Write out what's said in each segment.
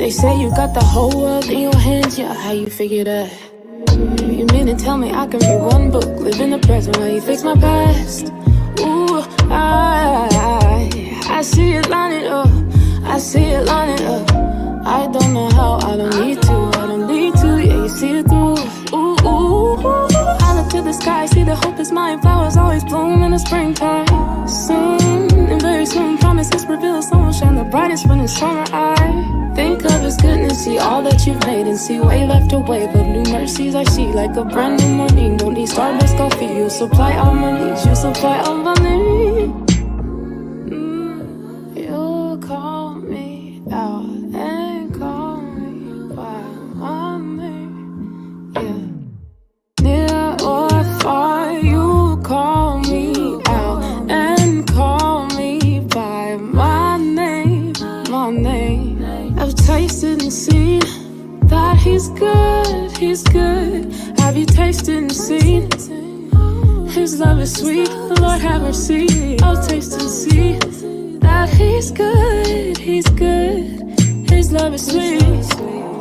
They say you got the whole world in your hands, yeah, how you figure that? You mean to tell me I can read one book, live in the present while you fix my past? Ooh, I see it lining up, I see it lining up. I don't know how, I don't need to, yeah, you see it through. Ooh, ooh, ooh. I look to the sky, see the hope is mine, flowers always bloom in the springtime. Soon, and very soon, promises reveal sun will shine the brightest when it's summer. I think of his goodness, see all that you've made, and see wave after wave of new mercies I see, like a brand new morning. Don't need Starbucks coffee, you supply all my needs, you supply all my needs. You call me out and call me by my name, yeah. Near or far, you call me out and call me by my name, my name. I've tasted and seen that he's good, he's good. Have you tasted and seen his love is sweet? Lord have mercy. I've tasted and seen that he's good, he's good. His love is sweet,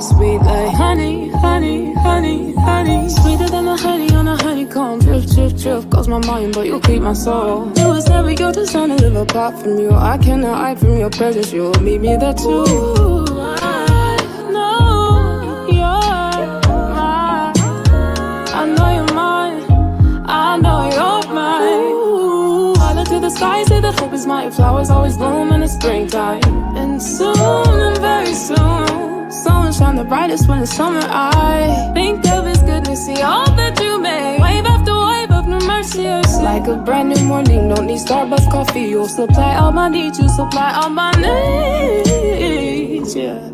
sweet like honey, honey, honey, honey. Sweeter than the honey on a honeycomb. Drip, drip, drip goes my mind, but you keep my soul. It was never your design to live apart from you. I cannot hide from your presence, you'll meet me there too. I know you're mine, I know you're mine, I know you're mine. I look to the sky, see that hope is mine. Flowers always bloom in the springtime. And soon, and very soon, sun will shine the brightest when it's summer. I think of his goodness, see all that you made. Wave after wave of new mercy. It's like a brand new morning, don't need Starbucks coffee. You'll supply all my needs, you supply all my needs, yeah.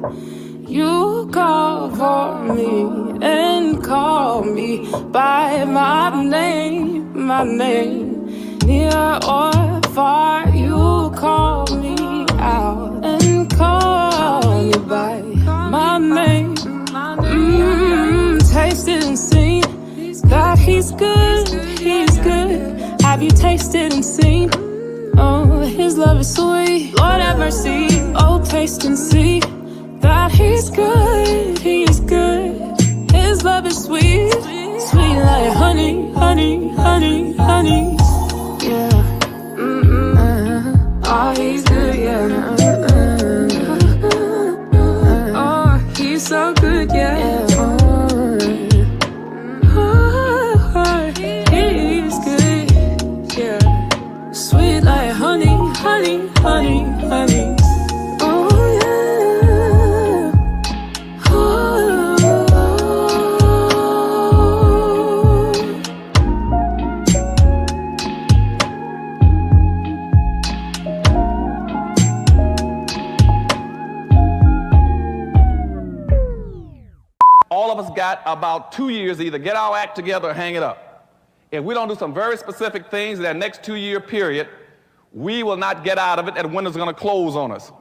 You call for me and call me by my name, my name. Near or far, you call me out and call me by my name. Tasted and seen that he's good, he's good. Have you tasted and seen? Oh, his love is sweet. Lord have mercy. Oh, taste and see that he's good, he's good. His love is sweet, sweet like honey, honey, honey, honey. Yeah. Oh, he's good, yeah. Oh, he's so good, yeah. Oh, he's good, yeah. Sweet like honey, honey, honey, honey. Oh, yeah. Oh. All of us got about 2 years to either get our act together or hang it up. If we don't do some very specific things in that next 2-year period, we will not get out of it, and the window's going to close on us.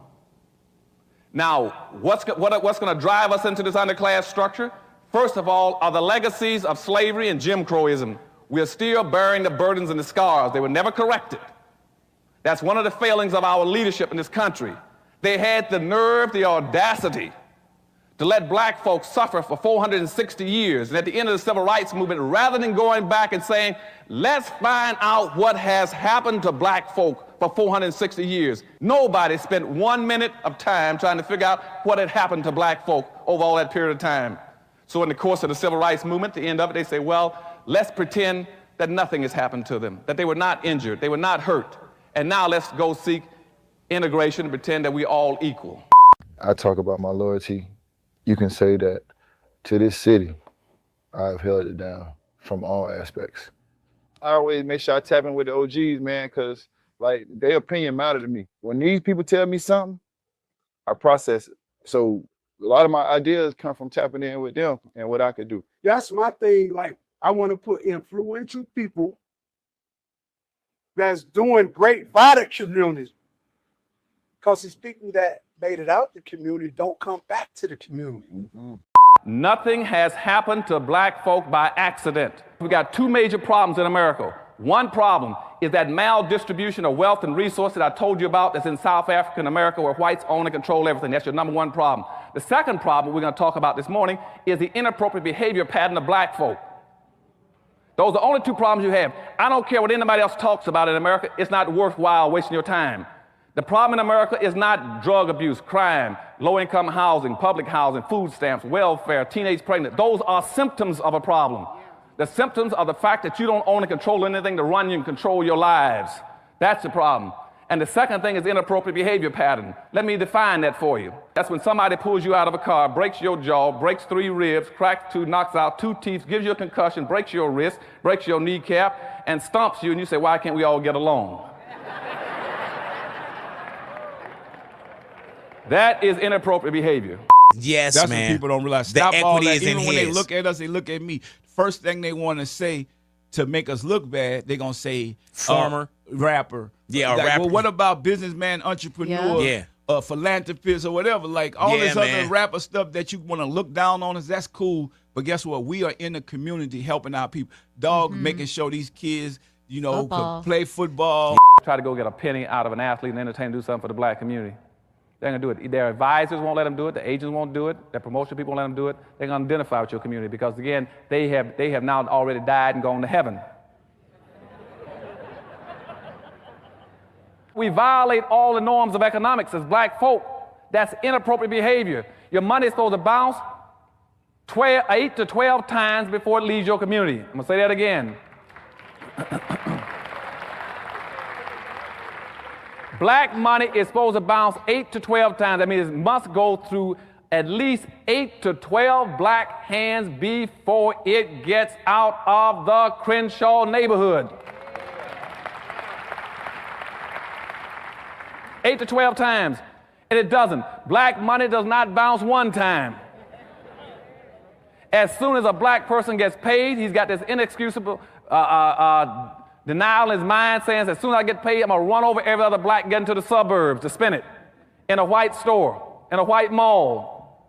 Now, what's going to drive us into this underclass structure? First of all, are the legacies of slavery and Jim Crowism. We are still bearing the burdens and the scars. They were never corrected. That's one of the failings of our leadership in this country. They had the nerve, the audacity to let black folks suffer for 460 years. And at the end of the civil rights movement, rather than going back and saying, let's find out what has happened to black folk for 460 years, nobody spent 1 minute of time trying to figure out what had happened to black folk over all that period of time. So in the course of the civil rights movement, at the end of it, they say, well, let's pretend that nothing has happened to them, that they were not injured, they were not hurt. And now let's go seek integration and pretend that we're all equal. I talk about my loyalty. You can say that to this city, I've held it down from all aspects. I always make sure I tap in with the OGs, man, because like their opinion matters to me. When these people tell me something, I process it. So a lot of my ideas come from tapping in with them and what I could do. That's my thing. Like, I want to put influential people that's doing great by the community. Because it's people that made it out the community don't come back to the community. Mm-hmm. Nothing has happened to black folk by accident. We got two major problems in America. One problem is that maldistribution of wealth and resources I told you about that's in South Africa and America where whites own and control everything. That's your number one problem. The second problem we're going to talk about this morning is the inappropriate behavior pattern of black folk. Those are the only two problems you have. I don't care what anybody else talks about in America. It's not worthwhile wasting your time. The problem in America is not drug abuse, crime, low-income housing, public housing, food stamps, welfare, teenage pregnancy. Those are symptoms of a problem. The symptoms are the fact that you don't own and control anything to run you and control your lives. That's the problem. And the second thing is inappropriate behavior pattern. Let me define that for you. That's when somebody pulls you out of a car, breaks your jaw, breaks 3 ribs, cracks 2, knocks out 2 teeth, gives you a concussion, breaks your wrist, breaks your kneecap, and stomps you, and you say, why can't we all get along? That is inappropriate behavior. Yes, That's man. what people don't realize. The Stop all equity that. is in Even when they his. look at us, they look at me. First thing they want to say to make us look bad, they're going to say Farmer. rapper. Yeah, a like, rapper. Well, what about businessman, entrepreneur, Yeah. philanthropist or whatever? Like all Yeah, this man. other rapper stuff that you want to look down on us, that's cool. But guess what? We are in the community helping our people. Dog, making sure these kids, you know, Football. could play football. Try to go get a penny out of an athlete and entertain and do something for the black community. They're going to do it. Their advisors won't let them do it. The agents won't do it. Their promotion people won't let them do it. They're going to identify with your community because, again, they have now already died and gone to heaven. We violate all the norms of economics as black folk. That's inappropriate behavior. Your money is supposed to bounce 8 to 12 times before it leaves your community. I'm going to say that again. Black money is supposed to bounce 8 to 12 times. That means it must go through at least 8 to 12 black hands before it gets out of the Crenshaw neighborhood. 8 to 12 times. And it doesn't. Black money does not bounce one time. As soon as a black person gets paid, he's got this inexcusable denial in his mind saying, as soon as I get paid, I'm going to run over every other black and get into the suburbs to spend it in a white store, in a white mall.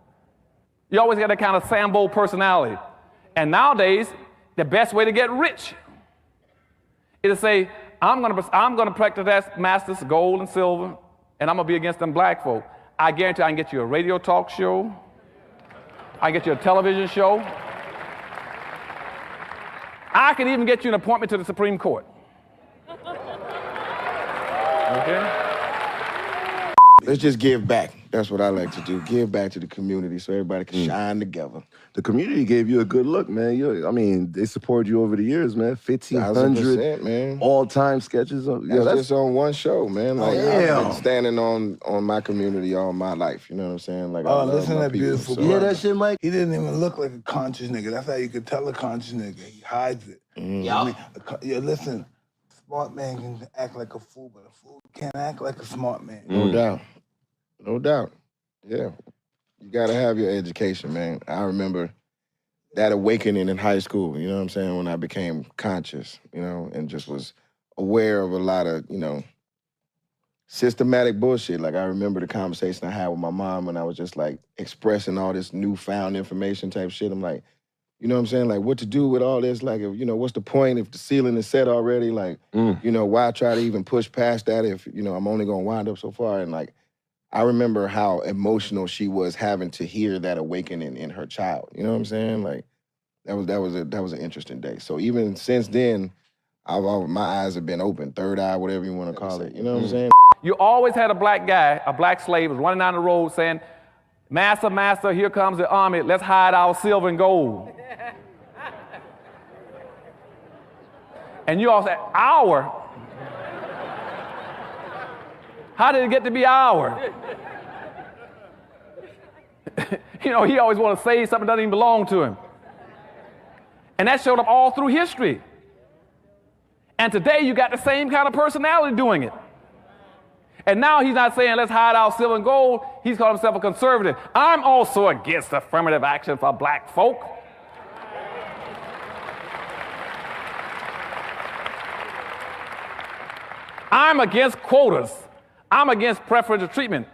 You always got that kind of Sambo personality. And nowadays, the best way to get rich is to say, I'm going to practice that masters, gold and silver, and I'm going to be against them black folk. I guarantee I can get you a radio talk show. I can get you a television show. I can even get you an appointment to the Supreme Court. Okay? Let's just give back. That's what I like to do. Give back to the community so everybody can shine together. The community gave you a good look, man. I mean, they supported you over the years, man. 1,500 1,000%, man. all-time sketches. That's just on one show, man. Like, I've damn. been standing on my community all my life. You know what I'm saying? Like, I love listen to my that people, beautiful so- You hear that shit, Mike? He didn't even look like a conscious nigga. That's how you could tell a conscious nigga. He hides it. I mean, listen, a smart man can act like a fool, but a fool can't act like a smart man. No doubt. No doubt. Yeah. You gotta have your education, man. I remember that awakening in high school, you know what I'm saying, when I became conscious, you know, and just was aware of a lot of, you know, systematic bullshit. Like, I remember the conversation I had with my mom when I was just, like, expressing all this newfound information type shit. I'm like, you know what I'm saying? Like, what to do with all this? Like, if, you know, what's the point if the ceiling is set already? Like, you know, why try to even push past that if, you know, I'm only gonna wind up so far? And, like, I remember how emotional she was having to hear that awakening in her child. You know what I'm saying? Like, that was an interesting day. So even since then, my eyes have been open, third eye, whatever you want to call it. You know what I'm saying? You always had a black guy, a black slave, was running down the road saying, "Master, master, here comes the army. Let's hide our silver and gold." And you all say, "Our? How did it get to be our?" You know, he always want to say something that doesn't even belong to him. And that showed up all through history. And today you got the same kind of personality doing it. And now he's not saying, "Let's hide our silver and gold." He's called himself a conservative. I'm also against affirmative action for black folk. I'm against quotas. I'm against preferential treatment.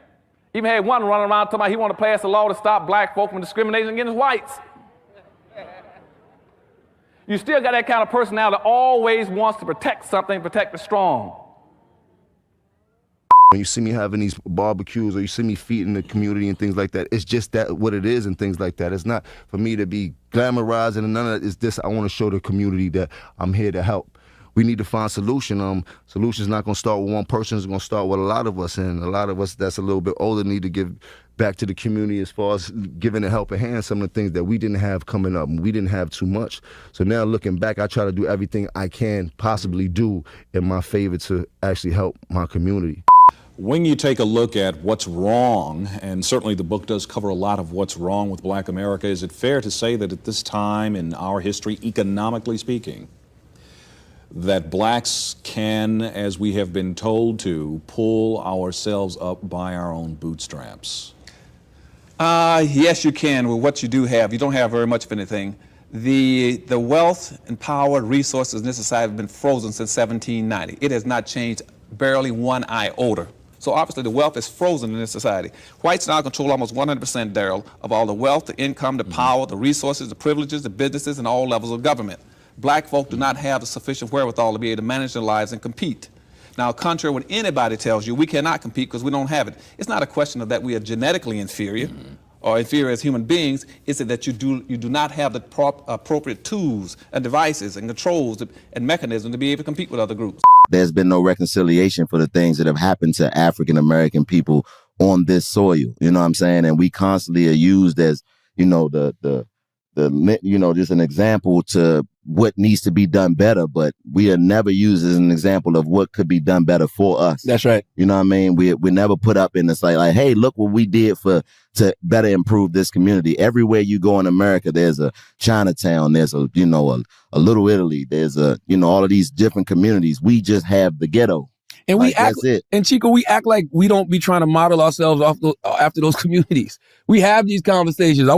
Even had one running around talking about he wanted to pass a law to stop black folk from discriminating against whites. You still got that kind of personality that always wants to protect something, protect the strong. When you see me having these barbecues or you see me feeding the community and things like that, it's just that what it is and things like that. It's not for me to be glamorizing and none of that. It's this, I want to show the community that I'm here to help. We need to find solution. Solution's not going to start with one person. It's going to start with a lot of us. And a lot of us that's a little bit older need to give back to the community as far as giving a helping hand, some of the things that we didn't have coming up. We didn't have too much. So now looking back, I try to do everything I can possibly do in my favor to actually help my community. When you take a look at what's wrong, and certainly the book does cover a lot of what's wrong with Black America, is it fair to say that at this time in our history, economically speaking, that blacks can, as we have been told to, pull ourselves up by our own bootstraps? Yes, you can with what you do have. You don't have very much of anything. The wealth and power, resources in this society have been frozen since 1790. It has not changed barely one iota. So obviously the wealth is frozen in this society. Whites now control almost 100%, Daryl, of all the wealth, the income, the power, the resources, the privileges, the businesses, and all levels of government. Black folk do not have the sufficient wherewithal to be able to manage their lives and compete. Now, contrary to what anybody tells you, we cannot compete because we don't have it. It's not a question of that we are genetically inferior or inferior as human beings. It's that you do not have the appropriate tools and devices and controls and mechanisms to be able to compete with other groups. There's been no reconciliation for the things that have happened to African American people on this soil. You know what I'm saying? And we constantly are used as, you know, just an example to what needs to be done better, but we are never used as an example of what could be done better for us. That's right. You know what I mean? We never put up in the site like, hey, look what we did to better improve this community. Everywhere you go in America, there's a Chinatown, there's a Little Italy, there's all of these different communities. We just have the ghetto. And and Chico, we act like we don't be trying to model ourselves after those communities. We have these conversations.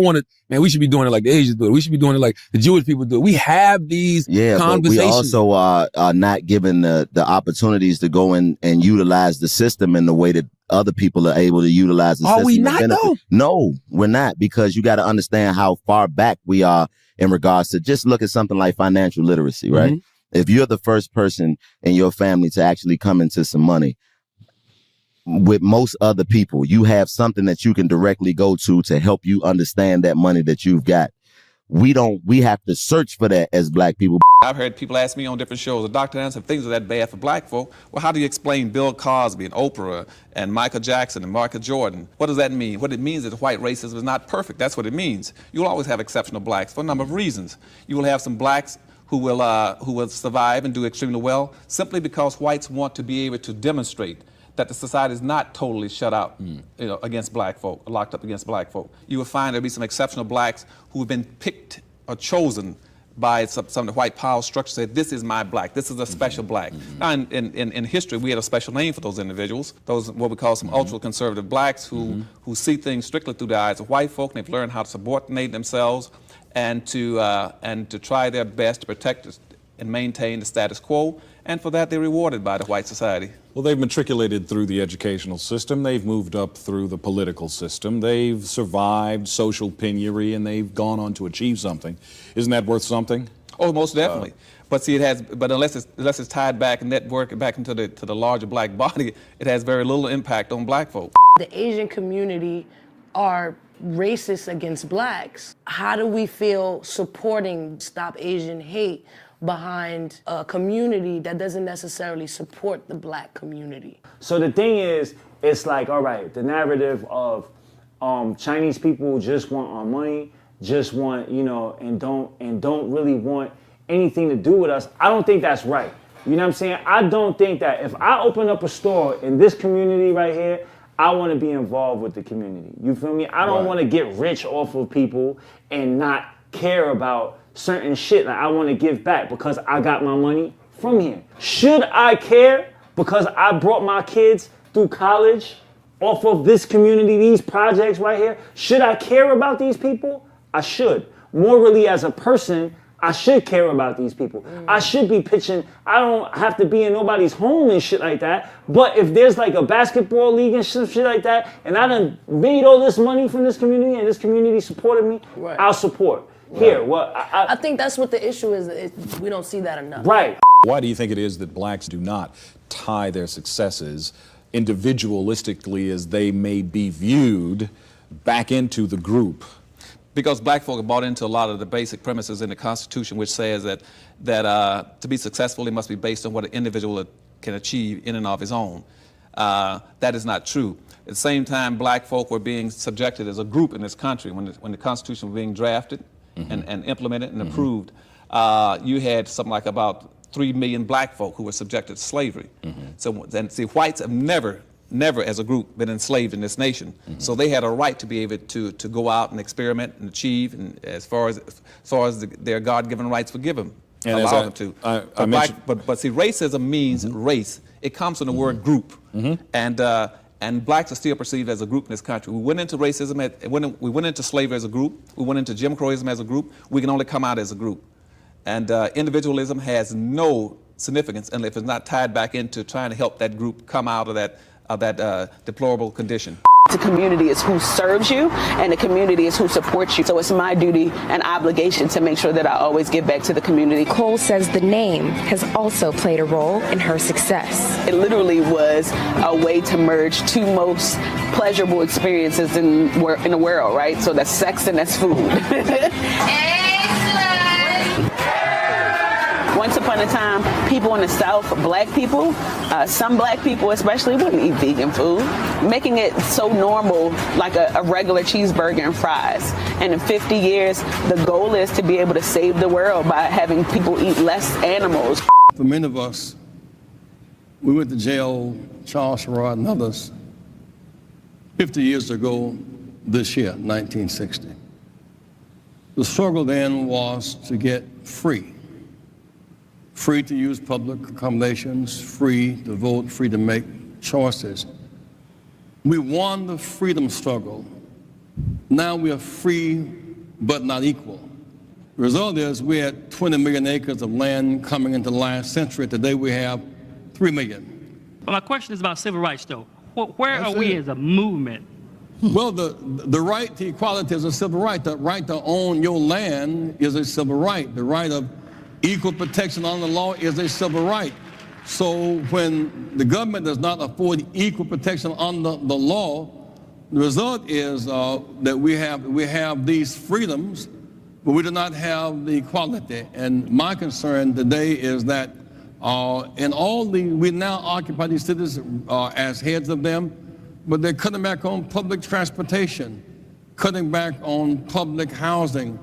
We should be doing it like the Asians do it. We should be doing it like the Jewish people do it. We have these conversations. But we also are not given the opportunities to go and utilize the system in the way that other people are able to utilize the system. Are we not though? No, we're not, because you got to understand how far back we are in regards to just look at something like financial literacy, right? Mm-hmm. If you're the first person in your family to actually come into some money, with most other people, you have something that you can directly go to help you understand that money that you've got. We have to search for that as Black people. I've heard people ask me on different shows, Dr. Anderson, if things are that bad for Black folk, well, how do you explain Bill Cosby and Oprah and Michael Jackson and Michael Jordan? What does that mean? What it means is white racism is not perfect. That's what it means. You'll always have exceptional blacks for a number of reasons. You will have some blacks who will survive and do extremely well simply because whites want to be able to demonstrate that the society is not totally shut out against Black folk, locked up against Black folk. You will find there'll be some exceptional blacks who have been picked or chosen by some of the white power structure, say, this is my black, this is a special black. Now, in history, we had a special name for those individuals, those what we call some ultra-conservative blacks who see things strictly through the eyes of white folk, and they've learned how to subordinate themselves and to try their best to protect and maintain the status quo, and for that they're rewarded by the white society. Well, they've matriculated through the educational system, they've moved up through the political system, they've survived social penury, and they've gone on to achieve something. Isn't that worth something? Oh, most definitely. But see, but unless it's tied back and networked back into the larger Black body, it has very little impact on Black folk. The Asian community are racist against Blacks. How do we feel supporting Stop Asian Hate behind a community that doesn't necessarily support the Black community? So the thing is, it's like, all right, the narrative of Chinese people just want our money, just want, and don't really want anything to do with us. I don't think that's right. You know what I'm saying? I don't think that if I open up a store in this community right here, I want to be involved with the community. You feel me? I don't want to get rich off of people and not care about certain shit that I want to give back because I got my money from here. Should I care because I brought my kids through college off of this community, these projects right here? Should I care about these people? I should. Morally, as a person, I should care about these people. I should be pitching. I don't have to be in nobody's home and shit like that. But if there's like a basketball league and shit like that, and I done made all this money from this community and this community supported me, I'll support. Here, well, I think that's what the issue is. We don't see that enough. Right. Why do you think it is that blacks do not tie their successes individualistically as they may be viewed back into the group? Because black folk have bought into a lot of the basic premises in the Constitution, which says that to be successful, it must be based on what an individual can achieve in and of his own. That is not true. At the same time, black folk were being subjected as a group in this country when the Constitution was being drafted and implemented and approved. You had something like about 3 million black folk who were subjected to slavery. So then, see, whites have never as a group been enslaved in this nation. So they had a right to be able to go out and experiment and achieve, and as far as their God-given rights were given, And allow them to. But see, racism means race. It comes from the word group, and blacks are still perceived as a group in this country. We went into racism, we went into slavery as a group, we went into Jim Crowism as a group. We can only come out as a group. And individualism has no significance unless it's not tied back into trying to help that group come out of that deplorable condition. The community is who serves you, and the community is who supports you. So it's my duty and obligation to make sure that I always give back to the community. Cole says the name has also played a role in her success. It literally was a way to merge two most pleasurable experiences in the world, right? So that's sex and that's food. Once upon a time, people in the South, black people, some black people especially, wouldn't eat vegan food, making it so normal, like a regular cheeseburger and fries. And in 50 years, the goal is to be able to save the world by having people eat less animals. For many of us, we went to jail, Charles Sherrod and others, 50 years ago this year, 1960. The struggle then was to get free. Free to use public accommodations, free to vote, free to make choices. We won the freedom struggle. Now we are free but not equal. The result is we had 20 million acres of land coming into the last century. Today we have 3 million. But my question is about civil rights, though. Where are we as a movement? Well, the right to equality is a civil right. The right to own your land is a civil right. The right of equal protection under the law is a civil right. So when the government does not afford equal protection under the law, the result is that we have these freedoms, but we do not have the equality. And my concern today is that we now occupy these cities as heads of them, but they're cutting back on public transportation, cutting back on public housing,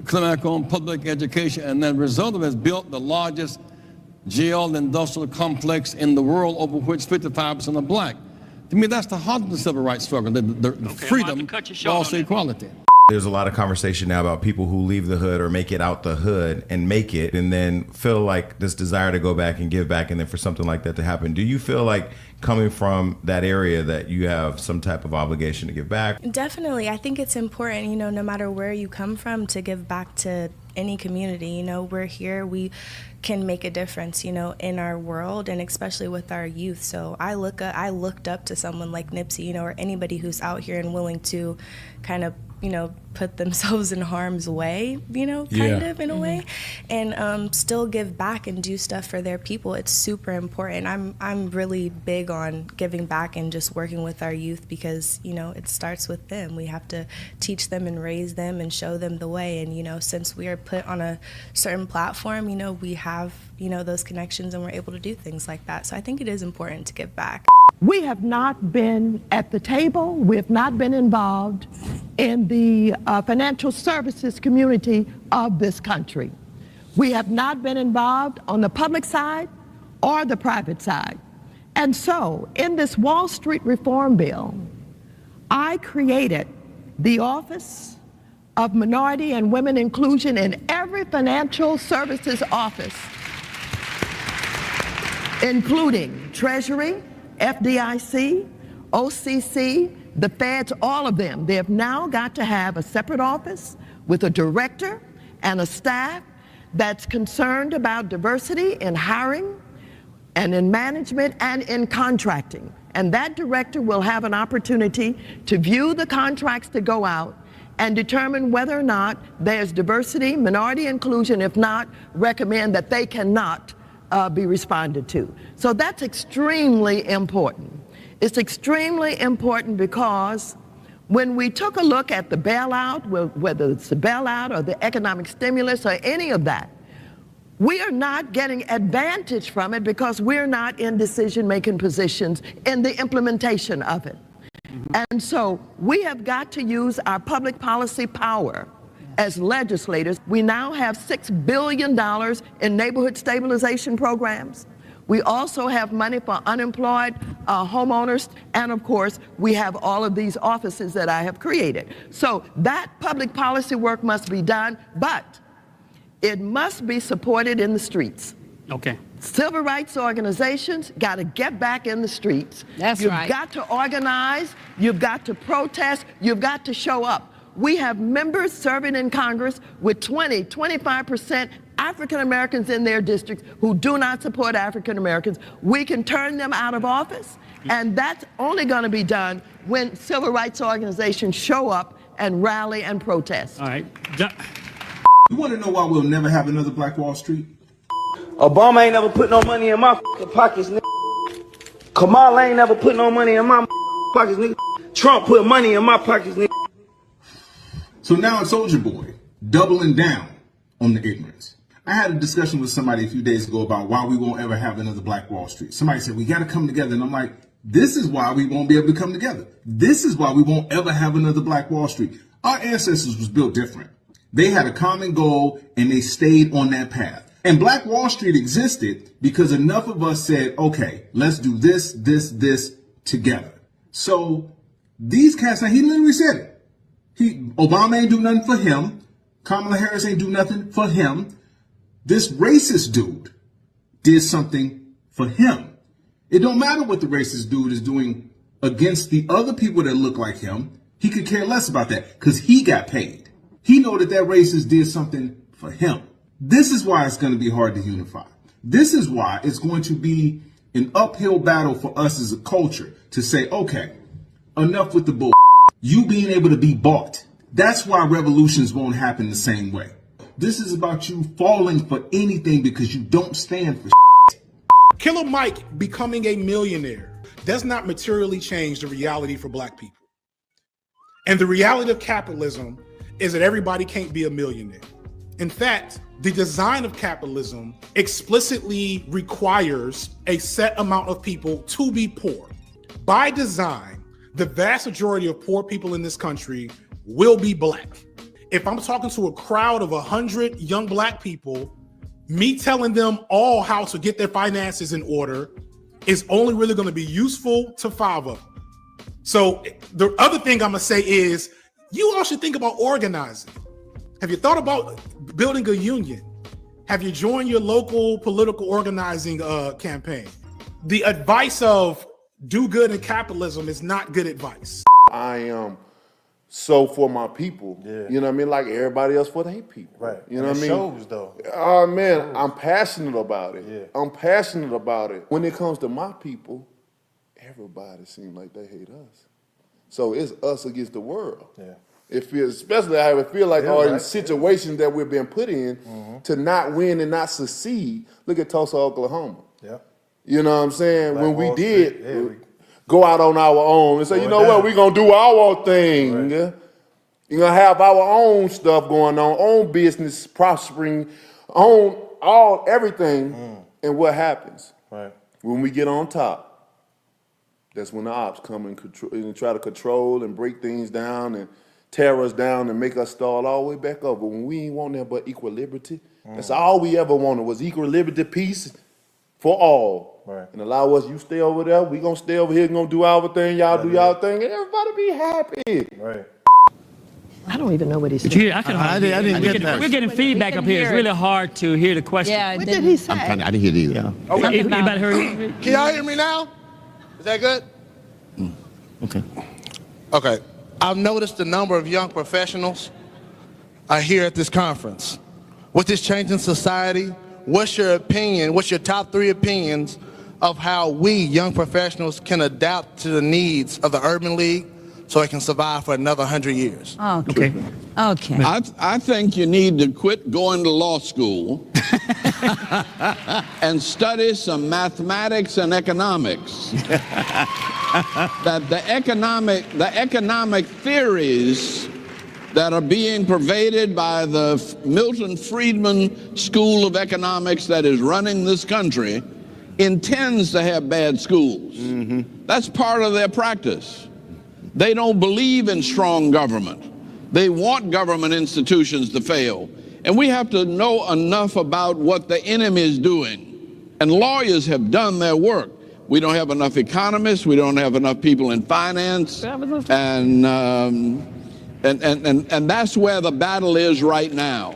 cutting back on public education, and the result of it has built the largest jail industrial complex in the world, over which 55% are black. To me, that's the heart of the civil rights struggle, the freedom, but also equality. There's a lot of conversation now about people who leave the hood or make it out the hood and make it and then feel like this desire to go back and give back, and then for something like that to happen. Do you feel like coming from that area that you have some type of obligation to give back? Definitely. I think it's important, no matter where you come from, to give back to any community. We're here, we can make a difference, in our world, and especially with our youth. So I looked up to someone like Nipsey, or anybody who's out here and willing to kind of put themselves in harm's way, in a way, and still give back and do stuff for their people. It's super important. I'm really big on giving back and just working with our youth because, it starts with them. We have to teach them and raise them and show them the way. And, since we are put on a certain platform, we have, those connections and we're able to do things like that. So I think it is important to give back. We have not been at the table. We have not been involved in the financial services community of this country. We have not been involved on the public side or the private side. And so, in this Wall Street reform bill, I created the Office of Minority and Women Inclusion in every financial services office, including Treasury, FDIC, OCC, the feds, all of them. They have now got to have a separate office with a director and a staff that's concerned about diversity in hiring and in management and in contracting. And that director will have an opportunity to view the contracts that go out and determine whether or not there's diversity, minority inclusion. If not, recommend that they cannot be responded to. So that's extremely important. It's extremely important because when we took a look at the bailout, whether it's the bailout or the economic stimulus or any of that, we are not getting advantage from it because we're not in decision-making positions in the implementation of it. And so we have got to use our public policy power as legislators. We now have $6 billion in neighborhood stabilization programs. We also have money for unemployed homeowners, and of course, we have all of these offices that I have created. So that public policy work must be done, but it must be supported in the streets. Okay. Civil rights organizations got to get back in the streets. That's You've right. got to organize, you've got to protest, you've got to show up. We have members serving in Congress with 25% African Americans in their districts who do not support African Americans. We can turn them out of office, and that's only going to be done when civil rights organizations show up and rally and protest. All right. You want to know why we'll never have another Black Wall Street? Obama ain't never put no money in my pockets, nigga. Kamala ain't never put no money in my pockets, nigga. Trump put money in my pockets, nigga. So now it's Soulja Boy doubling down on the ignorance. I had a discussion with somebody a few days ago about why we won't ever have another Black Wall Street. Somebody said, we got to come together. And I'm like, this is why we won't be able to come together. This is why we won't ever have another Black Wall Street. Our ancestors was built different. They had a common goal and they stayed on that path. And Black Wall Street existed because enough of us said, okay, let's do this, this, this together. So these cats, now he literally said it. Obama ain't do nothing for him. Kamala Harris ain't do nothing for him. This racist dude did something for him. It don't matter what the racist dude is doing against the other people that look like him. He could care less about that because he got paid. He know that racist did something for him. This is why it's going to be hard to unify. This is why it's going to be an uphill battle for us as a culture to say, okay, enough with the bull. You being able to be bought. That's why revolutions won't happen the same way. This is about you falling for anything because you don't stand for shit. Killer Mike becoming a millionaire does not materially change the reality for Black people. And the reality of capitalism is that everybody can't be a millionaire. In fact, the design of capitalism explicitly requires a set amount of people to be poor. By design, the vast majority of poor people in this country will be Black. If I'm talking to a crowd of 100 young Black people, me telling them all how to get their finances in order is only really going to be useful to 5 of them. So the other thing I'm going to say is, you all should think about organizing. Have you thought about building a union? Have you joined your local political organizing campaign? The advice of do good in capitalism is not good advice. I am so for my people, you know what I mean? Like everybody else for their people. Right. You know what I mean? Shows though. Oh man, I'm passionate about it. Yeah. I'm passionate about it. When it comes to my people, everybody seems like they hate us. So it's us against the world. Yeah. It feels, especially how it feel like in situations that we've been put in to not win and not succeed. Look at Tulsa, Oklahoma. Yeah. You know what I'm saying? Black when we Wall did Street, go out on our own and say, you know what, we're going to do our thing. Right. You're going to have our own stuff going on, own business prospering, own everything. And what happens? Right. When we get on top, that's when the ops come and try to control and break things down and tear us down and make us start all the way back up. But when we ain't want nothing but equal liberty, that's all we ever wanted was equal liberty, peace for all. Right. And allow us, you stay over there, we gonna stay over here, gonna do our thing, y'all do y'all thing, and everybody be happy. Right. I don't even know what he said. I didn't get that. We're getting feedback up here. It's really hard to hear the question. Yeah, what did he say? I didn't hear it either. Okay. Anybody heard? Can y'all hear me now? Is that good? Okay. Okay. I've noticed the number of young professionals are here at this conference. With this changing society, what's your opinion, what's your top 3 opinions of how we, young professionals, can adapt to the needs of the Urban League, so it can survive for another 100 years. Okay. Okay. I think you need to quit going to law school and study some mathematics and economics. That the economic theories that are being pervaded by the Milton Friedman School of Economics that is running this country intends to have bad schools. That's part of their practice. They don't believe in strong government. They want government institutions to fail. And we have to know enough about what the enemy is doing. And lawyers have done their work. We don't have enough economists. We don't have enough people in finance. And that's where the battle is right now.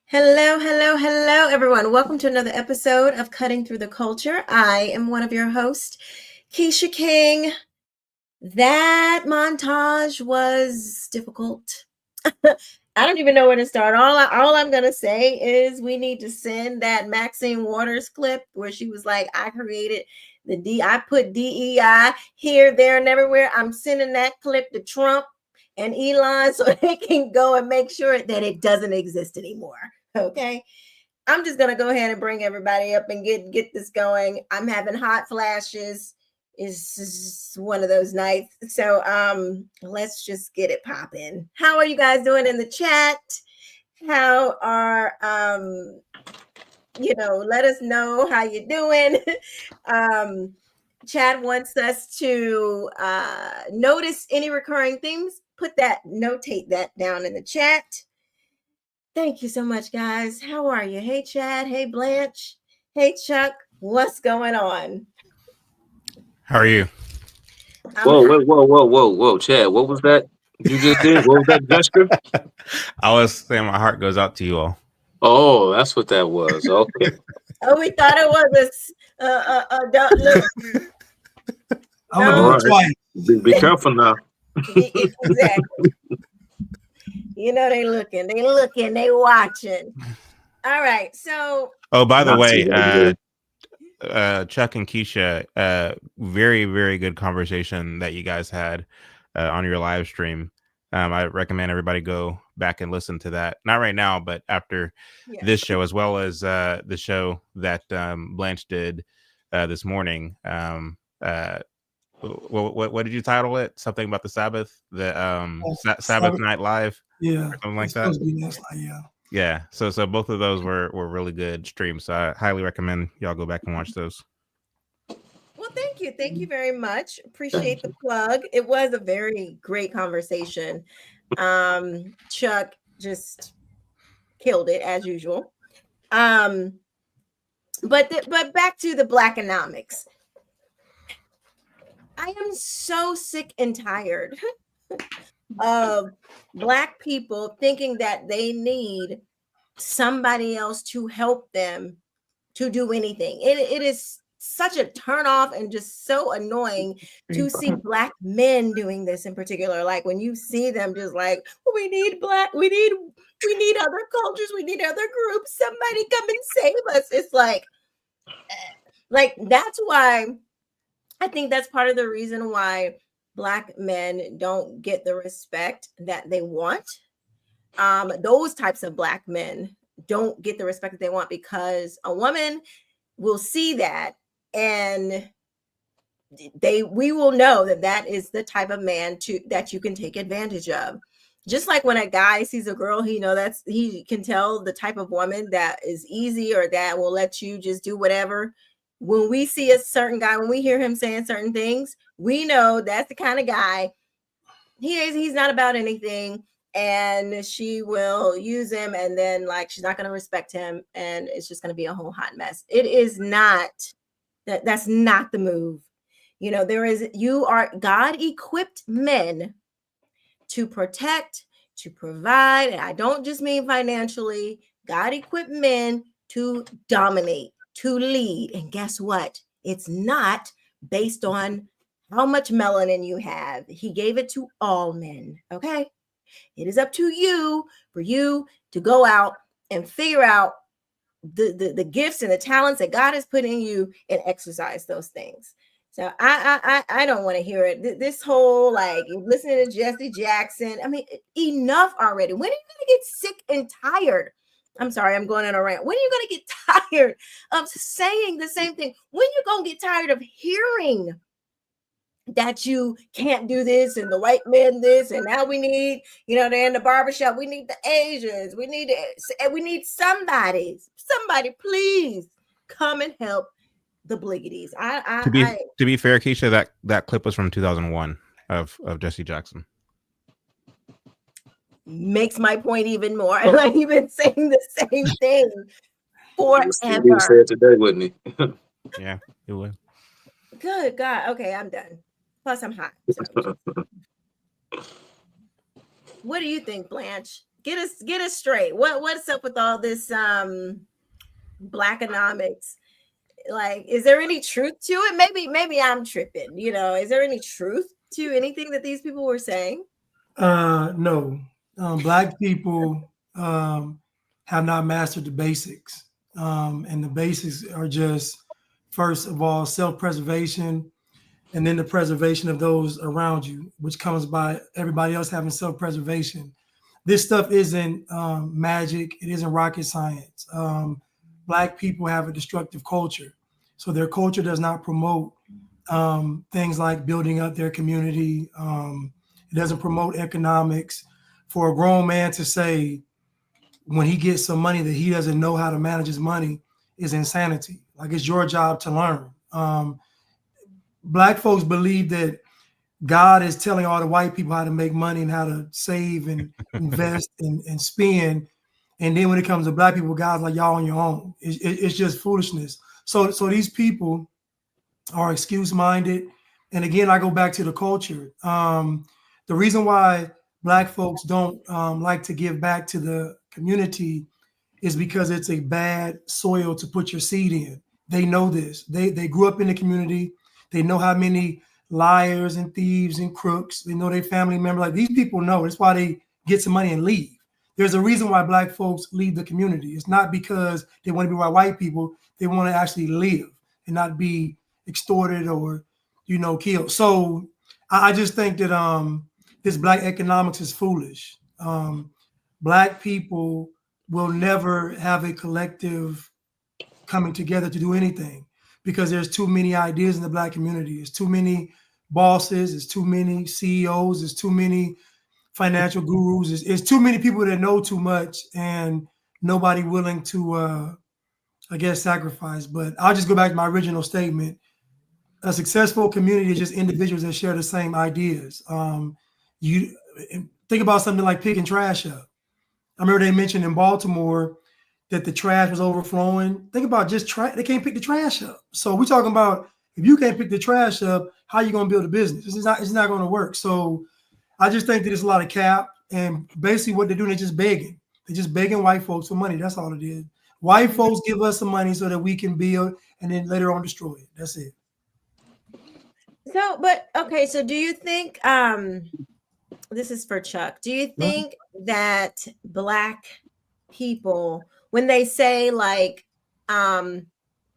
Hello, hello, hello, everyone. Welcome to another episode of Cutting Through the Culture. I am one of your hosts, Quisha King. That montage was difficult. I don't even know where to start. All I'm going to say is we need to send that Maxine Waters clip where she was like, I created I put DEI here, there, and everywhere. I'm sending that clip to Trump and Elon so they can go and make sure that it doesn't exist anymore. Okay, I'm just gonna go ahead and bring everybody up and get this going. I'm having hot flashes. It's one of those nights. So let's just get it popping. How are you guys doing in the chat? How are let us know how you're doing. Chad wants us to notice any recurring themes. Notate that down in the chat. Thank you so much, guys. How are you? Hey, Chad. Hey, Blanche. Hey, Chuck. What's going on? How are you? Whoa, Chad. What was that you just did? What was that gesture? I was saying my heart goes out to you all. Oh, that's what that was. Okay. Oh, we thought it was I'm gonna do it twice. Be careful now. Exactly. They looking, they watching. All right, so. Oh, by the way, Chuck and Quisha, very, very good conversation that you guys had on your live stream. I recommend everybody go back and listen to that. Not right now, but after this show, as well as the show that Blanche did this morning. What did you title it? Something about the Sabbath? The Sabbath Night Live? Yeah. Or something like that? Yeah. So both of those were really good streams. So I highly recommend y'all go back and watch those. Well, thank you. Thank you very much. Appreciate the plug. It was a very great conversation. Chuck just killed it as usual. But back to the blackenomics. I am so sick and tired of Black people thinking that they need somebody else to help them to do anything. It is such a turnoff and just so annoying to see Black men doing this in particular. Like when you see them just like, we need other cultures, we need other groups, somebody come and save us. It's like that's why I think that's part of the reason why Black men don't get the respect that they want. Those types of Black men don't get the respect that they want because a woman will see that and we will know that is the type of man that you can take advantage of. Just like when a guy sees a girl, he can tell the type of woman that is easy or that will let you just do whatever. When we see a certain guy, when we hear him saying certain things, we know that's the kind of guy. He's not about anything. and she will use him, and then like she's not going to respect him, and it's just going to be a whole hot mess. It is not that's not the move. You know, God equipped men to protect, to provide, and I don't just mean financially. God equipped men to dominate, to lead, and guess what? It's not based on how much melanin you have. He gave it to all men, okay? It is up to you, for you to go out and figure out the gifts and the talents that God has put in you and exercise those things. So I don't want to hear it. This whole like listening to Jesse Jackson. I mean, enough already. When are you going to get sick and tired? I'm sorry, I'm going on a rant. When are you going to get tired of saying the same thing? When are you going to get tired of hearing that you can't do this and the white men this, and now we need, you know, they're in the barbershop, we need the Asians, we need somebody, please come and help the bliggities. To be fair, Quisha, that clip was from 2001 of Jesse Jackson. Makes my point even more. Like you've been saying the same thing forever. He would say it today, wouldn't he? Yeah, it would. Good God. Okay, I'm done. Plus, I'm hot. So. What do you think, Blanche? Get us straight. What's up with all this blackenomics? Like, is there any truth to it? Maybe I'm tripping. You know, is there any truth to anything that these people were saying? No. Black people have not mastered the basics. And the basics are just, first of all, self-preservation, and then the preservation of those around you, which comes by everybody else having self-preservation. This stuff isn't magic. It isn't rocket science. Black people have a destructive culture. So their culture does not promote things like building up their community. It doesn't promote economics. For a grown man to say when he gets some money that he doesn't know how to manage his money is insanity. Like, it's your job to learn. Black folks believe that God is telling all the white people how to make money and how to save and invest and spend. And then when it comes to black people, God's like, y'all on your own. It's just foolishness. So these people are excuse-minded. And again, I go back to the culture. The reason why Black folks don't like to give back to the community is because it's a bad soil to put your seed in. They know this. They grew up in the community. They know how many liars and thieves and crooks. They know their family member. Like, these people know. That's why they get some money and leave. There's a reason why Black folks leave the community. It's not because they want to be like white people. They want to actually live and not be extorted or, you know, killed. So I just think that this Black economics is foolish. Black people will never have a collective coming together to do anything because there's too many ideas in the Black community. There's too many bosses. There's too many CEOs. There's too many financial gurus. It's too many people that know too much and nobody willing to, I guess, sacrifice. But I'll just go back to my original statement. A successful community is just individuals that share the same ideas. You think about something like picking trash up. I remember they mentioned in Baltimore that the trash was overflowing. Think about just trash. They can't pick the trash up. So we're talking about, if you can't pick the trash up, how are you going to build a business? It's not going to work. So I just think that there's a lot of cap, and basically what they're doing is just begging. They're just begging white folks for money. That's all it is. White folks give us some money so that we can build and then later on destroy it. That's it. So, but okay. So do you think, this is for Chuck. Do you think that Black people, when they say like, you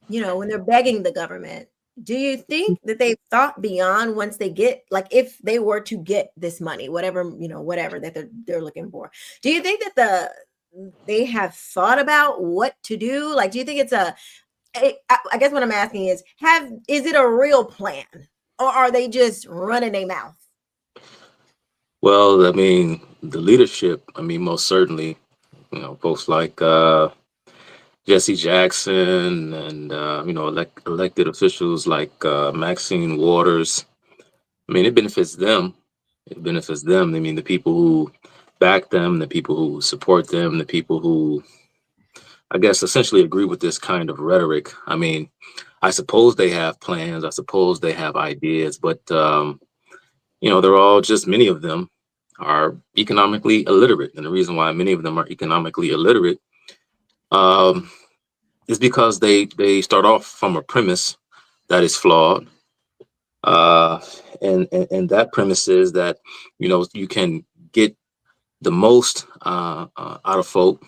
know, when they're begging the government, do you think that they've thought beyond once they get, like, if they were to get this money, whatever, you know, whatever that they're looking for, do you think that they have thought about what to do? Like, do you think it's I guess what I'm asking is it a real plan, or are they just running their mouth? Well, I mean, the leadership, I mean, most certainly, you know, folks like Jesse Jackson and, you know, elected officials like Maxine Waters. I mean, it benefits them. It benefits them. I mean, the people who back them, the people who support them, the people who, I guess, essentially agree with this kind of rhetoric. I mean, I suppose they have plans. I suppose they have ideas, but, they're all just, many of them are economically illiterate. And the reason why many of them are economically illiterate is because they start off from a premise that is flawed. And that premise is that, you can get the most out of folk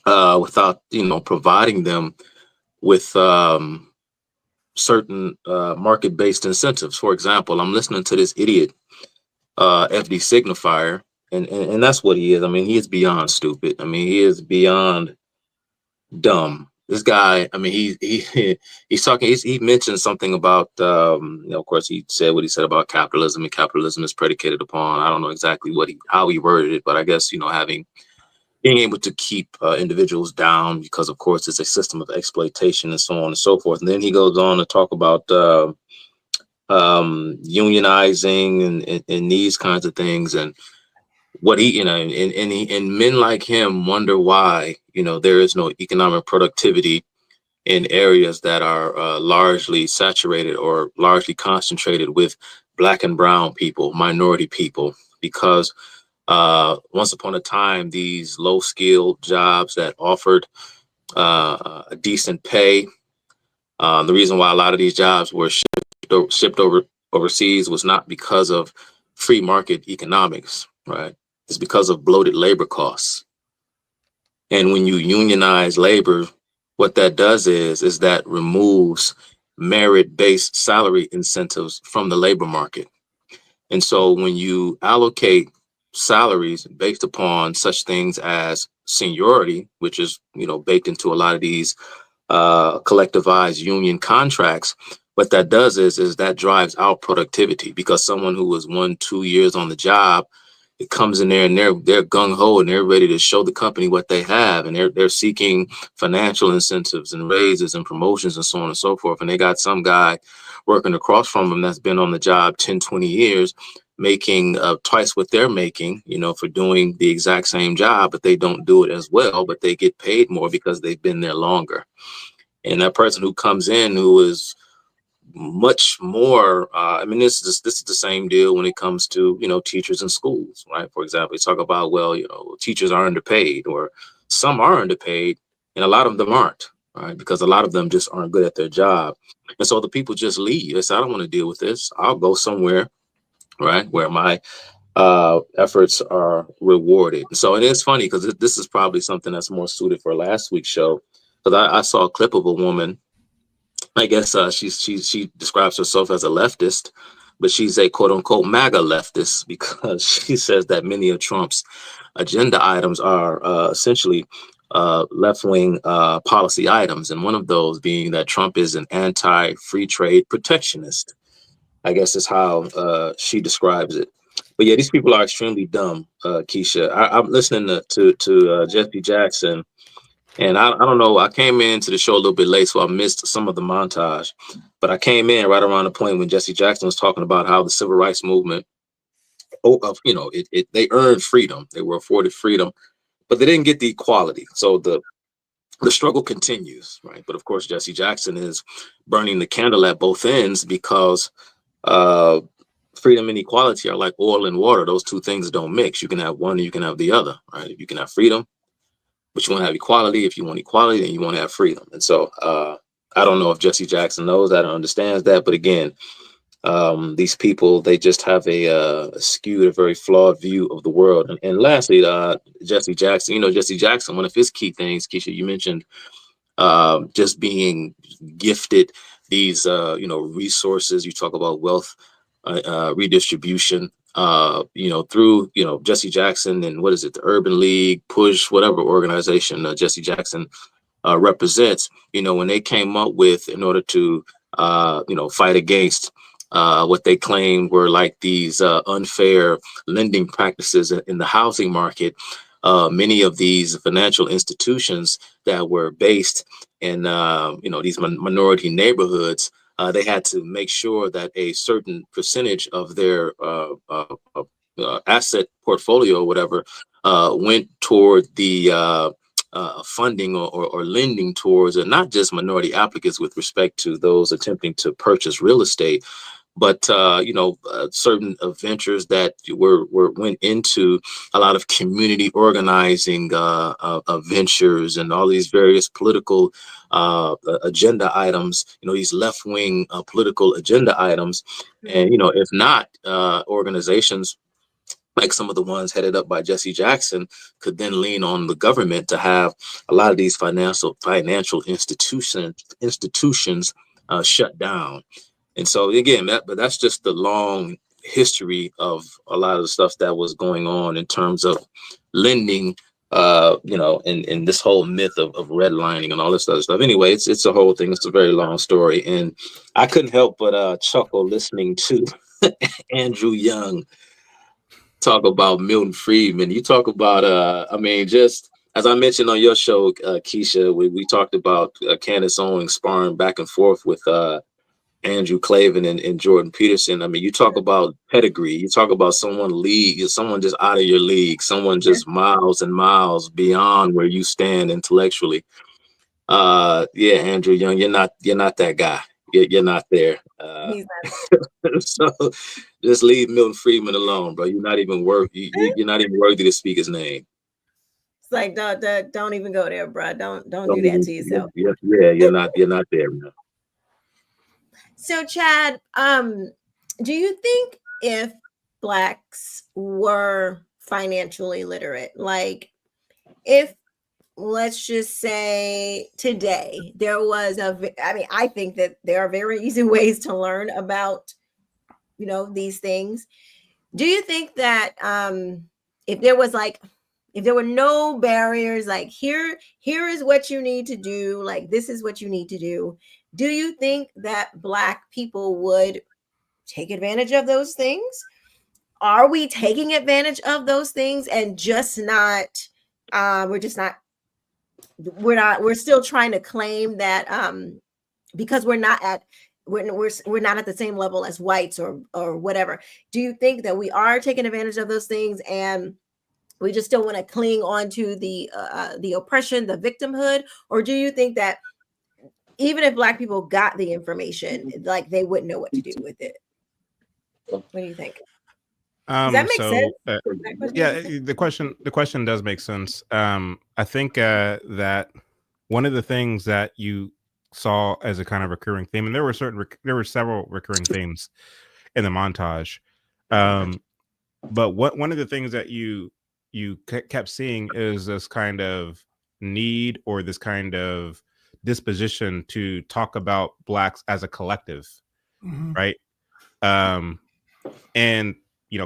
without, providing them with certain market-based incentives. For example, I'm listening to this idiot FD signifier, and that's what he is. I mean, he is beyond stupid. I mean, he is beyond dumb. This guy, I mean, he's talking. He mentioned something about, of course, he said what he said about capitalism, and capitalism is predicated upon, I don't know exactly how he worded it, but I guess, being able to keep individuals down because, of course, it's a system of exploitation and so on and so forth. And then he goes on to talk about unionizing and these kinds of things, and what he, and men like him wonder why, there is no economic productivity in areas that are largely saturated or largely concentrated with Black and brown people, minority people, because once upon a time, these low-skilled jobs that offered a decent pay, the reason why a lot of these jobs were shipped overseas was not because of free market economics, right? It's because of bloated labor costs. And when you unionize labor, what that does is that removes merit-based salary incentives from the labor market. And so when you allocate salaries based upon such things as seniority, which is, baked into a lot of these collectivized union contracts, what that does is that drives out productivity, because someone who was 1-2 years on the job, it comes in there and they're gung-ho and they're ready to show the company what they have, and they're seeking financial incentives and raises and promotions and so on and so forth. And they got some guy working across from them that's been on the job 10-20 years, making twice what they're making, for doing the exact same job, but they don't do it as well, but they get paid more because they've been there longer. And that person who comes in who is much more, this is the same deal when it comes to, teachers in schools, right? For example, you talk about, well, teachers are underpaid, or some are underpaid, and a lot of them aren't, right? Because a lot of them just aren't good at their job. And so the people just leave. They say, I don't want to deal with this. I'll go somewhere, right, where my efforts are rewarded. So it is funny, because this is probably something that's more suited for last week's show, because I saw a clip of a woman. I guess she describes herself as a leftist, but she's a quote unquote MAGA leftist, because she says that many of Trump's agenda items are essentially left-wing policy items. And one of those being that Trump is an anti-free trade protectionist, I guess is how she describes it. But yeah, these people are extremely dumb, Quisha. I'm listening to Jesse Jackson. And I don't know, I came into the show a little bit late, so I missed some of the montage. But I came in right around the point when Jesse Jackson was talking about how the civil rights movement, they earned freedom. They were afforded freedom, but they didn't get the equality. So the struggle continues, right? But of course, Jesse Jackson is burning the candle at both ends, because freedom and equality are like oil and water. Those two things don't mix. You can have one and you can have the other, right? You can have freedom, but you want to have equality. If you want equality, then you want to have freedom. And so I don't know if Jesse Jackson knows that or understands that. But again, these people, they just have a skewed, a very flawed view of the world. And lastly, Jesse Jackson, Jesse Jackson, one of his key things, Quisha, you mentioned just being gifted these, resources. You talk about wealth redistribution. Through, Jesse Jackson and what is it, the Urban League, Push, whatever organization Jesse Jackson represents, when they came up with, in order to, fight against what they claimed were like these unfair lending practices in the housing market, many of these financial institutions that were based in, these minority neighborhoods, they had to make sure that a certain percentage of their asset portfolio or whatever went toward the funding or lending towards not just minority applicants with respect to those attempting to purchase real estate, but certain ventures that went into a lot of community organizing ventures and all these various political agenda items, these left-wing political agenda items. And if not, organizations like some of the ones headed up by Jesse Jackson could then lean on the government to have a lot of these financial institutions shut down. And so again, that's just the long history of a lot of the stuff that was going on in terms of lending, and this whole myth of redlining and all this other stuff. Anyway, it's a whole thing. It's a very long story, and I couldn't help but chuckle listening to Andrew Young talk about Milton Friedman. You talk about, just as I mentioned on your show, Quisha, we talked about Candace Owens sparring back and forth with Andrew Clavin and Jordan Peterson. I mean, you talk about pedigree. You talk about someone just out of your league, someone just miles and miles beyond where you stand intellectually. Andrew Young, you're not that guy. You're not there. He's not. So just leave Milton Friedman alone, bro. You're not even worthy to speak his name. It's like don't even go there, bro. Don't do that to yourself. Yeah, you're not there, man. So Chad, do you think if Blacks were financially literate, like if, let's just say today there was I think that there are very easy ways to learn about, these things. Do you think that if there were no barriers, like here is what you need to do, like this is what you need to do you think that Black people would take advantage of those things? Are we taking advantage of those things and just not, we're still trying to claim that because we're not at the same level as whites or whatever. Do you think that we are taking advantage of those things and we just still want to cling on to the oppression, the victimhood? Or do you think that even if Black people got the information, like they wouldn't know what to do with it? What do you think? Does that make sense? The question does make sense. I think that one of the things that you saw as a kind of recurring theme, and there were several recurring themes in the montage, but one of the things that you kept seeing is this kind of need or this kind of disposition to talk about Blacks as a collective, right? And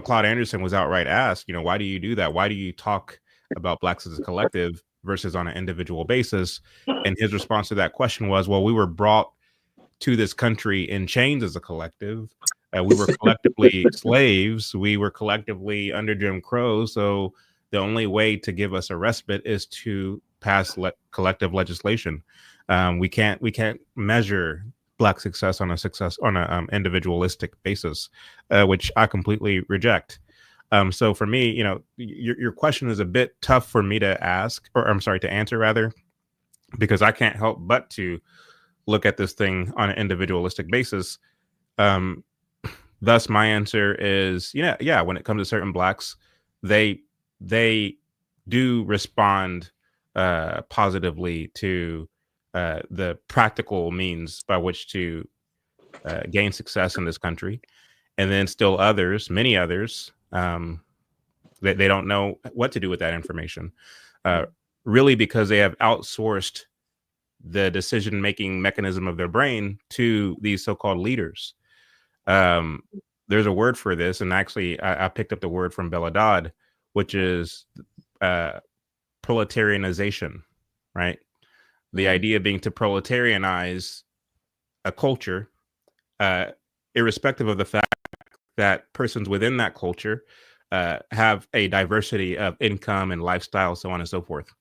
Claud Anderson was outright asked, why do you do that? Why do you talk about Blacks as a collective versus on an individual basis? And his response to that question was, well, we were brought to this country in chains as a collective. We were collectively slaves. We were collectively under Jim Crow. So the only way to give us a respite is to pass collective legislation. We can't measure Black success on an individualistic basis, which I completely reject. So for me, your question is a bit tough for me to answer rather, because I can't help but to look at this thing on an individualistic basis. Thus, my answer is, when it comes to certain Blacks, they do respond positively to the practical means by which to gain success in this country. And then still many others, they don't know what to do with that information, really because they have outsourced the decision-making mechanism of their brain to these so-called leaders. There's a word for this, and actually I picked up the word from Bella Dodd, which is proletarianization, right? The idea being to proletarianize a culture, irrespective of the fact that persons within that culture have a diversity of income and lifestyle, so on and so forth.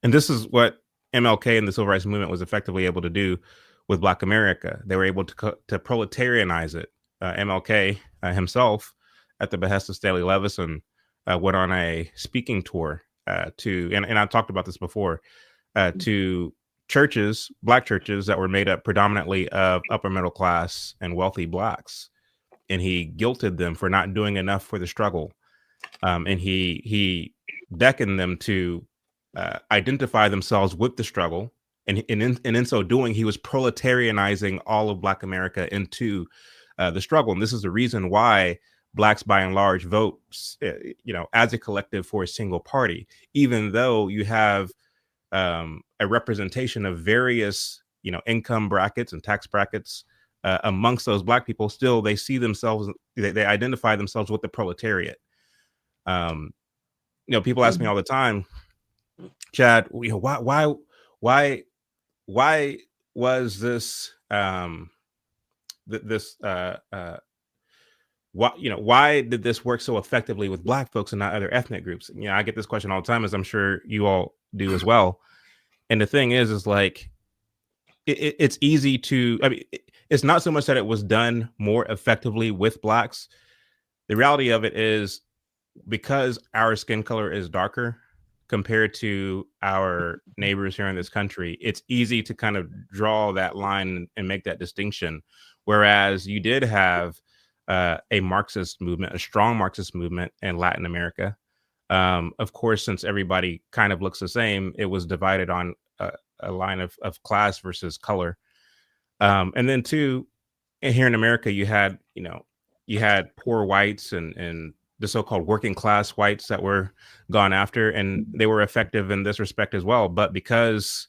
And this is what MLK and the Civil Rights Movement was effectively able to do with Black America. They were able to proletarianize it. MLK himself at the behest of Stanley Levison, went on a speaking tour and I talked about this before, to churches, Black churches that were made up predominantly of upper middle class and wealthy Blacks. And he guilted them for not doing enough for the struggle. And he beckoned them to identify themselves with the struggle. And in so doing, he was proletarianizing all of Black America into the struggle. And this is the reason why Blacks, by and large, vote, as a collective for a single party, even though you have a representation of various, income brackets and tax brackets amongst those Black people. Still, they see themselves, they identify themselves with the proletariat. People ask me all the time, Chad, why was this why did this work so effectively with Black folks and not other ethnic groups? I get this question all the time, as I'm sure you all do as well. And the thing is like, it's easy to, it's not so much that it was done more effectively with Blacks. The reality of it is, because our skin color is darker compared to our neighbors here in this country, it's easy to kind of draw that line and make that distinction. Whereas you did have a Marxist movement, a strong Marxist movement in Latin America. Of course, since everybody kind of looks the same, it was divided on a line of class versus color. And then too, here in America, you had poor whites and the so-called working class whites that were gone after, and they were effective in this respect as well. But because,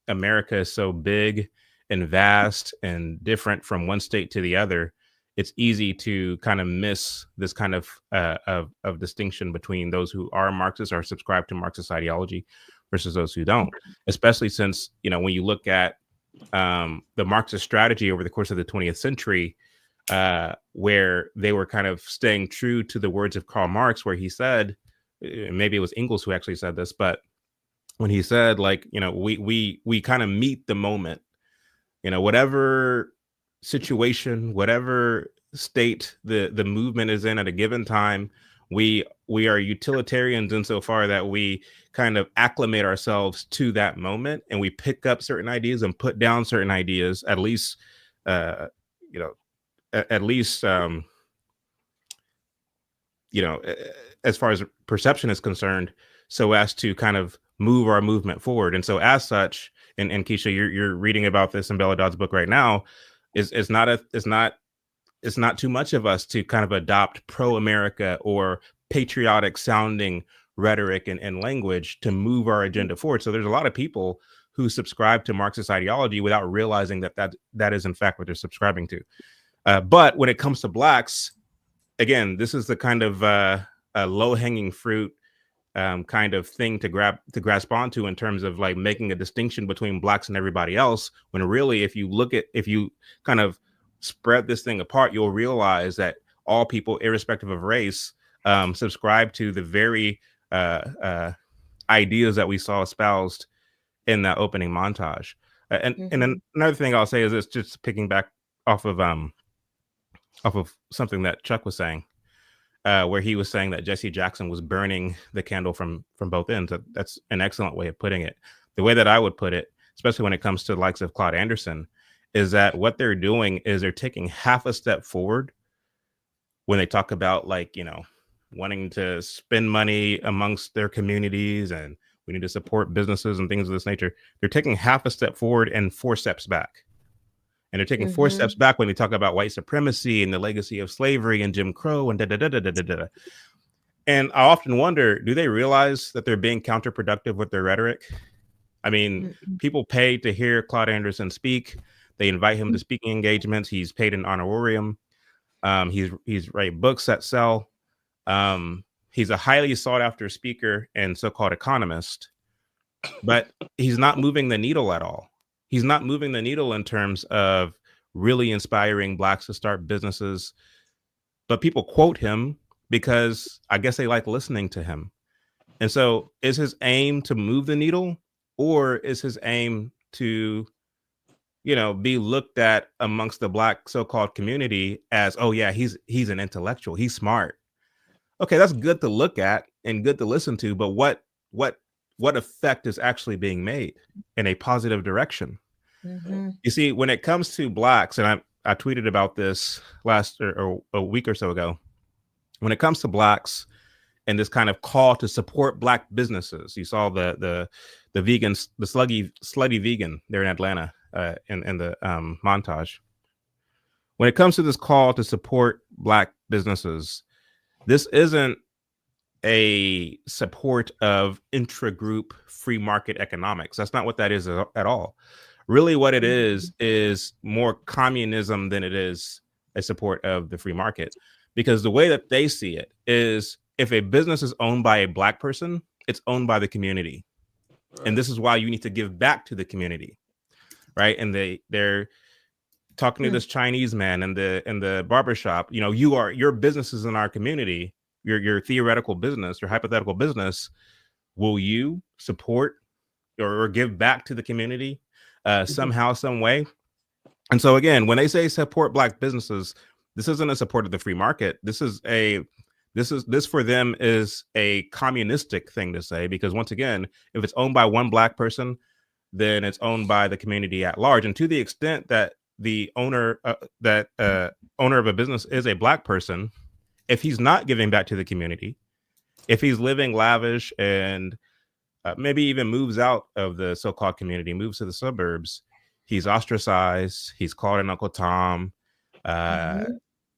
America is so big and vast and different from one state to the other, it's easy to kind of miss this kind of distinction between those who are Marxists or subscribe to Marxist ideology versus those who don't, especially since, when you look at the Marxist strategy over the course of the 20th century, where they were kind of staying true to the words of Karl Marx, where he said, maybe it was Engels who actually said this, but when he said, like, we kind of meet the moment, whatever situation, whatever state the movement is in at a given time, we are utilitarians insofar that we kind of acclimate ourselves to that moment, and we pick up certain ideas and put down certain ideas, at least as far as perception is concerned, so as to kind of move our movement forward. And so as such, and Quisha, you're reading about this in Bella Dodd's book right now, it's not too much of us to kind of adopt pro-America or patriotic sounding rhetoric and language to move our agenda forward. So there's a lot of people who subscribe to Marxist ideology without realizing that is in fact what they're subscribing to. But when it comes to Blacks, again, this is the kind of a low-hanging fruit kind of thing to grasp onto in terms of like making a distinction between Blacks and everybody else, when really, if you kind of spread this thing apart, you'll realize that all people, irrespective of race, subscribe to the very ideas that we saw espoused in that opening montage. And then another thing I'll say is this, just picking back off of something that Chuck was saying, where he was saying that Jesse Jackson was burning the candle from both ends. That's an excellent way of putting it. The way that I would put it, especially when it comes to the likes of Claud Anderson, is that what they're doing is they're taking half a step forward when they talk about, like, wanting to spend money amongst their communities and we need to support businesses and things of this nature. They're taking half a step forward and 4 steps back. And they're taking 4 steps back when they talk about white supremacy and the legacy of slavery and Jim Crow and da-da-da-da-da-da-da. And I often wonder, do they realize that they're being counterproductive with their rhetoric? I mean, people pay to hear Claud Anderson speak. They invite him to speaking engagements. He's paid an honorarium. He's written books that sell. He's a highly sought after speaker and so-called economist, but he's not moving the needle at all. He's not moving the needle in terms of really inspiring Blacks to start businesses, but people quote him because I guess they like listening to him. And so is his aim to move the needle, or is his aim to be looked at amongst the Black so-called community as, oh yeah, he's an intellectual, he's smart. Okay, that's good to look at and good to listen to, but what effect is actually being made in a positive direction? You see, when it comes to Blacks, and I tweeted about this last or a week or so ago, when it comes to Blacks and this kind of call to support Black businesses, you saw the vegans, the slutty vegan there in Atlanta in the montage. When it comes to this call to support Black businesses, this isn't a support of intra-group free market economics. That's not what that is at all. Really what it is more communism than it is a support of the free market. Because the way that they see it is, if a business is owned by a Black person, it's owned by the community. And this is why you need to give back to the community, right? And they're talking to this Chinese man in the barbershop. Your business is in our community. Your theoretical business, your hypothetical business. Will you support or give back to the community somehow, some way? And so again, when they say support Black businesses, this isn't a support of the free market. This for them is a communistic thing to say, because once again, if it's owned by one Black person, then it's owned by the community at large. And to the extent that the owner of a business is a Black person, if he's not giving back to the community, if he's living lavish and maybe even moves out of the so-called community, moves to the suburbs, he's ostracized, he's called an Uncle Tom.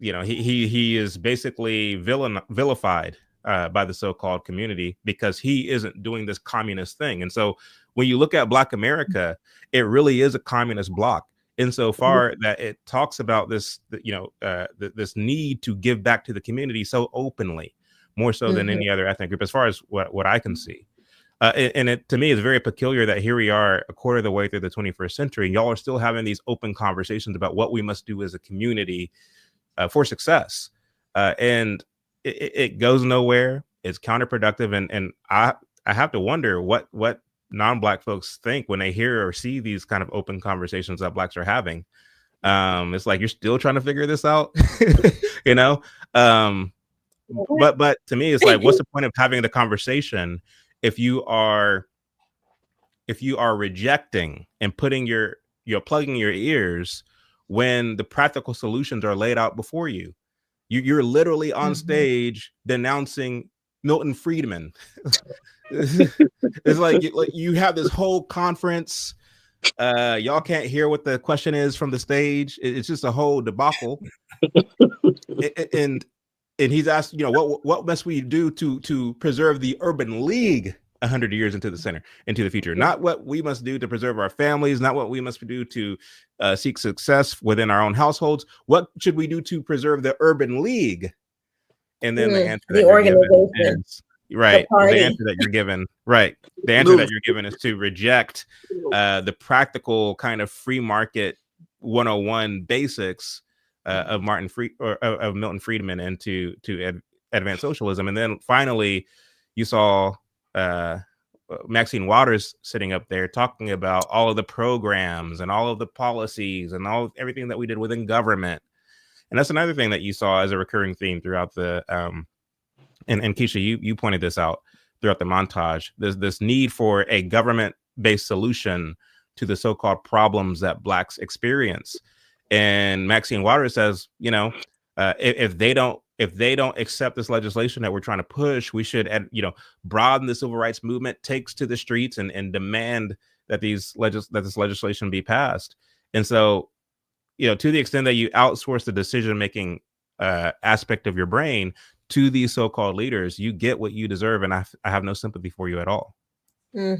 He is basically vilified by the so-called community because he isn't doing this communist thing. And so when you look at Black America, it really is a communist bloc, insofar that it talks about this, this need to give back to the community so openly, more so than any other ethnic group, as far as what I can see. And it, to me, is very peculiar that here we are a quarter of the way through the 21st century, and y'all are still having these open conversations about what we must do as a community for success. And it goes nowhere. It's counterproductive. And I have to wonder what non-Black folks think when they hear or see these kind of open conversations that Blacks are having. It's like, you're still trying to figure this out, but to me, it's like, what's the point of having the conversation if you are rejecting and plugging your ears when the practical solutions are laid out before you? You're literally on stage denouncing Milton Friedman. It's like you have this whole conference. Y'all can't hear what the question is from the stage. It's just a whole debacle. And he's asked, what must we do to preserve the urban league 100 years into the future? Not what we must do to preserve our families, not what we must do to seek success within our own households. What should we do to preserve the urban league? And then the answer that you're given is to reject the practical kind of free market 101 basics of Milton Friedman and to advance socialism. And then finally, you saw Maxine Waters sitting up there talking about all of the programs and all of the policies and everything that we did within government. And that's another thing that you saw as a recurring theme throughout the and Quisha, you pointed this out throughout the montage. There's this need for a government-based solution to the so-called problems that Blacks experience. And Maxine Waters says, if they don't accept this legislation that we're trying to push, we should, broaden the civil rights movement, takes to the streets and demand that this legislation be passed. And so, to the extent that you outsource the decision-making aspect of your brain to these so-called leaders, you get what you deserve. And I have no sympathy for you at all. I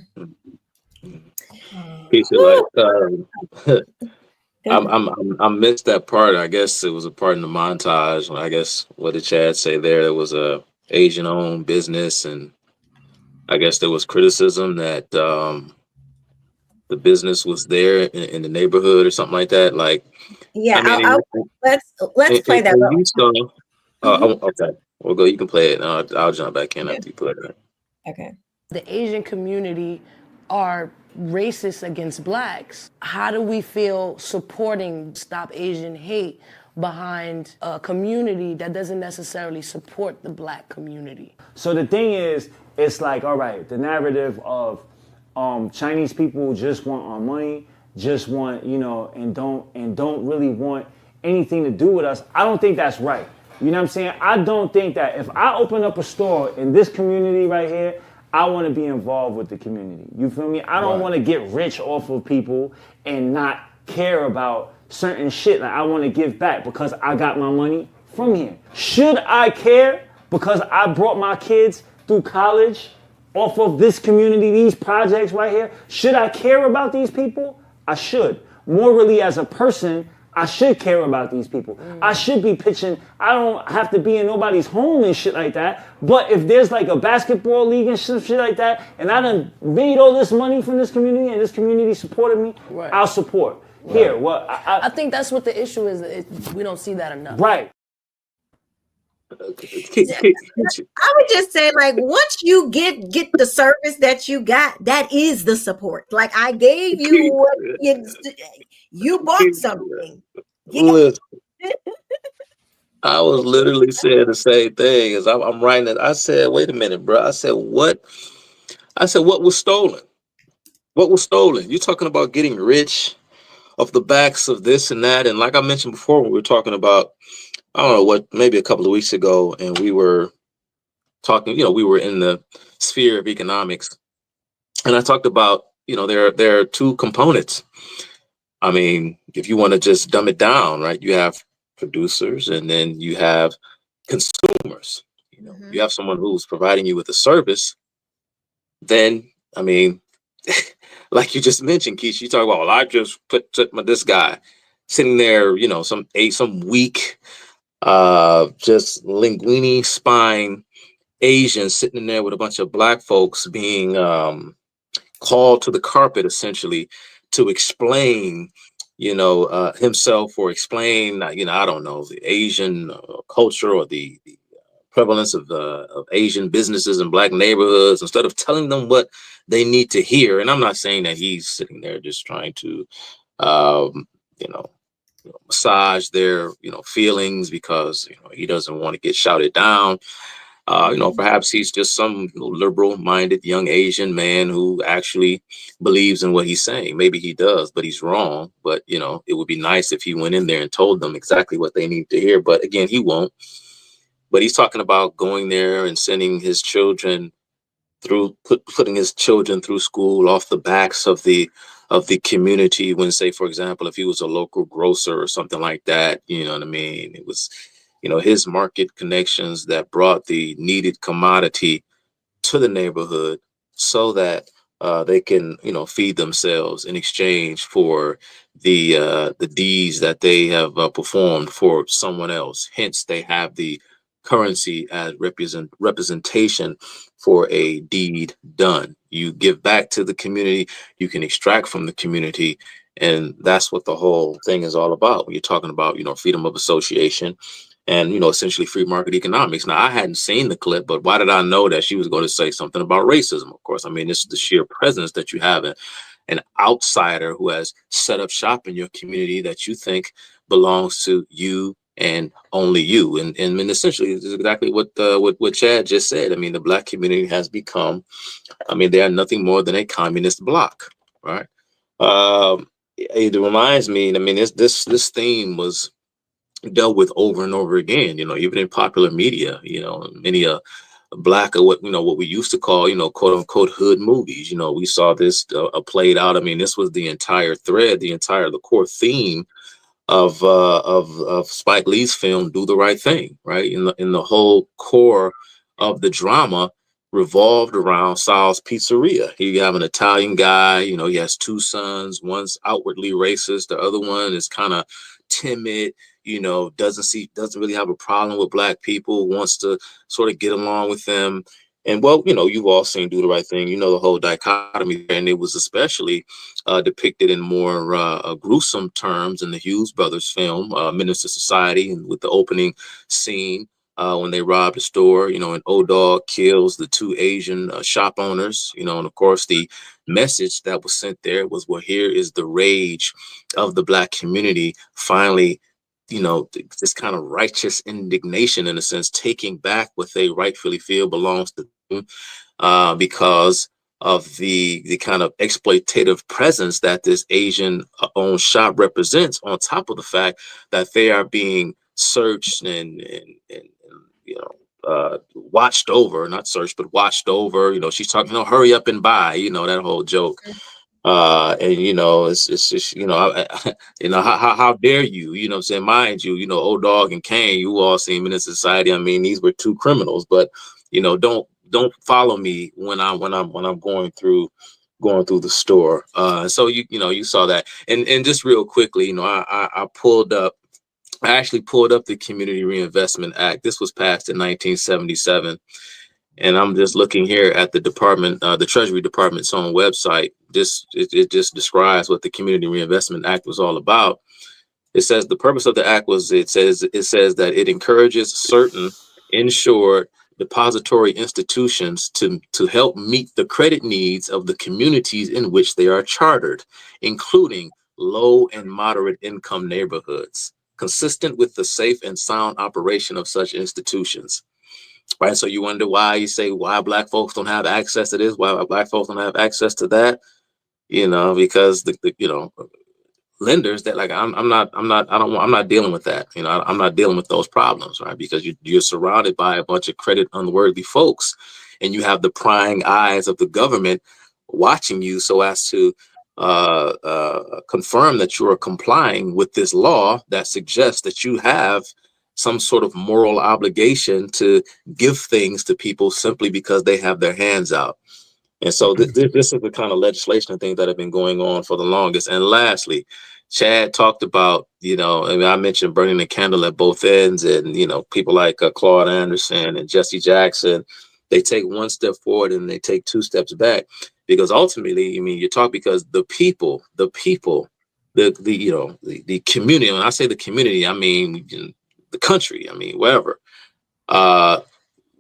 missed that part. I guess it was a part in the montage. I guess what did Chad say there was a Asian-owned business, and I guess there was criticism that the business was there in the neighborhood or something like that. Like, let's play that. Okay, we'll go. You can play it. I'll jump back in after you play it. Okay. The Asian community are racist against blacks, how do we feel supporting Stop Asian Hate behind a community that doesn't necessarily support the black community? So the thing is, it's like, all right, the narrative of Chinese people just want our money, just want, you know, and don't really want anything to do with us. I don't think that's right. You know what I'm saying? I don't think that if I open up a store in this community right here, I want to be involved with the community. You feel me? I don't want to get rich off of people and not care about certain shit. Like, I want to give back because I got my money from here. Should I care because I brought my kids through college off of this community, these projects right here? Should I care about these people? I should. Morally, as a person, I should care about these people. I should be pitching. I don't have to be in nobody's home and shit like that. But if there's like a basketball league and shit like that, and I done made all this money from this community and this community supported me, I'll support. Here, well, I think that's what the issue is. We don't see that enough. Right. I would just say, like, once you get the service that you got, that is the support. Like, I gave you what you bought something. Listen, I was literally saying the same thing as I'm writing it. I said, wait a minute, bro. I said, what was stolen? What was stolen? You're talking about getting rich off the backs of this and that. And like I mentioned before, when we were talking about, I don't know what, maybe a couple of weeks ago, and we were talking, you know, we were in the sphere of economics. And I talked about, you know, there are two components. I mean, if you want to just dumb it down, right, you have producers and then you have consumers. You know, you have someone who's providing you with a service. Then, I mean, like you just mentioned, Quisha, you talk about, well, I just put this guy sitting there, you know, some weak, just linguini spine Asian sitting in there with a bunch of black folks being called to the carpet, essentially, to explain, you know, himself or explain, you know, I don't know, the Asian culture or the prevalence of Asian businesses in black neighborhoods, instead of telling them what they need to hear. And I'm not saying that he's sitting there just trying to, you know, massage their, you know, feelings because, you know, he doesn't want to get shouted down. You know, perhaps he's just some liberal-minded young Asian man who actually believes in what he's saying. Maybe he does, but he's wrong. But, you know, it would be nice if he went in there and told them exactly what they need to hear. But again, he won't. But he's talking about going there and sending his children through, putting his children through school off the backs of the community. When, say, for example, if he was a local grocer or something like that, you know what I mean? It was, you know, his market connections that brought the needed commodity to the neighborhood so that they can, you know, feed themselves in exchange for the deeds that they have performed for someone else. Hence, they have the currency as representation for a deed done. You give back to the community, you can extract from the community, and that's what the whole thing is all about. When you're talking about, you know, freedom of association and, you know, essentially free market economics. Now, I hadn't seen the clip, but why did I know that she was going to say something about racism? Of course, I mean, this is the sheer presence that you have, an outsider who has set up shop in your community that you think belongs to you and only you. And essentially, this is exactly what Chad just said. I mean, the black community has become, I mean, they are nothing more than a communist bloc, right? It reminds me, I mean, this theme was dealt with over and over again, you know, even in popular media, you know, many black or what, you know, what we used to call, you know, quote unquote hood movies. You know, we saw this played out. I mean, this was the entire thread, the core theme of Spike Lee's film, Do the Right Thing, right? In the whole core of the drama revolved around Sal's Pizzeria. You have an Italian guy, you know, he has two sons. One's outwardly racist. The other one is kind of timid, you know, doesn't really have a problem with black people, wants to sort of get along with them. And well, you know, you've all seen Do the Right Thing, you know, the whole dichotomy, and it was especially depicted in more gruesome terms in the Hughes brothers film, Menace to Society, and with the opening scene, when they robbed the store, and O-Dog kills the two Asian shop owners, and of course the message that was sent there was, well, here is the rage of the Black community finally, this kind of righteous indignation, in a sense, taking back what they rightfully feel belongs to them, because of the kind of exploitative presence that this Asian owned shop represents, on top of the fact that they are being searched and watched over, not searched, but watched over. She's talking, hurry up and buy, that whole joke. And it's just, how dare you, saying, mind you, O-Dog and Kane, you all see in society. I mean, these were two criminals, but don't follow me when I'm going through the store. So you saw that, and just real quickly, I actually pulled up the Community Reinvestment Act. This was passed in 1977. And I'm just looking here at the department, the Treasury Department's own website. It just describes what the Community Reinvestment Act was all about. It says the purpose of the act was, it says that it encourages certain insured depository institutions to help meet the credit needs of the communities in which they are chartered, including low and moderate income neighborhoods, consistent with the safe and sound operation of such institutions. Right. So you wonder why Black folks don't have access to this, why Black folks don't have access to that, because the lenders that, like, I'm not dealing with that. I'm not dealing with those problems, right? Because you're surrounded by a bunch of credit unworthy folks, and you have the prying eyes of the government watching you so as to confirm that you are complying with this law that suggests that you have some sort of moral obligation to give things to people simply because they have their hands out. And so this is the kind of legislation and things that have been going on for the longest. And lastly, Chad talked about, I mentioned burning the candle at both ends, and, people like Claud Anderson and Jesse Jackson, they take one step forward and they take two steps back, because ultimately, you talk, because the people, the community, when I say the community, I mean, the country, wherever,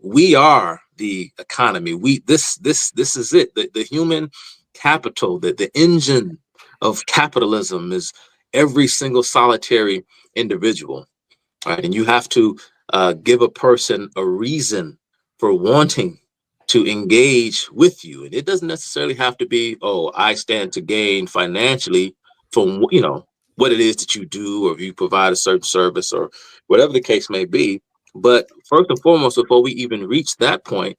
we are the economy. This is it. The human capital, the engine of capitalism is every single solitary individual, right? And you have to give a person a reason for wanting to engage with you. And it doesn't necessarily have to be, I stand to gain financially from, what it is that you do, or if you provide a certain service, or whatever the case may be. But first and foremost, before we even reach that point,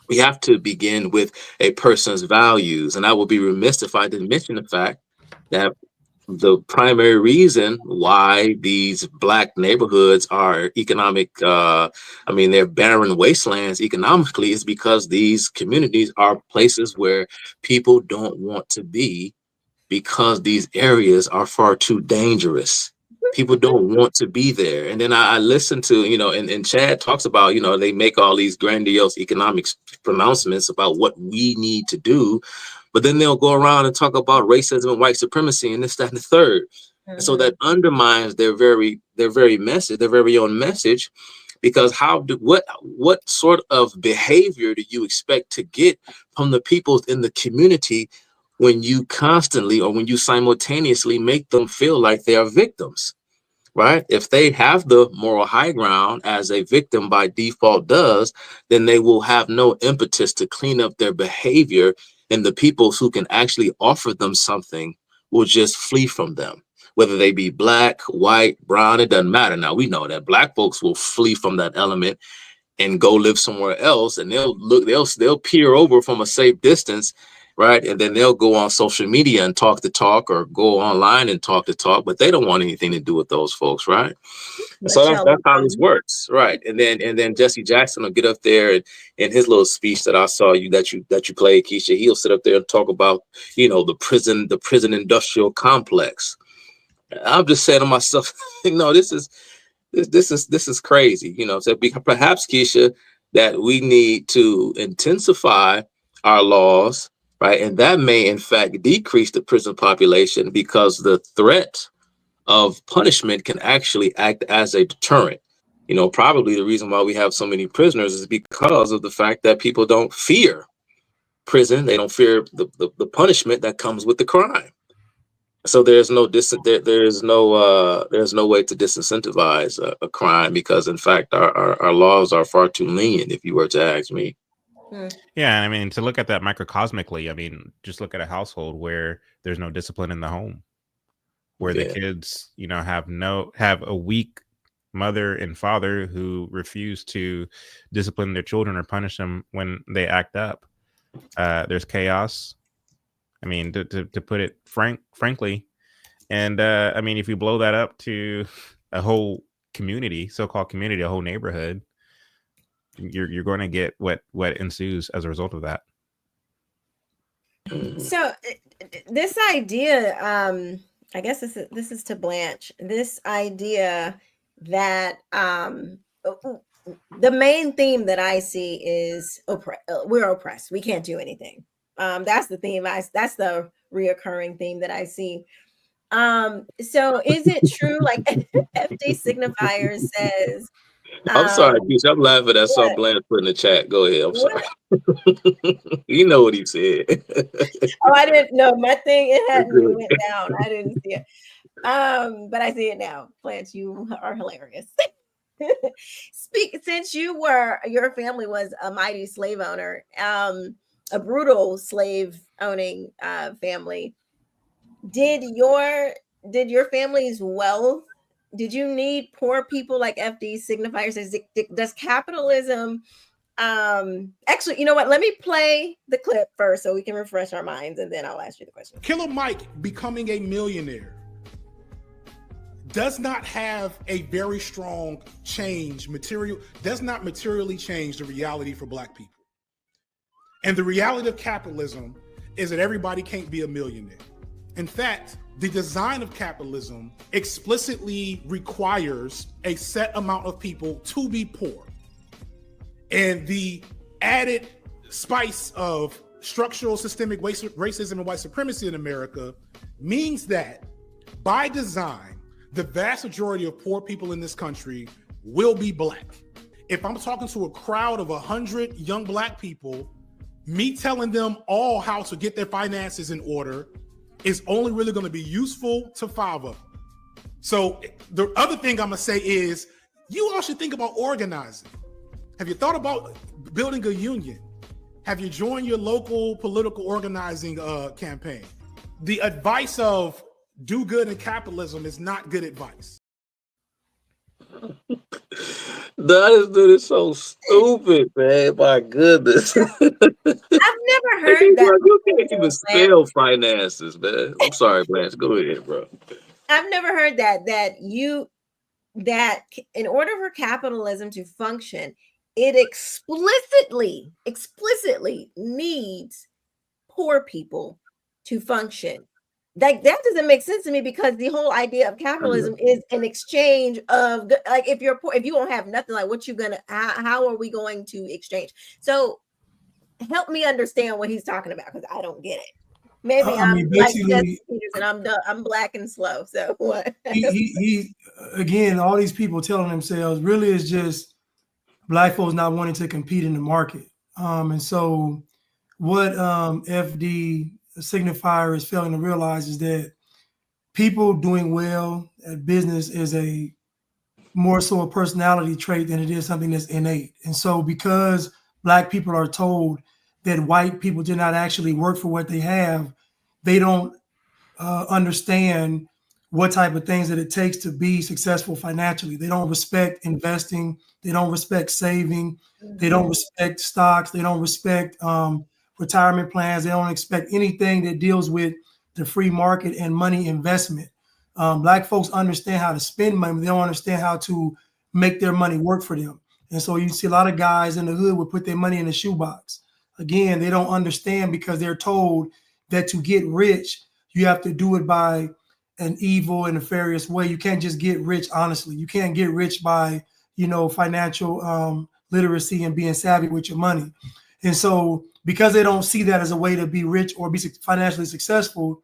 we have to begin with a person's values. And I would be remiss if I didn't mention the fact that the primary reason why these Black neighborhoods are they're barren wastelands economically, is because these communities are places where people don't want to be, because these areas are far too dangerous. People don't want to be there. And then I listen to, and Chad talks about, they make all these grandiose economics pronouncements about what we need to do, but then they'll go around and talk about racism and white supremacy and this, that, and the third. And so that undermines their very message, their very own message, because what sort of behavior do you expect to get from the people in the community when you constantly, or when you simultaneously make them feel like they are victims, right? If they have the moral high ground, as a victim by default does, then they will have no impetus to clean up their behavior, and the people who can actually offer them something will just flee from them, whether they be Black, white, brown, it doesn't matter. Now, we know that Black folks will flee from that element and go live somewhere else, and they'll peer over from a safe distance, right? And then they'll go on social media and talk the talk, or go online and talk the talk, but they don't want anything to do with those folks, right? So that's how this works, right? And then Jesse Jackson will get up there, and in his little speech that I saw that you played, Quisha, he'll sit up there and talk about, the prison industrial complex. I'm just saying to myself, this is crazy, So perhaps, Quisha, that we need to intensify our laws, right? And that may, in fact, decrease the prison population, because the threat of punishment can actually act as a deterrent. You know, probably the reason why we have so many prisoners is because of the fact that people don't fear prison. They don't fear the punishment that comes with the crime. So there's no there's no way to disincentivize a crime, because in fact our laws are far too lenient, if you were to ask me. Yeah, I mean, to look at that microcosmically, I mean, just look at a household where there's no discipline in the home, where the kids, you know, have a weak mother and father who refuse to discipline their children or punish them when they act up. There's chaos. I mean, to put it frankly, and I mean, if you blow that up to a whole community, so-called community, a whole neighborhood, you're going to get what ensues as a result of that. So this idea, I guess this is to Blanche. This idea that the main theme that I see is we're oppressed. We can't do anything. That's the theme. That's the reoccurring theme that I see. So is it true, like FD signifier says? I'm sorry, Quisha, I'm laughing at something Blanche put in the chat. Go ahead. I'm sorry. You know what he said. Oh, I didn't know. My thing, it went down. I didn't see it. But I see it now. Blanche, you are hilarious. Since your family was a mighty slave owner, a brutal slave owning family, did your family's wealth, did you need poor people like FD signifier says? Does capitalism actually, you know what, let me play the clip first so we can refresh our minds, and then I'll ask you the question. Killer Mike becoming a millionaire does not have a very strong does not materially change the reality for Black people. And the reality of capitalism is that everybody can't be a millionaire. In fact, the design of capitalism explicitly requires a set amount of people to be poor. And the added spice of structural systemic racism and white supremacy in America means that by design, the vast majority of poor people in this country will be Black. If I'm talking to a crowd of 100 young Black people, me telling them all how to get their finances in order is only really going to be useful to 5 of them. So the other thing I'm going to say is, you all should think about organizing. Have you thought about building a union? Have you joined your local political organizing campaign? The advice of do good in capitalism is not good advice. That is so stupid, man. My goodness. I've never heard that. You can't even spell finances, man. I'm sorry, Blanche. Go ahead, bro. I've never heard that in order for capitalism to function, it explicitly needs poor people to function. Like, that doesn't make sense to me, because the whole idea of capitalism is an exchange of, like, if you're poor, if you don't have nothing, like, how are we going to exchange? So help me understand what he's talking about, because I don't get it. Maybe I'm like Jesse Peterson, I'm Black and slow. So what? he again, all these people telling themselves really is just Black folks not wanting to compete in the market. And so what FD signifier is failing to realize is that people doing well at business is a more so a personality trait than it is something that's innate. And so because Black people are told that white people do not actually work for what they have, they don't understand what type of things that it takes to be successful financially. They don't respect investing. They don't respect saving. They don't respect stocks. They don't respect retirement plans. They don't expect anything that deals with the free market and money investment. Black folks understand how to spend money, but they don't understand how to make their money work for them. And so you see a lot of guys in the hood would put their money in a shoebox. Again, they don't understand, because they're told that to get rich, you have to do it by an evil and nefarious way. You can't just get rich honestly. You can't get rich by, financial literacy and being savvy with your money. And so because they don't see that as a way to be rich or be financially successful,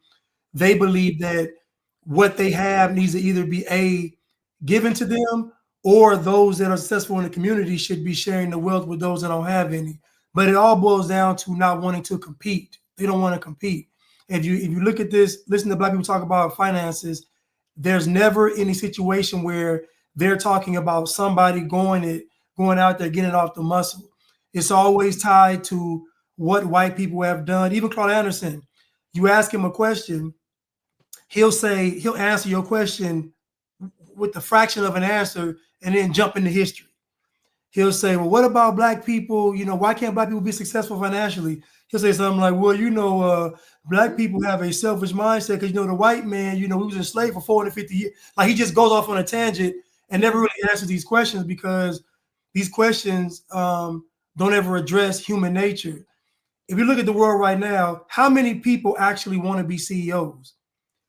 they believe that what they have needs to either be given to them or those that are successful in the community should be sharing the wealth with those that don't have any. But it all boils down to not wanting to compete. They don't want to compete. If you look at this, listen to Black people talk about finances, there's never any situation where they're talking about somebody going out there getting off the muscle. It's always tied to what white people have done. Even Claud Anderson, you ask him a question, he'll answer your question with the fraction of an answer and then jump into history. He'll say, well, what about Black people? Why can't Black people be successful financially? He'll say something like, well, Black people have a selfish mindset because, the white man, we was enslaved for 450 years. Like, he just goes off on a tangent and never really answers these questions because these questions don't ever address human nature. If you look at the world right now, how many people actually want to be CEOs?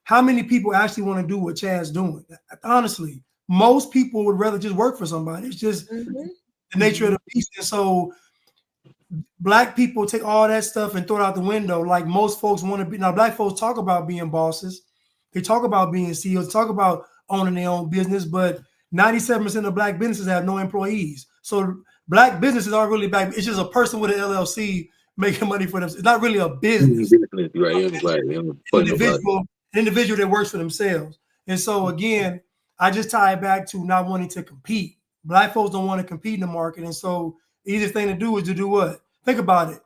How many people actually want to do what Chad's doing? Honestly, most people would rather just work for somebody. It's just the nature of the beast. And so Black people take all that stuff and throw it out the window. Like most folks want to be. Now, Black folks talk about being bosses. They talk about being CEOs, talk about owning their own business, but 97% of Black businesses have no employees. So Black businesses aren't really Black. It's just a person with an LLC making money for them. It's not really a business. An individual that works for themselves. And so again, I just tie it back to not wanting to compete. Black folks don't want to compete in the market. And so the easiest thing to do is to do what? Think about it.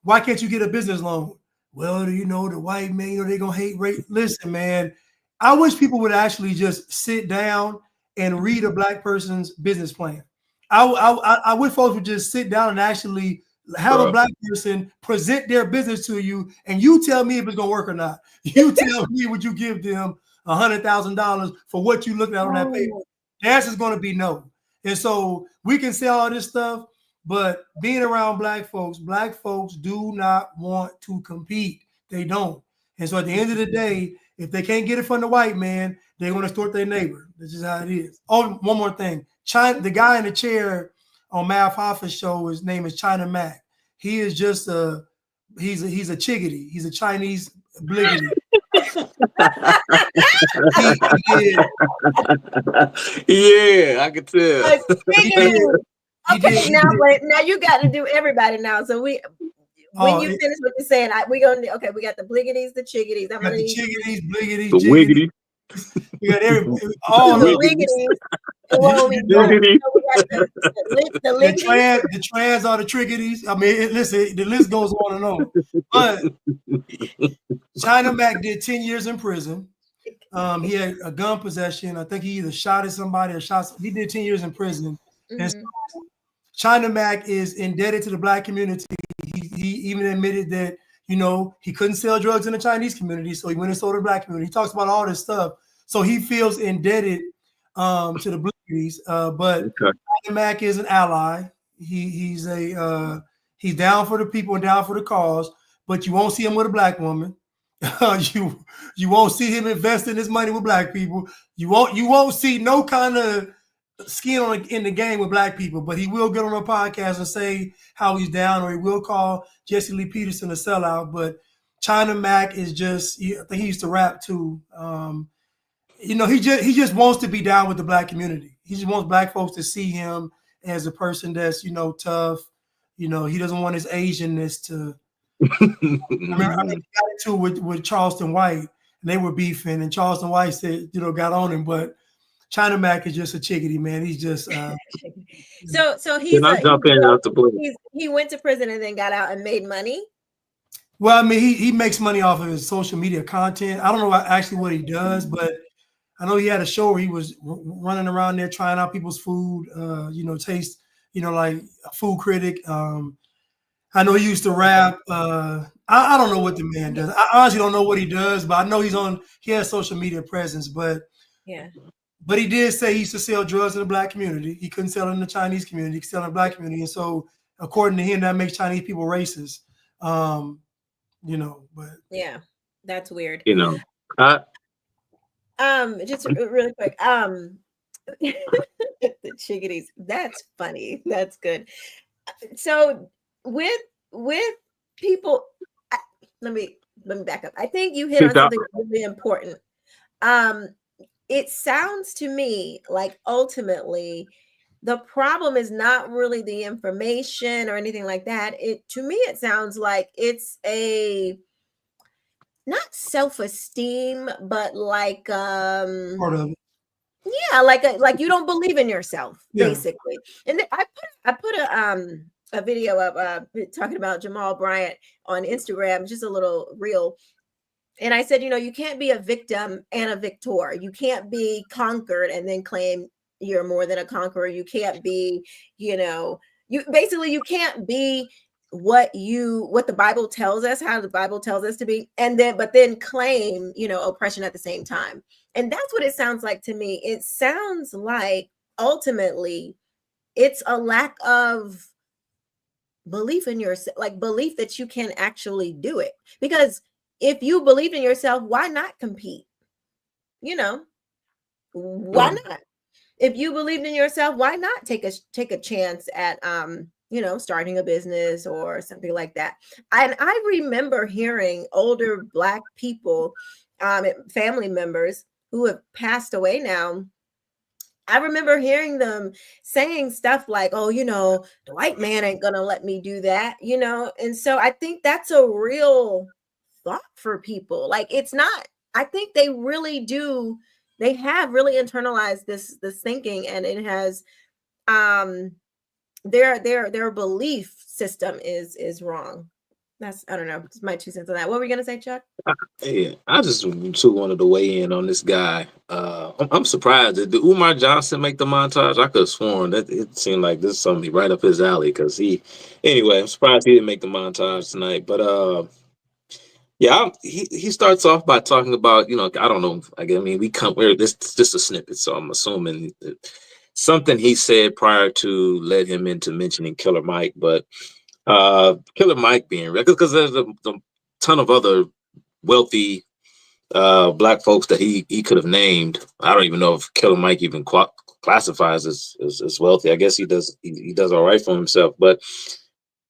Why can't you get a business loan? Well, the white man, they're going to hate rate. Listen, man, I wish people would actually just sit down and read a Black person's business plan. I wish folks would just sit down and actually have a Black person present their business to you, and you tell me if it's gonna work or not. You tell me, would you give them $100,000 for what you looking at on that paper? The answer is going to be no. And so we can say all this stuff, but being around Black folks do not want to compete. They don't. And so at the end of the day, if they can't get it from the white man, they're going to extort their neighbor. That's just how it is. Oh, one more thing. The guy in the chair on Mav Hoffa's show, his name is China Mac. He is just he's a chickadee. He's a Chinese bliggity. Yeah, I could tell. Okay, now you got to do everybody now. So when you finish what you're saying, we got the bliggities, the chickadees. I'm gonna chickadees, bliggities, the wiggity. We got all the wiggities. The trans are the trickities. I mean, listen, the list goes on and on. But China Mac did 10 years in prison. He had a gun possession. I think he either shot at somebody or he did 10 years in prison. And so China Mac is indebted to the Black community. He even admitted that, he couldn't sell drugs in the Chinese community, so he went and sold to the Black community. He talks about all this stuff. So he feels indebted to the Blues, but China Mac is an ally. He's down for the people and down for the cause, but you won't see him with a Black woman. You won't see him investing his money with Black people. You won't see no kind of skin in the game with Black people, but he will get on a podcast and say how he's down, or he will call Jesse Lee Peterson a sellout. But China Mac is just, I think he used to rap too. He just wants to be down with the Black community. He just wants Black folks to see him as a person that's, tough. He doesn't want his Asianness to. I remember he got into with Charleston White, and they were beefing, and Charleston White said, got on him, but China Mac is just a chickadee, man. He's just so he went to prison and then got out and made money. Well, I mean, he makes money off of his social media content. I don't know actually what he does, but I know he had a show where he was running around there trying out people's food, taste, like a food critic. I know he used to rap. I don't know what the man does. I honestly don't know what he does, but I know he has social media presence, but he did say he used to sell drugs in the Black community. He couldn't sell it in the Chinese community. He could sell it in the Black community. And so according to him, that makes Chinese people racist. But yeah, that's weird. Just really quick. The chickadees. That's funny. That's good. So with people, let me back up. I think you hit on something really important. it sounds to me like ultimately the problem is not really the information or anything like that. To me, it sounds like it's a not self-esteem, but like Part of it. yeah, like you don't believe in yourself, Yeah. basically. And I put a video up talking about Jamal Bryant on Instagram, just a little reel. And I said, you can't be a victim and a victor. You can't be conquered and then claim you're more than a conqueror. You can't be, you can't be what the Bible tells us, how the Bible tells us to be, but then claim, oppression at the same time. And that's what it sounds like to me. It sounds like ultimately it's a lack of belief in yourself, like belief that you can actually do it. Because if you believe in yourself, why not compete? Why not? If you believed in yourself, why not take a chance at starting a business or something like that? And I remember hearing older Black people, family members who have passed away now. I remember hearing them saying stuff like, oh, the white man ain't gonna let me do that, and so I think that's a real thought for people. Like, it's not, I think they really do, they have really internalized this thinking, and it has their belief system is wrong. That's, I don't know, it's my 2 cents on that. What were we gonna say, Chuck? Yeah, I just too wanted to weigh in on this guy. I'm surprised. Did Umar Johnson make the montage? I could have sworn that it seemed like this is something right up his alley. Anyway, I'm surprised he didn't make the montage tonight. But yeah, he starts off by talking about, I don't know. We're this just a snippet, so I'm assuming something he said prior to led him into mentioning Killer Mike, but Killer Mike being because there's a ton of other wealthy Black folks that he could have named. I don't even know if Killer Mike even classifies as wealthy. I guess he does. He does all right for himself, but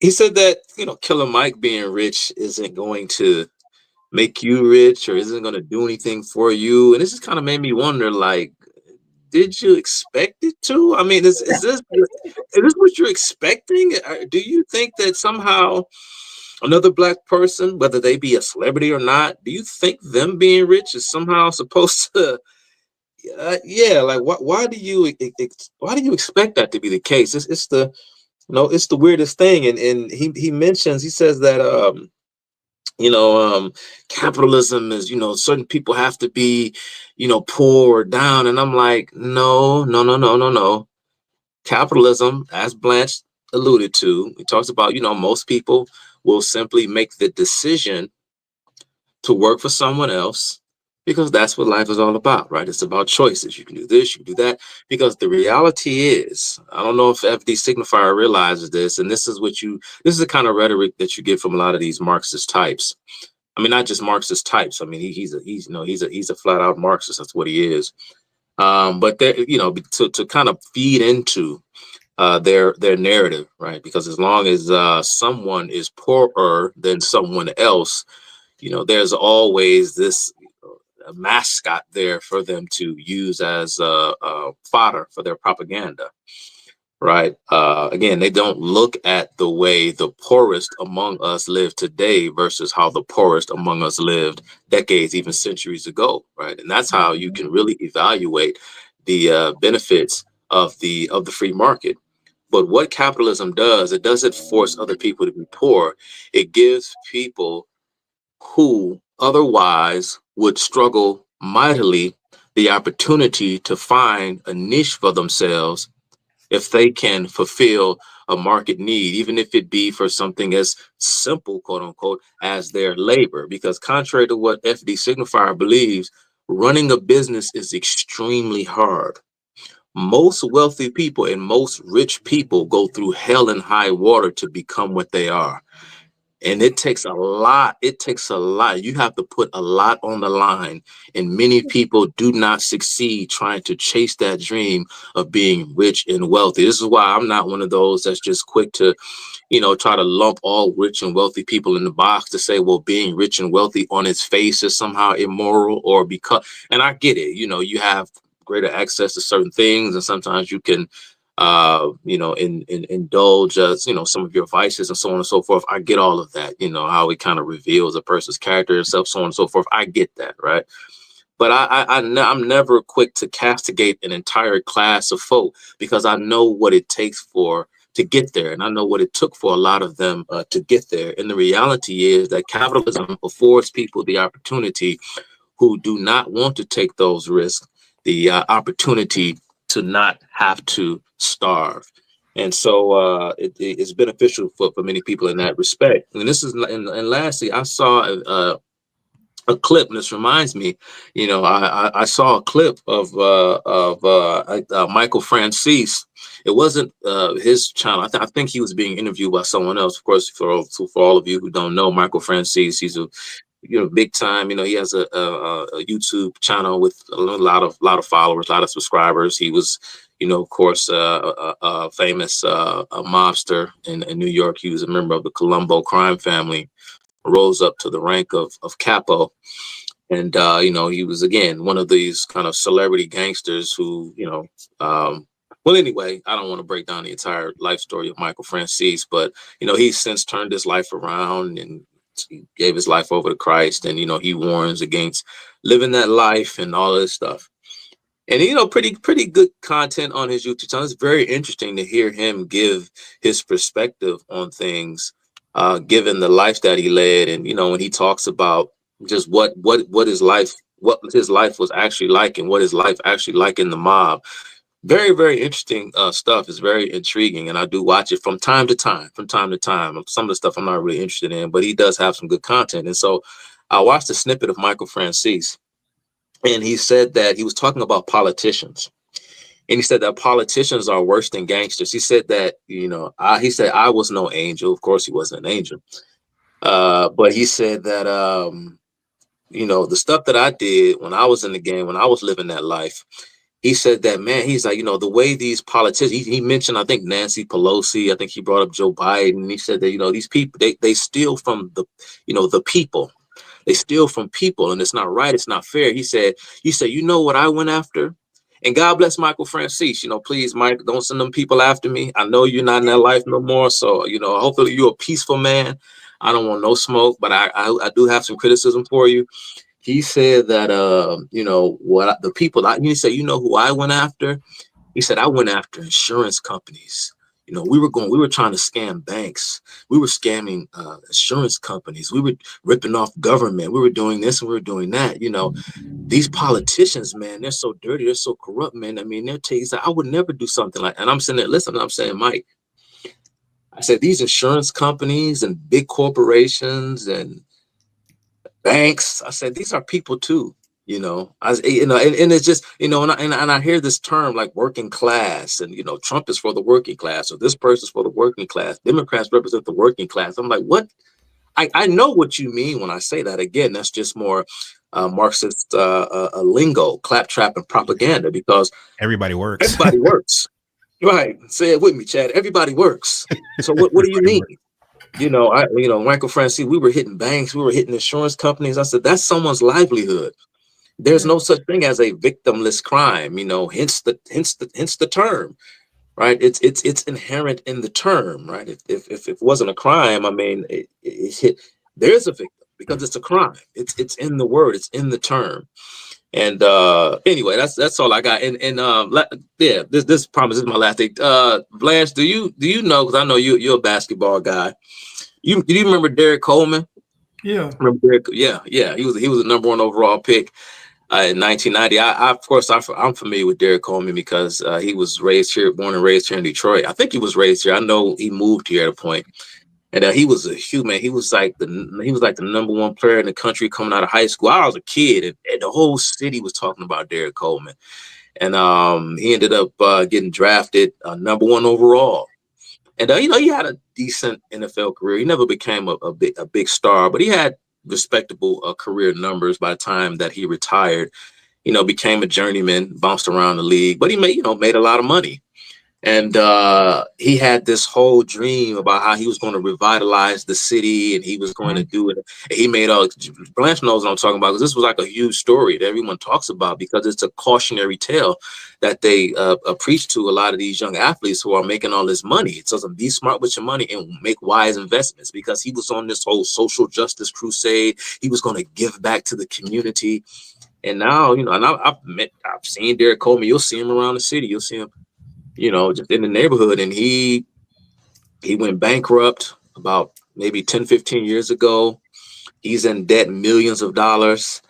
he said that Killer Mike being rich isn't going to make you rich or isn't going to do anything for you. And this just kind of made me wonder, like, did you expect it to? I mean, is this what you're expecting? Do you think that somehow another Black person, whether they be a celebrity or not, do you think them being rich is somehow supposed to? Like, why do you expect that to be the case? It's the weirdest thing. And he says that capitalism is, certain people have to be, poor or down. And I'm like, no. Capitalism, as Blanche alluded to, he talks about, most people will simply make the decision to work for someone else because that's what life is all about, right? It's about choices. You can do this, you can do that. Because the reality is, I don't know if FD Signifier realizes this, and this is the kind of rhetoric that you get from a lot of these Marxist types. I mean, not just Marxist types. I mean, he's a flat out Marxist. That's what he is. But to kind of feed into their narrative, right? Because as long as someone is poorer than someone else, there's always this mascot there for them to use as fodder for their propaganda, right? Again, they don't look at the way the poorest among us live today versus how the poorest among us lived decades, even centuries ago, right? And that's how you can really evaluate the benefits of the free market. But what capitalism does, it doesn't force other people to be poor. It gives people who otherwise would struggle mightily the opportunity to find a niche for themselves if they can fulfill a market need, even if it be for something as simple, quote unquote, as their labor. Because contrary to what FD Signifier believes, running a business is extremely hard. Most wealthy people and most rich people go through hell and high water to become what they are. And it takes a lot. It takes a lot. You have to put a lot on the line. And many people do not succeed trying to chase that dream of being rich and wealthy. This is why I'm not one of those that's just quick to, try to lump all rich and wealthy people in the box to say, well, being rich and wealthy on its face is somehow immoral or because, and I get it, you have greater access to certain things. And sometimes you can, indulge, some of your vices and so on and so forth. I get all of that, how it kind of reveals a person's character and so on and so forth. I get that, right? But I'm never quick to castigate an entire class of folk because I know what it takes to get there. And I know what it took for a lot of them to get there. And the reality is that capitalism affords people the opportunity who do not want to take those risks, the opportunity to not have to starve. And so it's beneficial for many people in that respect. And this is, and lastly, I saw a clip, and this reminds me, I saw a clip of Michael Francis. It wasn't his channel. I think he was being interviewed by someone else. Of course, for all of you who don't know, Michael Francis, he's a big time. He has a YouTube channel with a lot of followers, a lot of subscribers. He was, of course, a famous mobster in New York. He was a member of the Colombo crime family, rose up to the rank of capo. And, he was, again, one of these kind of celebrity gangsters who, well, anyway, I don't want to break down the entire life story of Michael Francis, but, he's since turned his life around and he gave his life over to Christ. And, he warns against living that life and all this stuff. And, pretty good content on his YouTube channel. It's very interesting to hear him give his perspective on things, given the life that he led. And, when he talks about just what his life was actually like and what his life actually like in the mob. Very, very interesting stuff. It's very intriguing. And I do watch it from time to time. Some of the stuff I'm not really interested in, but he does have some good content. And so I watched a snippet of Michael Francis. And he said that he was talking about politicians. And he said that politicians are worse than gangsters. He said that, he said I was no angel. Of course, he wasn't an angel. But he said that, the stuff that I did when I was in the game, when I was living that life, he said that, man, he's like, the way these politicians, he mentioned, I think, Nancy Pelosi, I think he brought up Joe Biden. And he said that, these people, they steal from the people. They steal from people, and it's not right. It's not fair. He said, what I went after? And God bless Michael Francis. Please, Mike, don't send them people after me. I know you're not in that life no more. So, hopefully you're a peaceful man. I don't want no smoke, but I do have some criticism for you. He said that, what the people, he said, who I went after? He said, I went after insurance companies. We were trying to scam banks. We were scamming insurance companies. We were ripping off government. We were doing this and we were doing that. These politicians, man, they're so dirty. They're so corrupt, man. I mean, they're taking, I would never do something like that. And I'm sitting there listening. I'm saying, Mike, I said, these insurance companies and big corporations and banks, I said, these are people too. And it's just, and I hear this term like working class, and Trump is for the working class, or this person's for the working class. Democrats represent the working class. I'm like, what? I know what you mean when I say that. Again, that's just more Marxist lingo, claptrap, and propaganda, because everybody works. Everybody works. Right. Say it with me, Chad. Everybody works. So what do you mean? Michael Francis, we were hitting banks, we were hitting insurance companies. I said, that's someone's livelihood. There's no such thing as a victimless crime, hence the term, right? It's inherent in the term, right? If it wasn't a crime, I mean, there's a victim because it's a crime. It's in the word, it's in the term. And anyway, that's all I got. And this promise is my last thing. Blanche, do you know? Because I know you're a basketball guy. Do you remember Derek Coleman? Yeah. Remember Derek? Yeah. He was the number 1 overall pick in 1990. I'm familiar with Derek Coleman because he was born and raised here in Detroit. I think he was raised here. I know he moved here at a point. And he was a huge man. He was like the number 1 player in the country coming out of high school. I was a kid, and the whole city was talking about Derek Coleman. And he ended up getting drafted number 1 overall. And he had a decent NFL career. He never became a big star, but he had respectable career numbers by the time that he retired. Became a journeyman, bounced around the league, but he made a lot of money. And he had this whole dream about how he was going to revitalize the city, and he was going to do it. And he made Blanche knows what I'm talking about, because this was like a huge story that everyone talks about, because it's a cautionary tale that they preach to a lot of these young athletes who are making all this money. It says, be smart with your money and make wise investments, because he was on this whole social justice crusade. He was going to give back to the community. And now, and I've seen Derek Coleman. You'll see him around the city. You'll see him, just in the neighborhood. And he went bankrupt about maybe 10, 15 years ago. He's in debt, millions of dollars.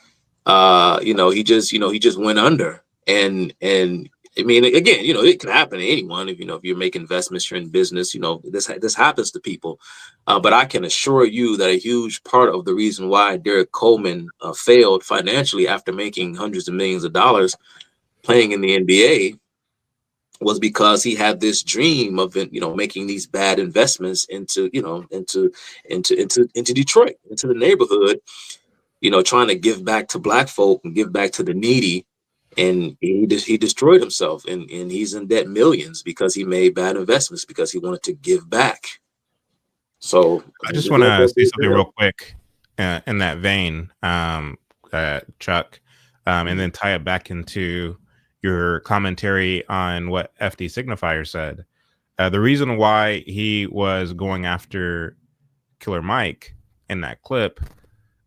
He just went under. And I mean, again, it can happen to anyone. If you're making investments, you're in business, this happens to people. But I can assure you that a huge part of the reason why Derek Coleman failed financially after making hundreds of millions of dollars playing in the NBA was because he had this dream of, making these bad investments into Detroit, into the neighborhood, trying to give back to Black folk and give back to the needy. And he destroyed himself, and he's in debt millions because he made bad investments, because he wanted to give back. So I just want to say something real quick in that vein, Chuck, and then tie it back into your commentary on what FD Signifier said. The reason why he was going after Killer Mike in that clip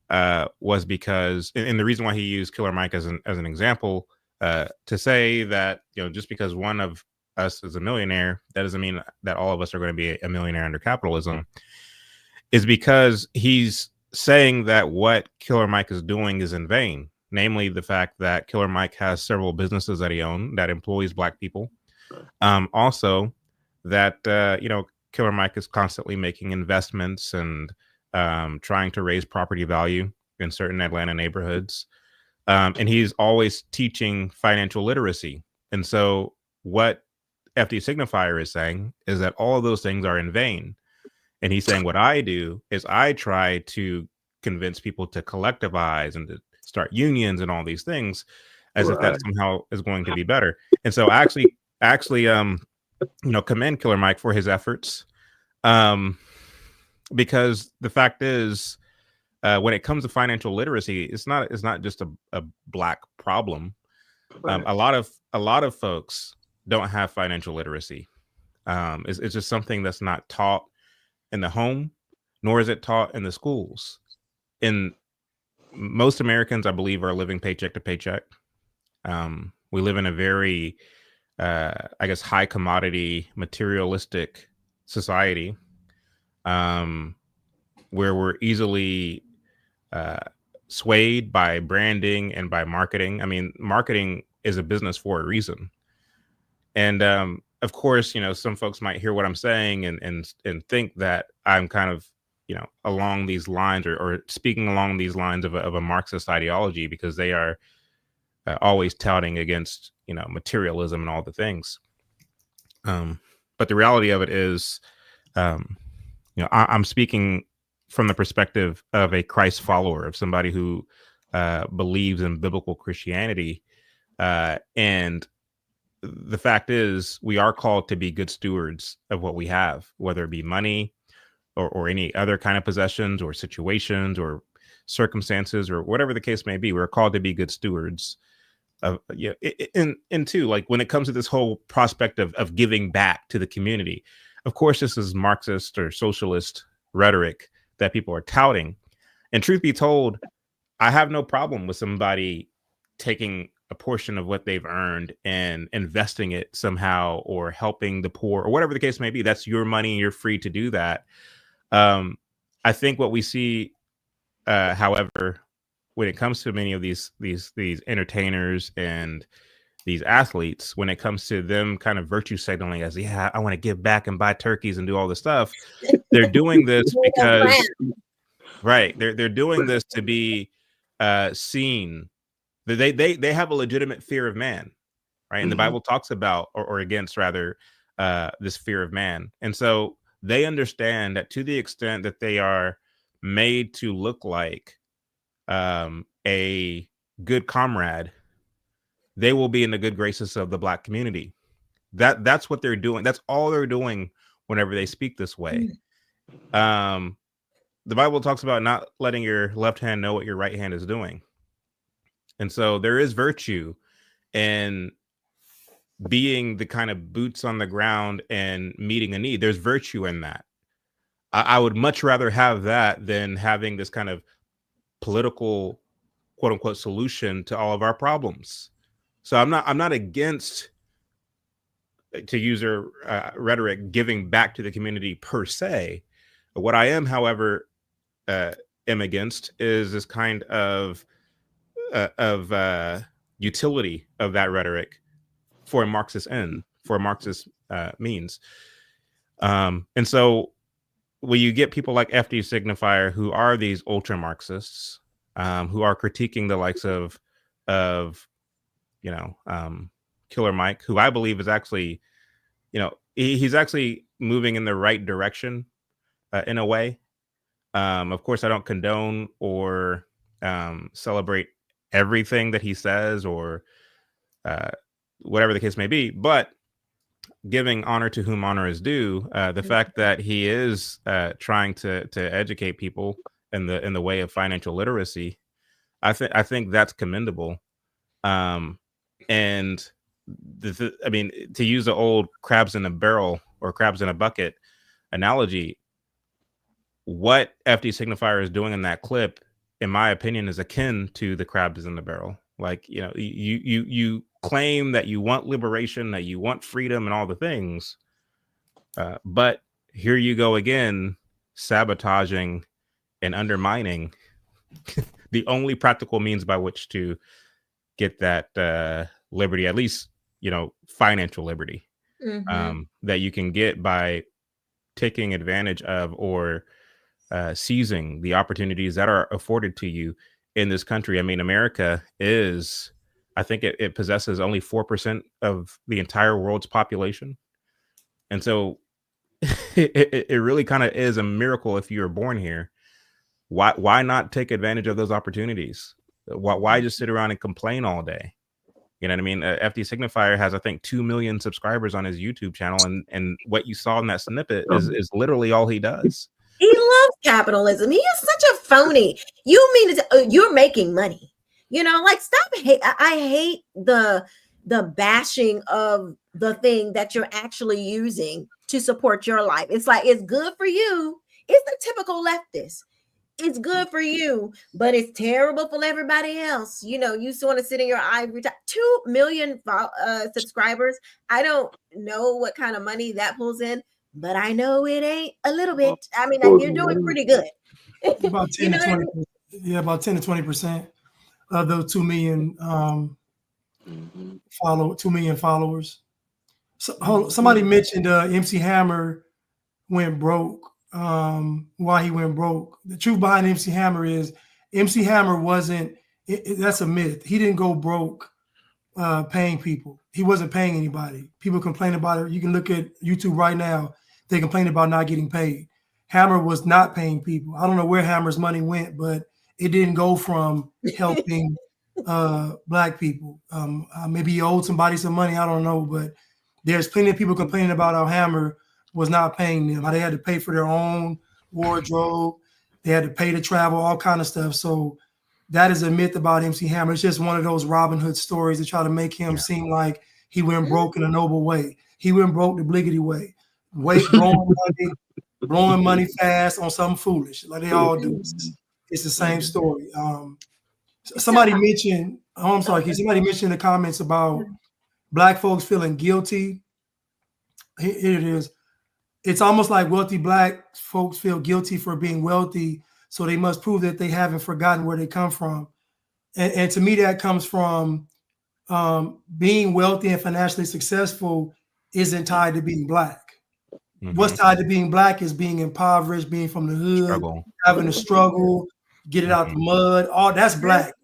was because, and the reason why he used Killer Mike as an example, to say that, just because one of us is a millionaire, that doesn't mean that all of us are going to be a millionaire under capitalism, is because he's saying that what Killer Mike is doing is in vain. Namely, the fact that Killer Mike has several businesses that he owns that employs Black people. Also, that, Killer Mike is constantly making investments and trying to raise property value in certain Atlanta neighborhoods. And he's always teaching financial literacy. And so what FD Signifier is saying is that all of those things are in vain. And he's saying what I do is I try to convince people to collectivize and to start unions and all these things, as if that somehow is going to be better. And so I actually commend Killer Mike for his efforts, because the fact is, when it comes to financial literacy, it's not just a Black problem. A lot of folks don't have financial literacy. It's just something that's not taught in the home, nor is it taught in the schools. In most Americans, I believe, are living paycheck to paycheck. We live in a very, high commodity, materialistic society, where we're easily swayed by branding and by marketing. I mean, marketing is a business for a reason. And of course, some folks might hear what I'm saying and think that I'm kind of, along these lines or speaking along these lines of a Marxist ideology, because they are always touting against, materialism and all the things. But the reality of it is, I'm speaking from the perspective of a Christ follower, of somebody who believes in biblical Christianity. And the fact is, we are called to be good stewards of what we have, whether it be money or any other kind of possessions or situations or circumstances or whatever the case may be. We're called to be good stewards of, and too, like when it comes to this whole prospect of giving back to the community, of course, this is Marxist or socialist rhetoric that people are touting. And truth be told, I have no problem with somebody taking a portion of what they've earned and investing it somehow, or helping the poor, or whatever the case may be. That's your money and you're free to do that. I think what we see, however, when it comes to many of these entertainers and these athletes, when it comes to them kind of virtue signaling as, I want to give back and buy turkeys and do all this stuff, they're doing this because, right, they're doing this to be seen. They have a legitimate fear of man, right? And the Bible talks about, or against rather, this fear of man. And so they understand that to the extent that they are made to look like a good comrade, they will be in the good graces of the Black community. That's what they're doing. That's all they're doing whenever they speak this way. The Bible talks about not letting your left hand know what your right hand is doing. And so there is virtue in being the kind of boots on the ground and meeting a need. There's virtue in that. I would much rather have that than having this kind of political, quote unquote, solution to all of our problems. So I'm not against, to use her rhetoric, giving back to the community per se. What I am, however, am against is this kind of utility of that rhetoric for a Marxist end, for a Marxist means. And so when you get people like FD Signifier, who are these ultra Marxists, who are critiquing the likes of Killer Mike, who I believe is actually, he's actually moving in the right direction in a way. Of course, I don't condone or celebrate everything that he says or whatever the case may be, but giving honor to whom honor is due, the fact that he is trying to educate people in the way of financial literacy, I think that's commendable. And I mean, to use the old crabs in a barrel or crabs in a bucket analogy, what FD Signifier is doing in that clip, in my opinion, is akin to the crabs in the barrel. Like, you claim that you want liberation, that you want freedom and all the things, but here you go again, sabotaging and undermining the only practical means by which to get that liberty, at least, financial liberty, that you can get by taking advantage of or seizing the opportunities that are afforded to you in this country. I mean, America is, I think it possesses only 4% of the entire world's population. And so it really kind of is a miracle if you were born here. Why not take advantage of those opportunities? Why just sit around and complain all day? You know what I mean? FD Signifier has, I think, 2 million subscribers on his YouTube channel. And what you saw in that snippet is literally all he does. He loves capitalism. He is such a phony. You mean you're making money? Stop. I hate the bashing of the thing that you're actually using to support your life. It's like, it's good for you. It's the typical leftist. It's good for you, but it's terrible for everybody else. You just want to sit in your ivory tower. 2 million subscribers. I don't know what kind of money that pulls in, but I know it ain't a little bit. I mean, you're doing pretty good. About 10 to 20. Yeah, about 10 to 20% of those 2 million 2 million followers. So, somebody mentioned MC Hammer went broke. Why he went broke? The truth behind MC Hammer is MC Hammer wasn't. That's a myth. He didn't go broke paying people. He wasn't paying anybody. People complain about it. You can look at YouTube right now. They complain about not getting paid. Hammer was not paying people. I don't know where Hammer's money went, but it didn't go from helping Black people. Maybe he owed somebody some money. I don't know, but there's plenty of people complaining about how Hammer was not paying them. How they had to pay for their own wardrobe. They had to pay to travel, all kind of stuff. So that is a myth about MC Hammer. It's just one of those Robin Hood stories to try to make him seem like he went broke in a noble way. He went broke the bliggity way. Blowing money fast on something foolish, like they all do. It's the same story. Somebody mentioned, I'm sorry, somebody mentioned in the comments about Black folks feeling guilty. Here it is. It's almost like wealthy Black folks feel guilty for being wealthy, so they must prove that they haven't forgotten where they come from. And to me, that comes from being wealthy and financially successful isn't tied to being Black. What's tied to being Black is being impoverished, being from the hood, having to struggle, get it out the mud. All that's Black.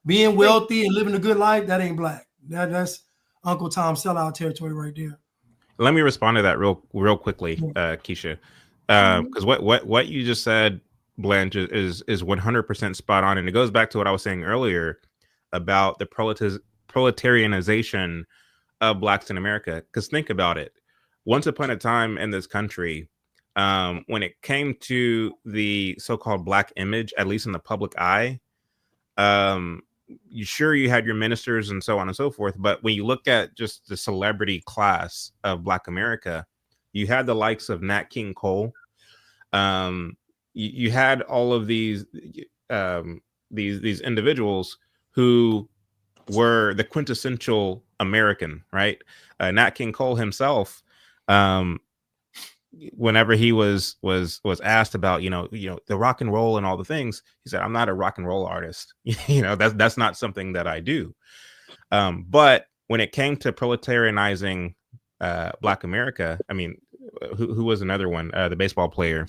Being wealthy and living a good life, that ain't Black. That's Uncle Tom sellout territory right there. let me respond to that real quickly, Quisha, because what you just said, Blanche, is 100% spot on, and it goes back to what I was saying earlier about the proletarianization of blacks in America. Because think about it, once upon a time in this country, when it came to the so-called black image, at least in the public eye, you had your ministers and so on and so forth, but when you look at just the celebrity class of Black America, you had the likes of Nat King Cole. You had all of these individuals who were the quintessential American, right? Nat King Cole himself, whenever he was asked about the rock and roll and all the things, he said, "I'm not a rock and roll artist. That's not something that I do." But when it came to proletarianizing Black America, I mean, who was another one? The baseball player,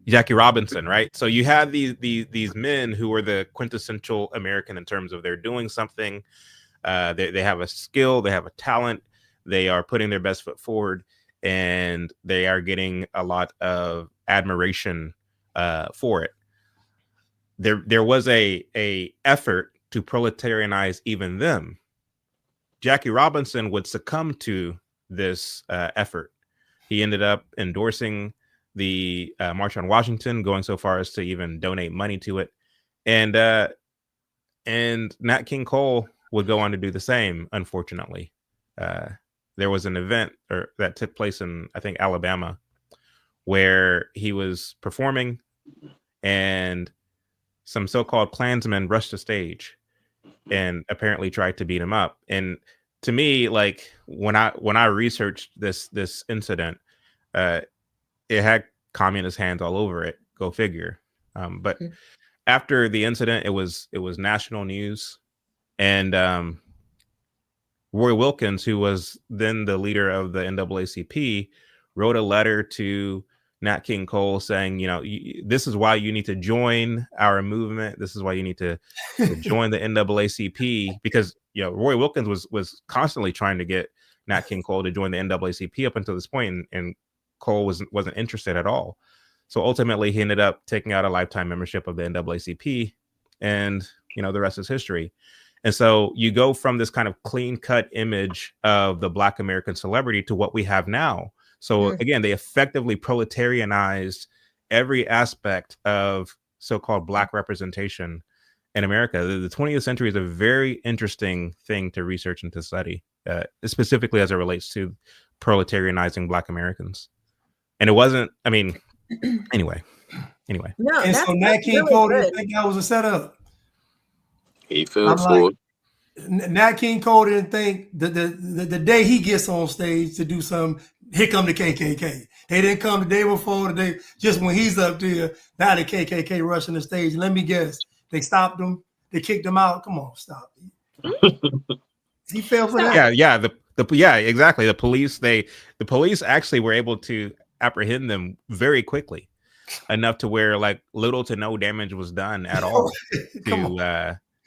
Jackie Robinson, right? So you had these men who were the quintessential American in terms of they're doing something. They have a skill, they have a talent. They are putting their best foot forward, and they are getting a lot of admiration for it. There was a effort to proletarianize even them. Jackie Robinson would succumb to this effort. He ended up endorsing the March on Washington, going so far as to even donate money to it, and Nat King Cole would go on to do the same. Unfortunately, there was an event that took place in, I think, Alabama, where he was performing, and some so-called Klansmen rushed the stage and apparently tried to beat him up. And to me, like when I researched this incident, it had communist hands all over it. Go figure. But after the incident, it was national news, and Roy Wilkins, who was then the leader of the NAACP, wrote a letter to Nat King Cole saying, this is why you need to join our movement. This is why you need to join the NAACP, because Roy Wilkins was constantly trying to get Nat King Cole to join the NAACP up until this point, and Cole wasn't interested at all. So ultimately, he ended up taking out a lifetime membership of the NAACP, and the rest is history. And so you go from this kind of clean-cut image of the Black American celebrity to what we have now. So again, they effectively proletarianized every aspect of so-called Black representation in America. The 20th century is a very interesting thing to research and to study, specifically as it relates to proletarianizing Black Americans. And it wasn't, I mean, anyway. No, and so Nat King Cole didn't think that was a setup. He fell for it. Nat King Cole didn't think the day he gets on stage to do something, here come the KKK. They didn't come the day before, just when he's up there, now the KKK rushing the stage. Let me guess, they stopped him, they kicked him out. Come on, stop. He fell for that. Yeah, exactly. The police actually were able to apprehend them very quickly, enough to where like little to no damage was done at all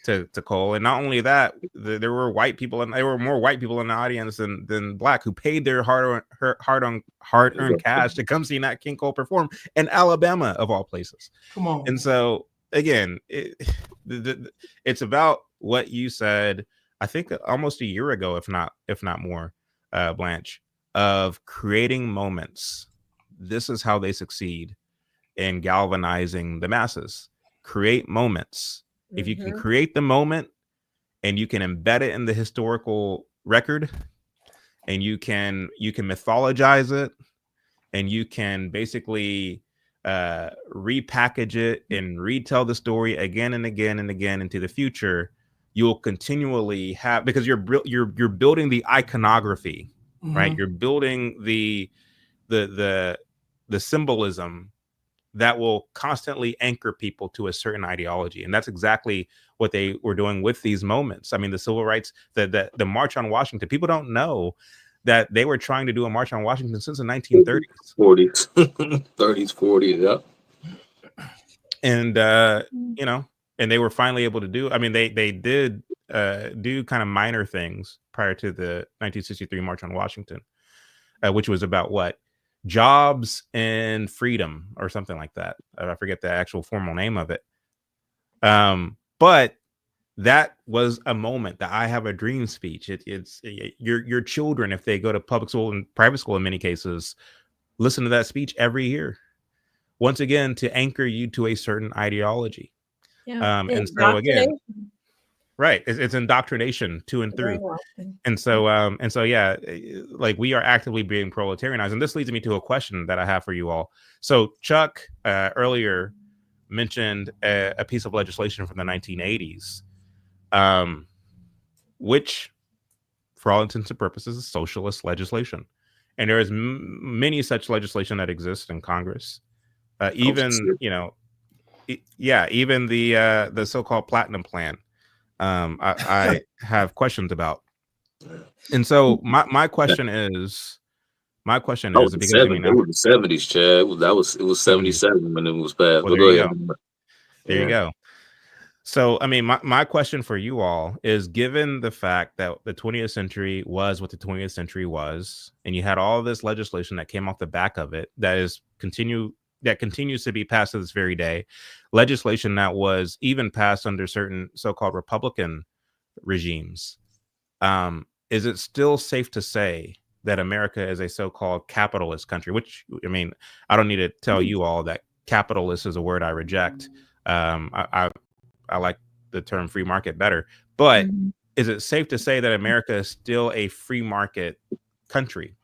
to Cole. And not only that, there were white people, and there were more white people in the audience than Black, who paid their hard-earned cash to come see Nat King Cole perform in Alabama, of all places. Come on. And so again, it's about what you said, I think almost a year ago, if not more, Blanche, of creating moments. This is how they succeed in galvanizing the masses. Create moments. If you can create the moment and you can embed it in the historical record, and you can mythologize it, and you can basically repackage it and retell the story again and again and again into the future, you'll continually have, because you're building the iconography, right? You're building the symbolism that will constantly anchor people to a certain ideology. And that's exactly what they were doing with these moments. I mean, the civil rights, the March on Washington, people don't know that they were trying to do a March on Washington since the 1930s. 40s, 30s, 40s, yeah. And, and they were finally able to do, I mean, they did do kind of minor things prior to the 1963 March on Washington, which was about what? Jobs and freedom or something like that. I forget the actual formal name of it. But that was a moment, that I have a dream speech. It's your children, if they go to public school and private school in many cases, listen to that speech every year. Once again, to anchor you to a certain ideology. Yeah. And so again, right, it's indoctrination to and through. And so yeah, like we are actively being proletarianized. And this leads me to a question that I have for you all. So Chuck earlier mentioned a piece of legislation from the 1980s, which for all intents and purposes is socialist legislation. And there is many such legislation that exists in Congress. Even, you know, even the so-called Platinum Plan, I have questions about. And so my question is because it was the 70s, Chad. It was 77 when it was passed. Well, But go ahead. There you go. So, I mean, my question for you all is, given the fact that the 20th century was what the 20th century was, and you had all this legislation that came off the back of it that continues to be passed to this very day, legislation that was even passed under certain so-called Republican regimes, is it still safe to say that America is a so-called capitalist country? Which, I mean, I don't need to tell you all that capitalist is a word I reject. I like the term free market better, but is it safe to say that America is still a free market country,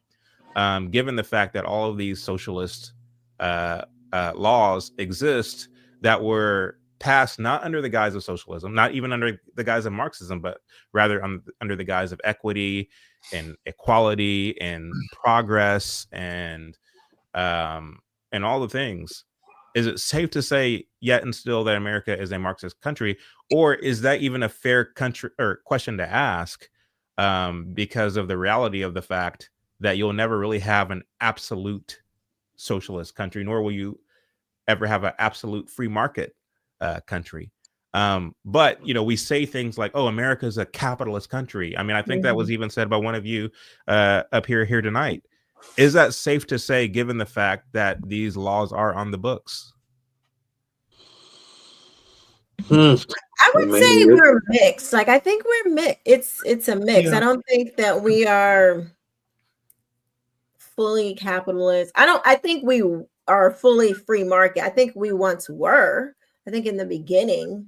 given the fact that all of these socialist laws exist that were passed not under the guise of socialism, not even under the guise of Marxism, but rather under the guise of equity and equality and progress and all the things? Is it safe to say yet and still that America is a Marxist country, or is that even a fair country or question to ask, because of the reality of the fact that you'll never really have an absolute socialist country, nor will you ever have an absolute free market country? But, you know, we say things like, oh, America is a capitalist country. I mean, I think that was even said by one of you up here tonight. Is that safe to say, given the fact that these laws are on the books? I would say we're mixed. Like, I think we're mixed. It's a mix. Yeah. I don't think that we are fully capitalist. I think we are fully free market. I think we once were. I think in the beginning,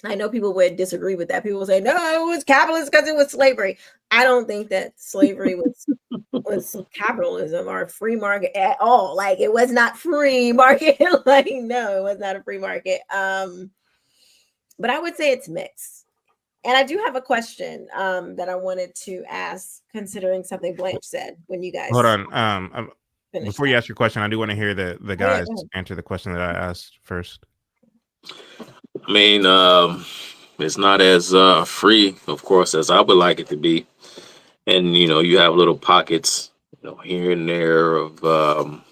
I know people would disagree with that. People will say, no, it was capitalist because it was slavery. I don't think that slavery was capitalism or free market at all. Like, it was not free market. Like, no, it was not a free market. But I would say it's mixed. And I do have a question that I wanted to ask, considering something Blanche said when you guys. Hold on. Before you ask your question, I do want to hear the guys answer the question that I asked first. I mean, it's not as free, of course, as I would like it to be. And, you know, you have little pockets, you know, here and there of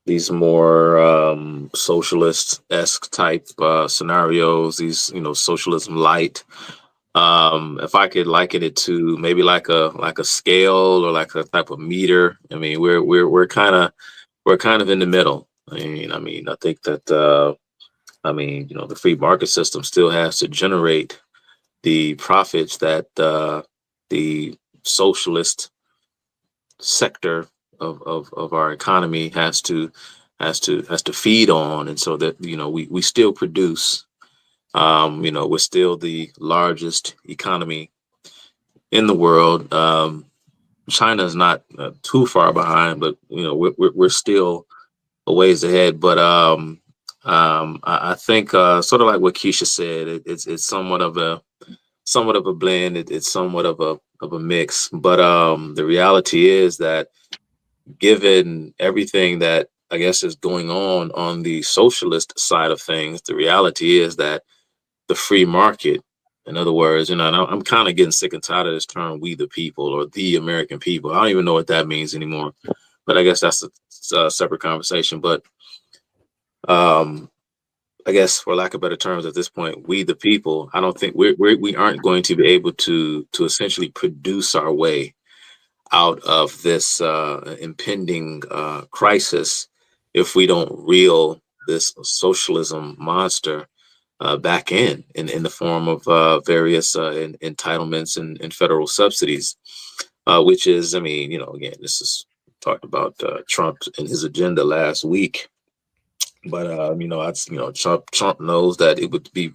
these more socialist-esque type scenarios, these, you know, socialism light. If I could liken it to maybe like a scale or like a type of meter, I mean, we're kind of in the middle. I mean, I think that you know, the free market system still has to generate the profits that the socialist sector of our economy has to feed on, and so that, you know, we still produce. You know, we're still the largest economy in the world. China is not too far behind, but, you know, we're still a ways ahead. But I think sort of like what Quisha said, it's somewhat of a blend. It's somewhat of a mix. But the reality is that, given everything that I guess is going on the socialist side of things, the reality is that the free market, in other words, you know, and I'm kind of getting sick and tired of this term, we the people or the American people. I don't even know what that means anymore, but I guess that's a separate conversation. But I guess for lack of better terms at this point, we the people, I don't think we aren't going to be able to essentially produce our way out of this impending crisis if we don't reel this socialism monster back in the form of various entitlements and federal subsidies, which is, I mean, again, this is talked about Trump and his agenda last week, but Trump knows that it would be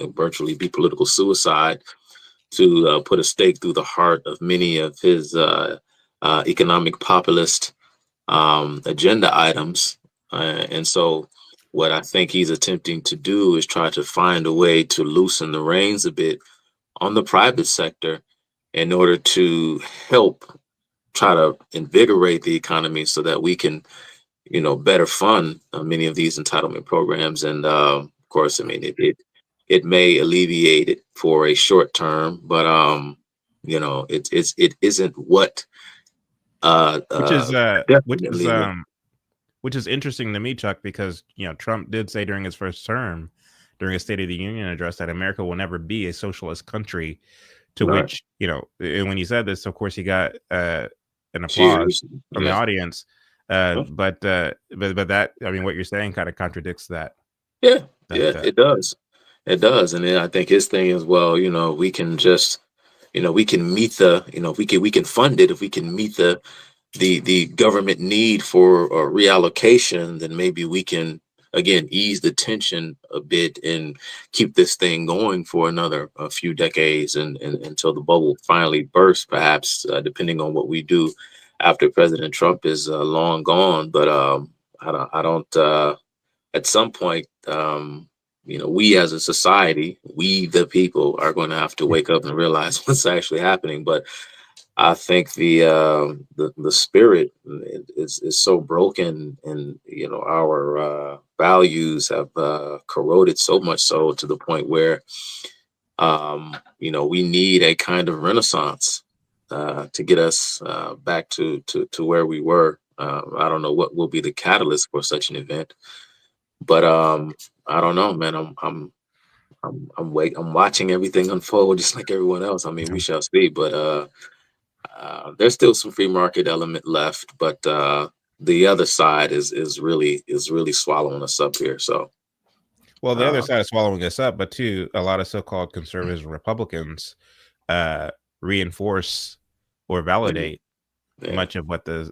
virtually be political suicide to put a stake through the heart of many of his economic populist agenda items. And so what I think he's attempting to do is try to find a way to loosen the reins a bit on the private sector in order to help try to invigorate the economy so that we can, better fund many of these entitlement programs. And of course, I mean, it may alleviate it for a short term, but it isn't what which is interesting to me, Chuck, because Trump did say during his first term, during his State of the Union address, that America will never be a socialist country. To Right. which, and when he said this, of course, he got an applause from the audience. But that, I mean, what you're saying kind of contradicts that. Yeah, it does. It does. And then I think his thing is, well, we can just, we can meet we can fund it if we can meet the government need for reallocation, then maybe we can, again, ease the tension a bit and keep this thing going for another few decades and until the bubble finally bursts, perhaps, depending on what we do after President Trump is long gone. But I don't at some point, we as a society, we the people are going to have to wake up and realize what's actually happening. But I think the spirit is so broken, and our values have corroded so much so to the point where we need a kind of renaissance to get us back to where we were. I don't know what will be the catalyst for such an event, but I don't know, man. I'm watching everything unfold just like everyone else. I mean, we shall see, but there's still some free market element left, but the other side is really swallowing us up here. So, well, the other side is swallowing us up, but too, a lot of so-called conservatives and Republicans reinforce or validate much of what the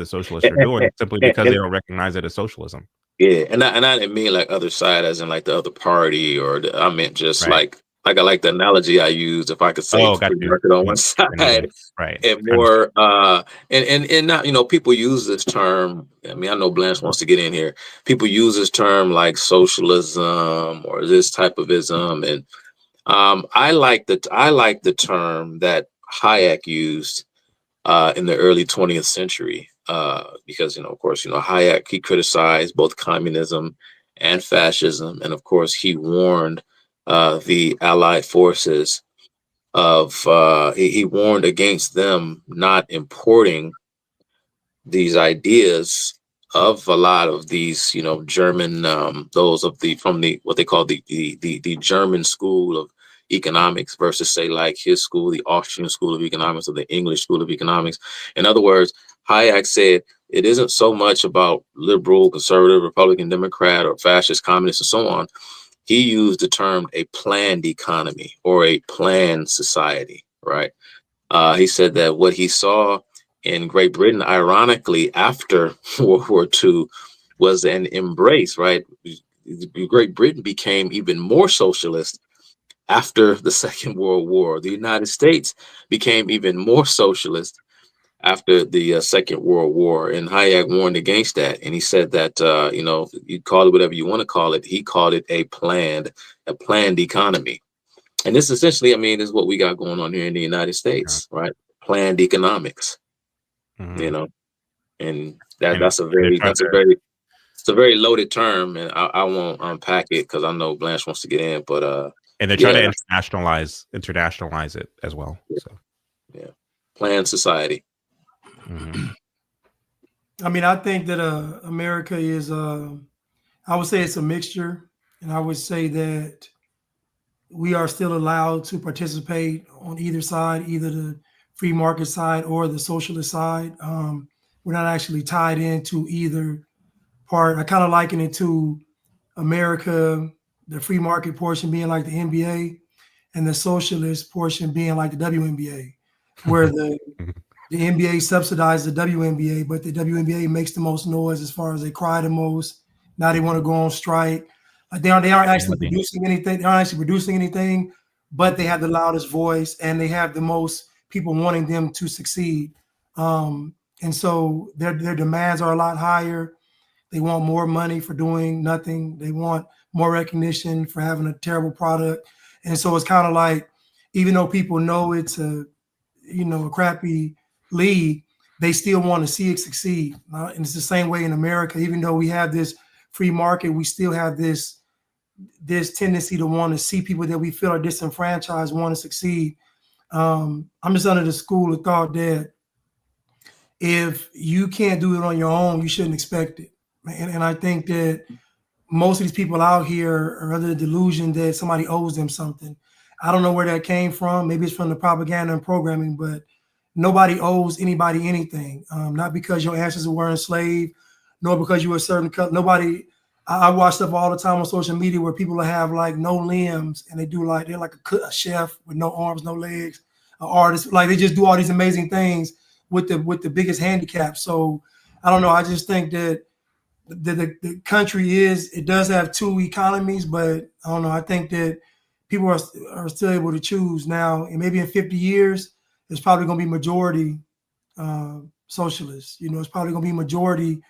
socialists are doing simply because they don't recognize it as socialism. Yeah, and I didn't mean like other side as in like the other party, or I meant just like I like the analogy I used. If I could say free market on one side, right, and more and not people use this term. I mean, I know Blanche wants to get in here. People use this term like socialism or this type of ism, and I like the term that Hayek used in the early 20th century. Because, of course, Hayek, he criticized both communism and fascism. And of course, he warned the Allied forces he warned against them not importing these ideas of a lot of these, German, those of what they call the German school of economics versus, say, like his school, the Austrian school of economics, or the English school of economics. In other words, Hayek said it isn't so much about liberal, conservative, Republican, Democrat, or fascist, communist, and so on. He used the term a planned economy or a planned society, right? He said that what he saw in Great Britain, ironically, after World War II, was an embrace, right? Great Britain became even more socialist after the Second World War. The United States became even more socialist after the Second World War, and Hayek warned against that. And he said that, you call it whatever you want to call it. He called it a planned economy. And this essentially, I mean, is what we got going on here in the United States, right? Planned economics, and that's a very loaded term, and I won't unpack it because I know Blanche wants to get in, but and they're trying to internationalize it as well. So planned society. I mean, I think that America is, I would say it's a mixture And I would say that we are still allowed to participate on either side, either the free market side or the socialist side. We're not actually tied into either part. I kind of liken it to America, the free market portion being like the NBA and the socialist portion being like the WNBA, where the NBA subsidizes the WNBA, but the WNBA makes the most noise as far as they cry the most. Now they want to go on strike. Like they aren't actually producing anything. They aren't actually producing anything, but they have the loudest voice and they have the most people wanting them to succeed. And so their demands are a lot higher. They want more money for doing nothing. They want more recognition for having a terrible product. And so it's kind of like, even though people know it's a crappy league, they still want to see it succeed. And it's the same way in America. Even though we have this free market, we still have this tendency to want to see people that we feel are disenfranchised want to succeed. I'm just under the school of thought that if you can't do it on your own, you shouldn't expect it. And I think that most of these people out here are under the delusion that somebody owes them something. I don't know where that came from. Maybe it's from the propaganda and programming, but nobody owes anybody anything. Not because your ancestors were enslaved, nor because you were a certain color. Nobody. I watch stuff all the time on social media where people have like no limbs and they're like a chef with no arms, no legs, an artist. Like they just do all these amazing things with the biggest handicap. So I don't know. I just think that the country does have two economies, but I don't know. I think that people are still able to choose now, and maybe in 50 years, it's probably going to be majority socialists. It's probably going to be majority,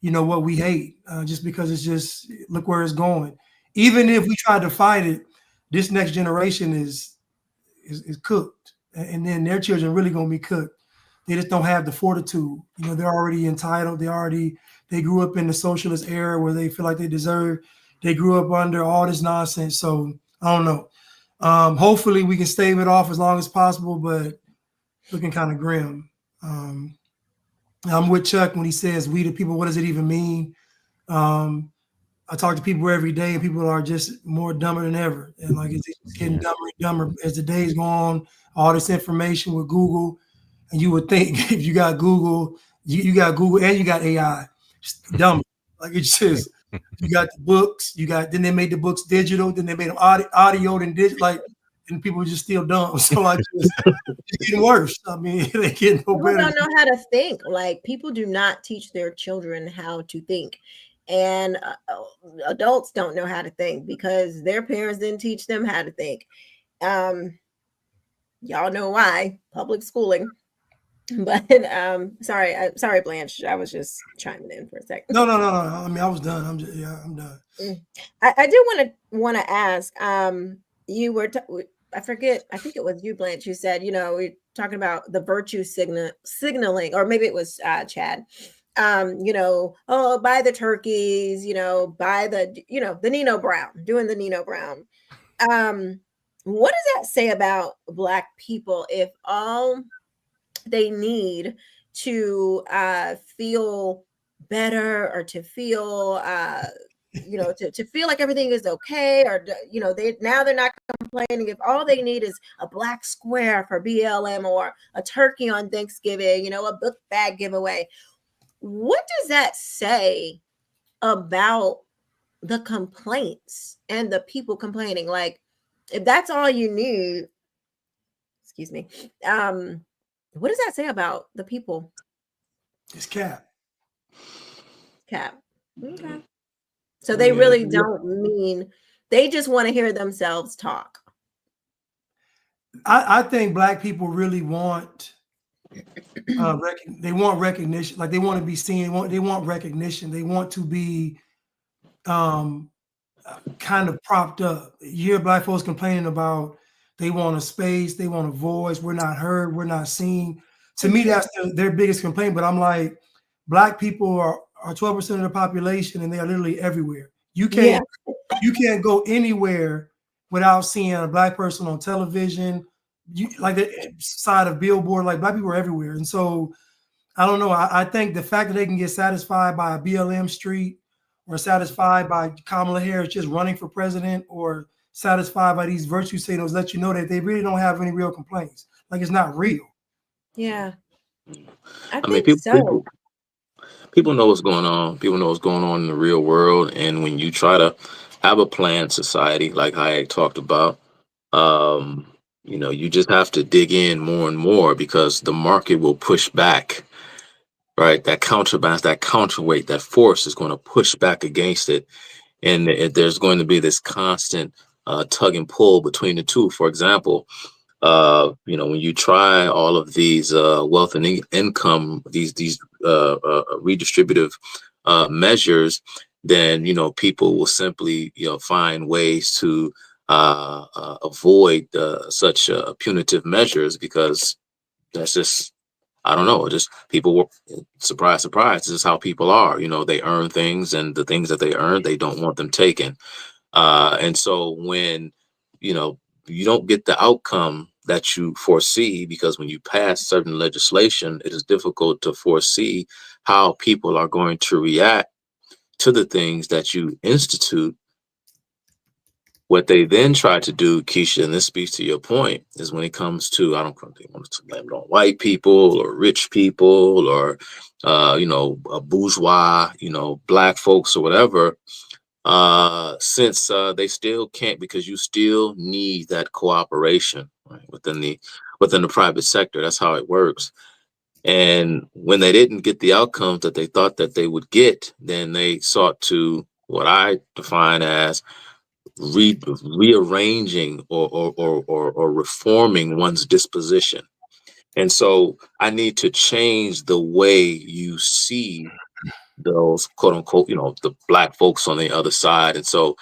what we hate, just because it's just look where it's going. Even if we try to fight it, this next generation is cooked, and then their children really going to be cooked. They just don't have the fortitude. They're already entitled. They grew up in the socialist era where they feel like they deserve. They grew up under all this nonsense. So I don't know. Hopefully we can stave it off as long as possible, but looking kind of grim. I'm with Chuck when he says we the people. What does it even mean? I talk to people every day, and people are just more dumber than ever. And like it's getting dumber and dumber as the days go on. All this information with Google, and you would think if you got Google, you got Google and you got AI. Just dumb. Like it's just you got the books, then they made the books digital, then they made them audio and digital, like, and people just still dumb. So like it's getting worse. I mean, they getting no better. People don't know how to think. Like people do not teach their children how to think, and adults don't know how to think because their parents didn't teach them how to think. Y'all know why? Public schooling. But sorry, Blanche. I was just chiming in for a second. No. I mean, I was done. I'm done. I do want to ask. You were I forget. I think it was you, Blanche. You said we're talking about the virtue signaling, or maybe it was Chad. Buy the turkeys. Buy the Nino Brown, doing the Nino Brown. What does that say about Black people if all they need to feel better or to feel to feel like everything is okay, or they're not complaining, if all they need is a black square for BLM or a turkey on Thanksgiving, a book bag giveaway? What does that say about the complaints and the people complaining? Like, if that's all you need, excuse me, what does that say about the people? It's cap. Okay. So they really don't mean, they just want to hear themselves talk. I think Black people really want they want recognition. Like they want to be seen. They want recognition. They want to be kind of propped up. You hear Black folks complaining about they want a space, they want a voice. We're not heard, we're not seen. To me, that's their biggest complaint. But I'm like, Black people are 12% of the population, and they are literally everywhere. You can't go anywhere without seeing a Black person on television. Like the side of billboard, like Black people are everywhere. And so I don't know. I think the fact that they can get satisfied by a BLM street or satisfied by Kamala Harris just running for president, or satisfied by these virtue signals, let you know that they really don't have any real complaints. Like, it's not real. Yeah. I I mean, think so. people know what's going on. People know what's going on in the real world. And when you try to have a planned society, like Hayek talked about, you just have to dig in more and more, because the market will push back, right? That counterbalance, that counterweight, that force is going to push back against it. And there's going to be this constant tug and pull between the two. For example, when you try all of these wealth and income, these redistributive measures, then people will simply find ways to avoid such punitive measures, because that's just, I don't know, just people were, surprise, surprise, this is how people are. They earn things, and the things that they earn, they don't want them taken. And so when you don't get the outcome that you foresee, because when you pass certain legislation, it is difficult to foresee how people are going to react to the things that you institute. What they then try to do, Quisha, and this speaks to your point, is when it comes to, I don't think they want to blame it on white people or rich people or, a bourgeois, black folks or whatever, since they still can't, because you still need that cooperation, right, within the private sector. That's how it works. And when they didn't get the outcomes that they thought that they would get, then they sought to, what I define as, rearranging or reforming one's disposition. And so I need to change the way you see those quote unquote, the black folks on the other side. And so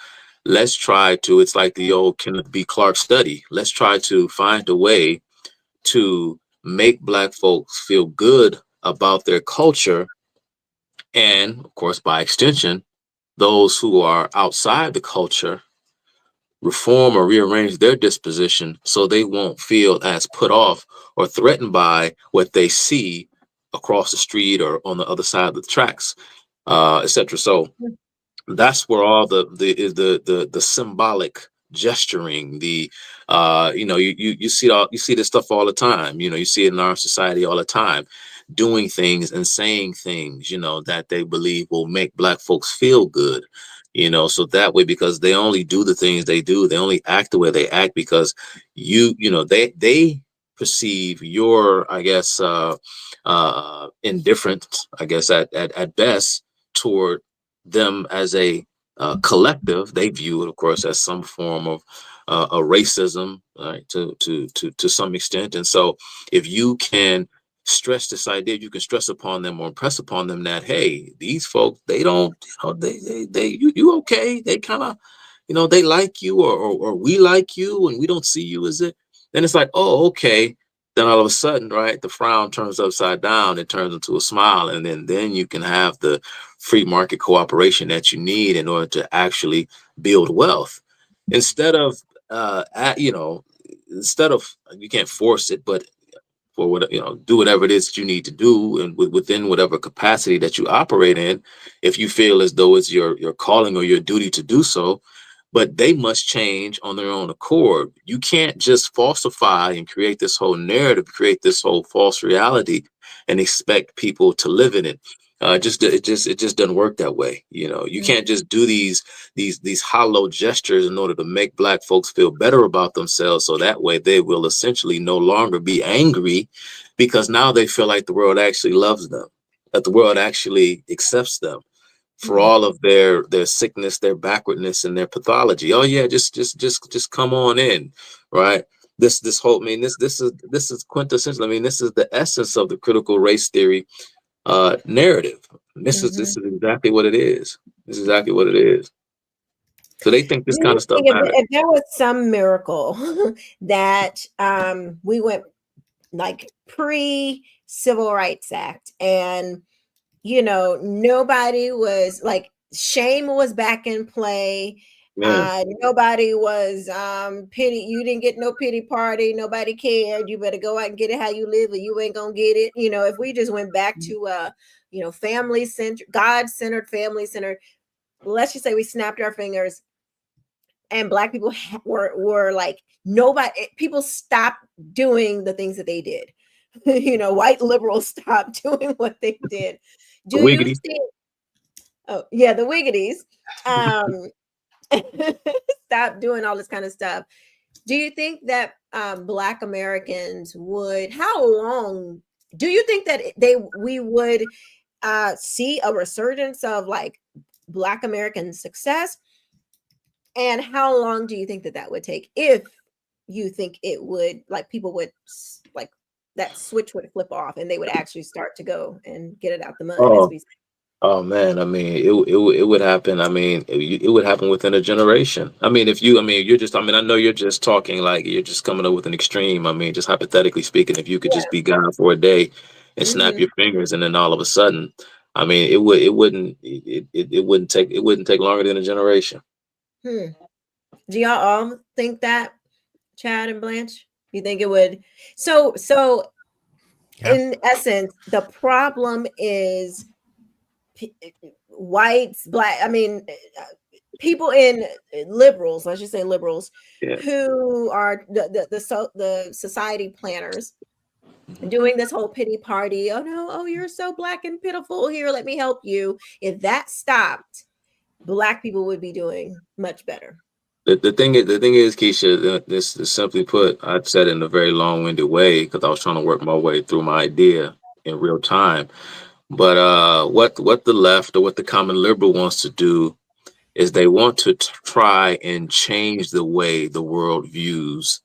let's try to, it's like the old Kenneth B. Clark study. Let's try to find a way to make black folks feel good about their culture. And of course, by extension, those who are outside the culture reform or rearrange their disposition so they won't feel as put off or threatened by what they see across the street or on the other side of the tracks, etc. So that's where all the symbolic gesturing, you see this stuff all the time. You see it in our society all the time, doing things and saying things, that they believe will make black folks feel good. So that way, because they only do the things they do, they only act the way they act because they perceive your, I guess, indifference, I guess, at best, toward them as a collective. They view it, of course, as some form of a racism, right, to some extent. And so if you can stress this idea, you can stress upon them or impress upon them that, hey, these folks, they don't, you okay, they kind of, they like you, or we like you, and we don't see you as it. Then it's like, oh, okay. Then all of a sudden, right, the frown turns upside down, it turns into a smile, and then you can have the free market cooperation that you need in order to actually build wealth. Instead of you can't force it, but for what, do whatever it is that you need to do, and within whatever capacity that you operate in, if you feel as though it's your calling or your duty to do so. But they must change on their own accord. You can't just falsify and create this whole narrative, create this whole false reality, and expect people to live in it. It just doesn't work that way. You can't just do these hollow gestures in order to make black folks feel better about themselves, so that way they will essentially no longer be angry, because now they feel like the world actually loves them, that the world actually accepts them for all of their sickness, their backwardness, and their pathology. Oh yeah, just come on in, right? This whole, this is quintessential. This is the essence of the critical race theory narrative. This is exactly what it is. This is exactly what it is. So they think this kind of stuff matters. If there was some miracle that we went like pre-Civil Rights Act, and nobody was like, shame was back in play. Nobody was pity. You didn't get no pity party. Nobody cared. You better go out and get it how you live, or you ain't gonna get it. If we just went back to family-centered, God-centered, family-centered, let's just say we snapped our fingers and Black people were like, nobody, people stopped doing the things that they did. White liberals stopped doing what they did. Do you think, oh yeah, the wiggities, stop doing all this kind of stuff. Do you think that Black Americans would, how long do you think that we would see a resurgence of like Black American success? And how long do you think that would take, if you think it would, like, people would, like, that switch would flip off and they would actually start to go and get it out the mud, as we say? Oh man, I mean, it would happen. I mean, it would happen within a generation. I mean, you're just, I know you're just talking like you're just coming up with an extreme. I mean, just hypothetically speaking, if you could just be gone for a day and snap your fingers, and then all of a sudden, I mean, it wouldn't take longer than a generation. Do y'all all think that, Chad and Blanche? You think it would? So in essence, the problem is whites, Black, people in liberals, let's just say liberals, who are the society planners, doing this whole pity party. Oh no, oh, you're so Black and pitiful. Here, let me help you. If that stopped, Black people would be doing much better. The thing is, Quisha, this is simply put, I've said it in a very long-winded way because I was trying to work my way through my idea in real time. But what the left, or what the common liberal wants to do, is they want to try and change the way the world views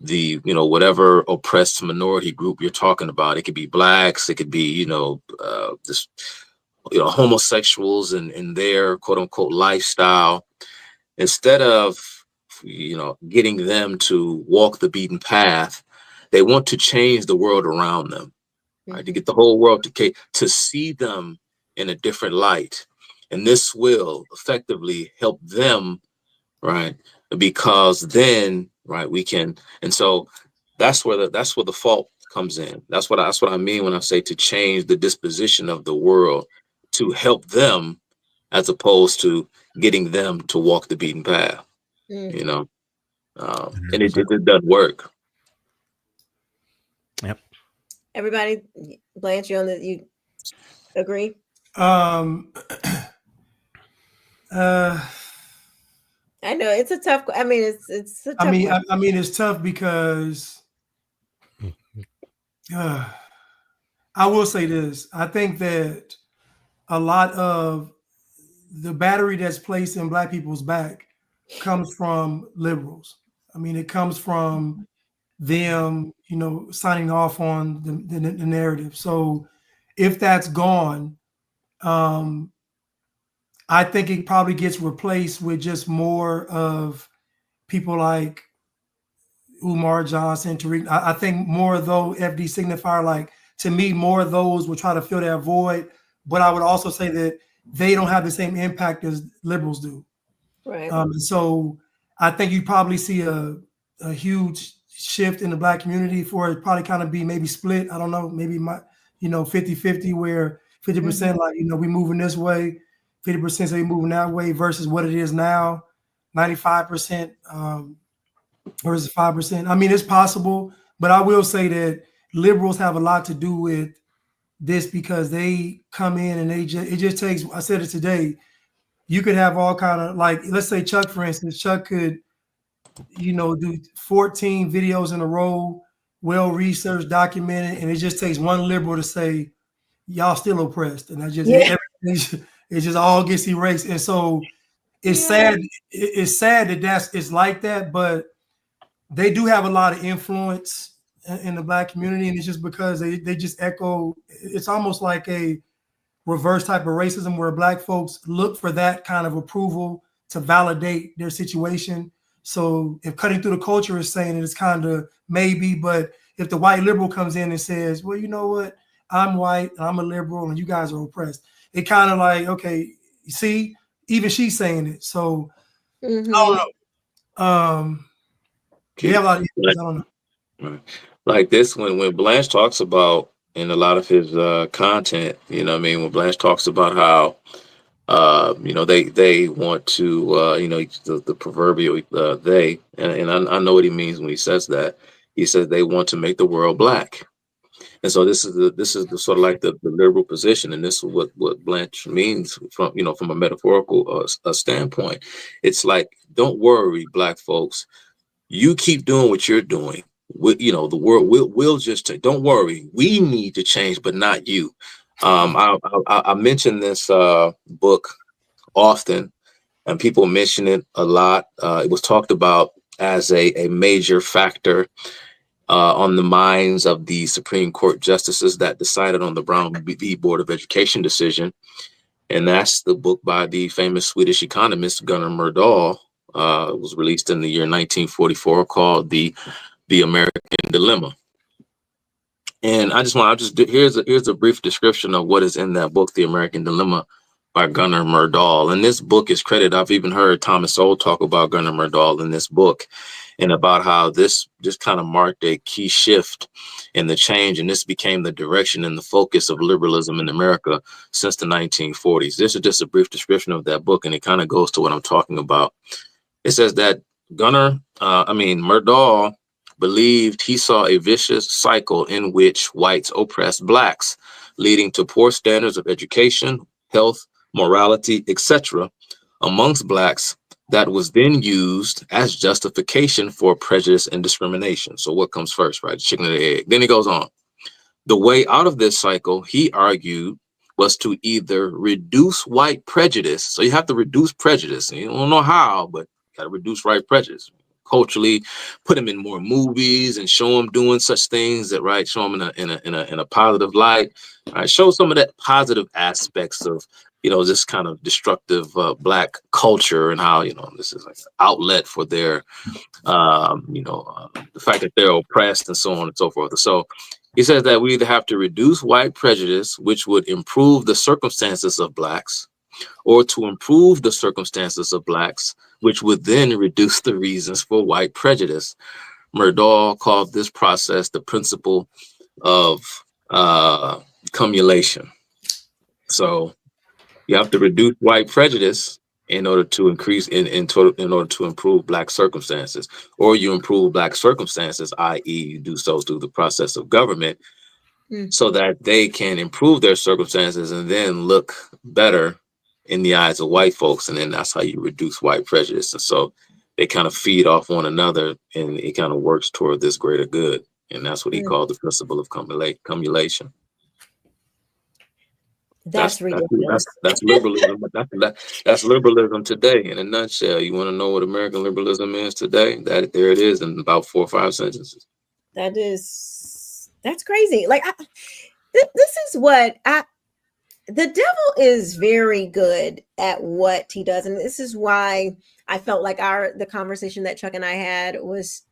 the, whatever oppressed minority group you're talking about. It could be Blacks, it could be, homosexuals and their quote unquote lifestyle. Instead of, getting them to walk the beaten path, they want to change the world around them, right? To get the whole world to see them in a different light. And this will effectively help them, right? Because then, right, we can, and so that's where the fault comes in. That's what I mean when I say to change the disposition of the world, to help them, as opposed to getting them to walk the beaten path, and it doesn't work. Yep. Everybody, Blanche, you agree? I know it's a tough. It's a tough. It's tough because I will say this. I think that a lot of the battery that's placed in Black people's back comes from liberals. It comes from them, signing off on the narrative. So if that's gone, I think it probably gets replaced with just more of people like Umar Johnson, Tariq. I think more of those, FD Signifier, like, to me, more of those will try to fill that void. But I would also say that they don't have the same impact as liberals do. Right. So I think you probably see a huge shift in the Black community for it probably kind of be maybe split. I don't know, maybe 50-50, where 50% like, we moving this way, 50% say moving that way, versus what it is now, 95% versus 5%. It's possible, but I will say that liberals have a lot to do with this because they come in and it just takes, I said it today, you could have all kind of, like, let's say Chuck, for instance, Chuck could, do 14 videos in a row, well-researched, documented, and it just takes one liberal to say, y'all still oppressed. And it just all gets erased. And so it's sad. It's sad that it's like that, but they do have a lot of influence in the Black community. And it's just because they just echo, it's almost like a reverse type of racism where Black folks look for that kind of approval to validate their situation. So if Cutting Through the Culture is saying it, it's kind of maybe, but if the white liberal comes in and says, well, you know what, I'm white, and I'm a liberal, and you guys are oppressed, it kind of like, okay, see, even she's saying it. So I don't know. We have a lot of issues, I don't know. Like this, when Blanche talks about, in a lot of his content, when Blanche talks about how They want to, the proverbial they, and I know what he means when he says that. He says they want to make the world black. And so this is the sort of like the liberal position, and this is what Blanchard means from a metaphorical standpoint. It's like, don't worry, Black folks, you keep doing what you're doing. The world will just change. Don't worry, we need to change, but not you. I mention this book often, and people mention it a lot. It was talked about as a major factor on the minds of the Supreme Court justices that decided on the Brown v. Board of Education decision. And that's the book by the famous Swedish economist Gunnar Myrdal. It was released in the year 1944, called The American Dilemma. And here's a brief description of what is in that book, The American Dilemma, by Gunnar Myrdal. And this book is credited, I've even heard Thomas Sowell talk about Gunnar Myrdal in this book, and about how this just kind of marked a key shift in the change, and this became the direction and the focus of liberalism in America since the 1940s. This is just a brief description of that book, and it kind of goes to what I'm talking about. It says that Myrdal believed he saw a vicious cycle in which whites oppressed Blacks, leading to poor standards of education, health, morality, etc. amongst Blacks, that was then used as justification for prejudice and discrimination. So what comes first, right? The chicken or the egg? Then he goes on. The way out of this cycle, he argued, was to either reduce white prejudice. So you have to reduce prejudice. And you don't know how, but you got to reduce white prejudice. Culturally, put them in more movies and show them doing such things that, right, show them in a positive light. Right, show some of that positive aspects of this kind of destructive Black culture, and how this is like an outlet for their the fact that they're oppressed and so on and so forth. So he says that we either have to reduce white prejudice, which would improve the circumstances of Blacks, or to improve the circumstances of Blacks, which would then reduce the reasons for white prejudice. Myrdal called this process the principle of cumulation. So you have to reduce white prejudice in order to increase in order to improve Black circumstances, or you improve Black circumstances, i.e., you do so through the process of government, so that they can improve their circumstances and then look better in the eyes of white folks. And then that's how you reduce white prejudice. And so they kind of feed off one another, and it kind of works toward this greater good. And that's what he called the principle of cumulation. That's ridiculous. That's liberalism. That's liberalism today in a nutshell. You want to know what American liberalism is today? There it is in about 4 or 5 sentences. That's crazy. Like this is what the devil is very good at what he does, and this is why I felt like the conversation that Chuck and I had was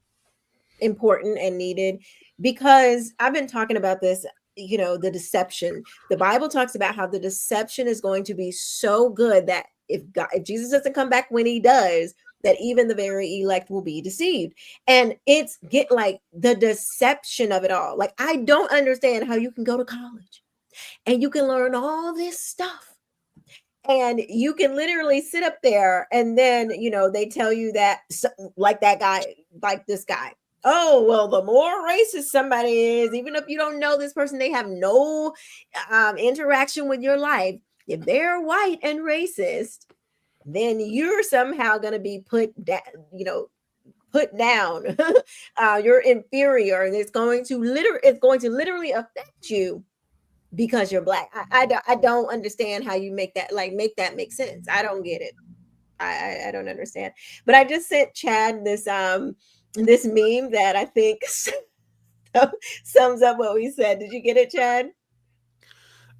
important and needed, because I've been talking about this. The deception. The Bible talks about how the deception is going to be so good that if Jesus doesn't come back when he does, that even the very elect will be deceived. And it's the deception of it all. Like, I don't understand how you can go to college and you can learn all this stuff, and you can literally sit up there and then, they tell you that, like that guy, like this guy. Oh, well, the more racist somebody is, even if you don't know this person, they have no interaction with your life. If they're white and racist, then you're somehow going to be put down. You're inferior, and it's going to literally affect you because you're Black. I don't understand how you make that make sense. I don't get it. I don't understand. But I just sent Chad this meme that I think sums up what we said. Did you get it, Chad?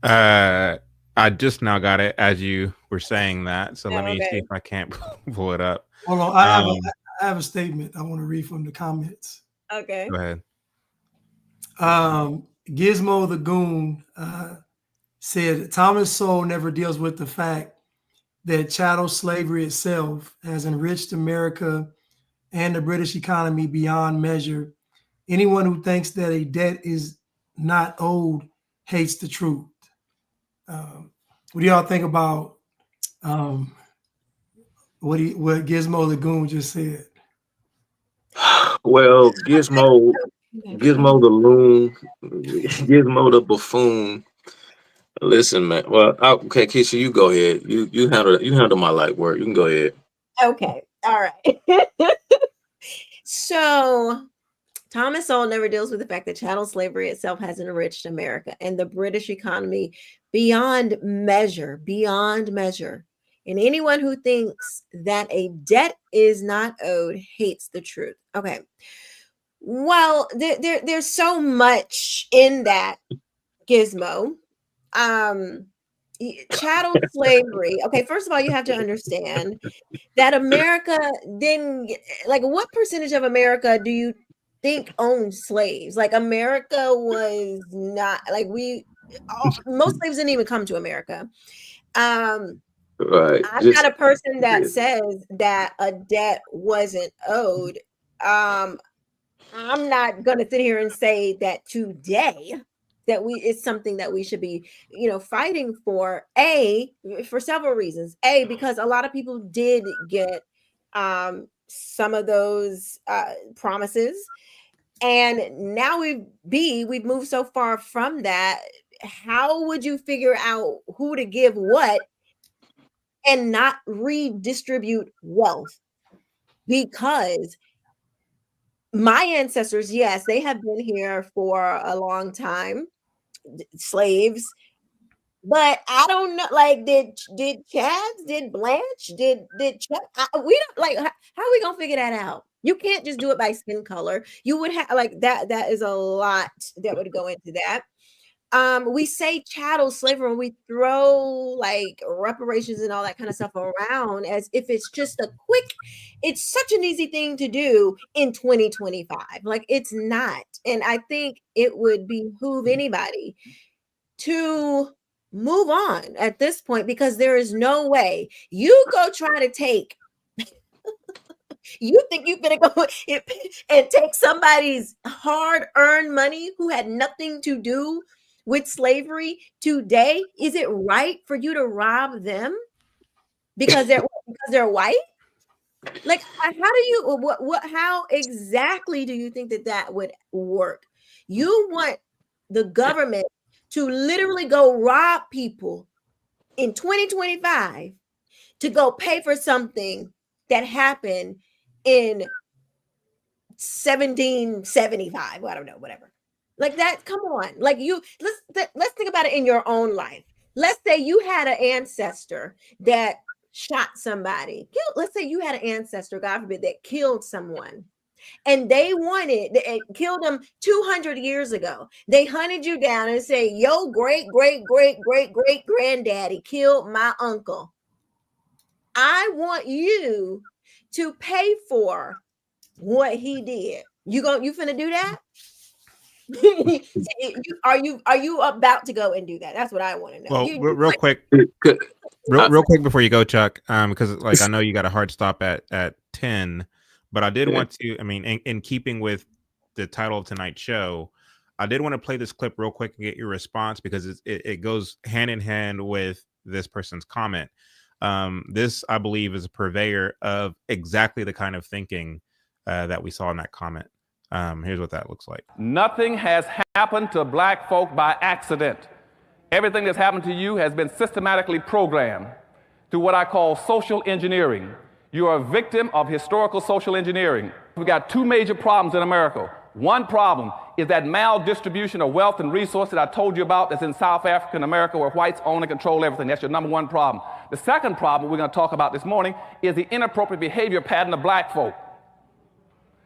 I just now got it as you were saying that. So let me see if I can't pull it up. Hold on. I have a statement I want to read from the comments. Okay. Go ahead. Gizmo the Goon said Thomas Sowell never deals with the fact that chattel slavery itself has enriched America and the British economy beyond measure. Anyone who thinks that a debt is not owed hates the truth. What do y'all think about What Gizmo Lagoon just said. Well, Gizmo the loon, Gizmo the buffoon. Listen, man. Well, okay, Keisha, you go ahead. You handle my light work. You can go ahead. Okay. All right. So Thomas Sowell never deals with the fact that chattel slavery itself has enriched America and the British economy beyond measure. And anyone who thinks that a debt is not owed hates the truth. Okay. Well, there's so much in that, Gizmo. Chattel slavery. Okay, first of all, you have to understand that America didn't like, what percentage of America do you think owned slaves? Like, America was not like most slaves didn't even come to America. Right. I'm not a person that says that a debt wasn't owed. I'm not going to sit here and say that today that it's something that we should be, fighting for. For several reasons. Because a lot of people did get some of those promises, and now we've moved so far from that. How would you figure out who to give what and not redistribute wealth? Because my ancestors, yes, they have been here for a long time, slaves, but I don't know, like, did Chads, did Blanche, did Chuck? We don't, like, how are we gonna figure that out? You can't just do it by skin color. You would have, like, that is a lot that would go into that. We say chattel slavery when we throw like reparations and all that kind of stuff around as if it's just it's such an easy thing to do in 2025. Like, it's not. And I think it would behoove anybody to move on at this point, because there is no way you go try to take you think you're gonna go and take somebody's hard-earned money who had nothing to do with slavery today? Is it right for you to rob them because they're white? Like, how exactly do you think that would work? You want the government to literally go rob people in 2025 to go pay for something that happened in 1775. I don't know, whatever. Like that, come on. Like, let's think about it in your own life. Let's say you had an ancestor that shot somebody. Let's say you had an ancestor, God forbid, that killed someone. And they killed them 200 years ago. They hunted you down and say, yo, great, great, great, great, great granddaddy killed my uncle. I want you to pay for what he did. You finna do that? Are you about to go and do that? That's what I want to know. Well, real quick before you go, Chuck, because like I know you got a hard stop at 10, but I did want to, I mean, in keeping with the title of tonight's show, I did want to play this clip real quick and get your response, because it goes hand in hand with this person's comment. This, I believe, is a purveyor of exactly the kind of thinking that we saw in that comment. Here's what that looks like. Nothing has happened to black folk by accident. Everything that's happened to you has been systematically programmed through what I call social engineering. You are a victim of historical social engineering. We've got two major problems in America. One problem is that maldistribution of wealth and resources I told you about that's in South African America, where whites own and control everything. That's your number one problem. The second problem we're going to talk about this morning is the inappropriate behavior pattern of black folk.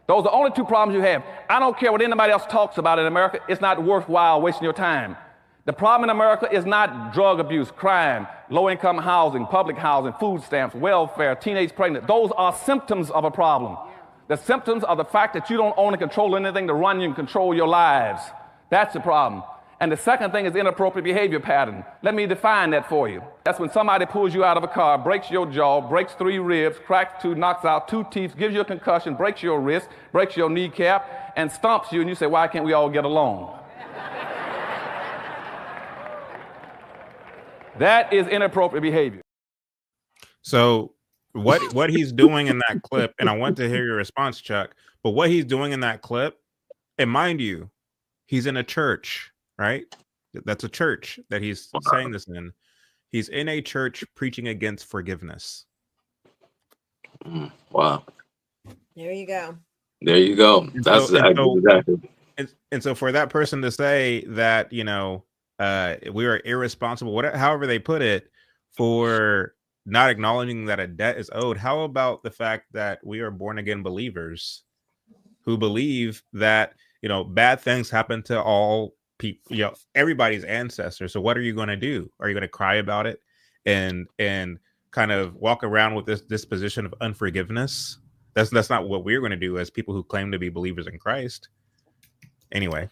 Those are the only two problems you have. I don't care what anybody else talks about in America. It's not worthwhile wasting your time. The problem in America is not drug abuse, crime, low-income housing, public housing, food stamps, welfare, teenage pregnancy. Those are symptoms of a problem. The symptoms are the fact that you don't own and control anything to run you and control your lives. That's the problem. And the second thing is inappropriate behavior pattern. Let me define that for you. That's when somebody pulls you out of a car, breaks your jaw, breaks 3 ribs, cracks 2, knocks out 2 teeth, gives you a concussion, breaks your wrist, breaks your kneecap, and stomps you, and you say, why can't we all get along? That is inappropriate behavior. So what he's doing in that clip, and I want to hear your response, Chuck, but what he's doing in that clip, and mind you, he's in a church, right? That's a church that he's saying this in. He's in a church preaching against forgiveness. Wow. There you go. There you go. That's exactly. And so for that person to say that, you know, we are irresponsible, whatever, however they put it, for not acknowledging that a debt is owed. How about the fact that we are born again believers who believe that, you know, bad things happen to all people, you know, everybody's ancestors. So what are you going to do? Are you going to cry about it and kind of walk around with this disposition of unforgiveness? That's not what we're going to do as people who claim to be believers in Christ. Anyway.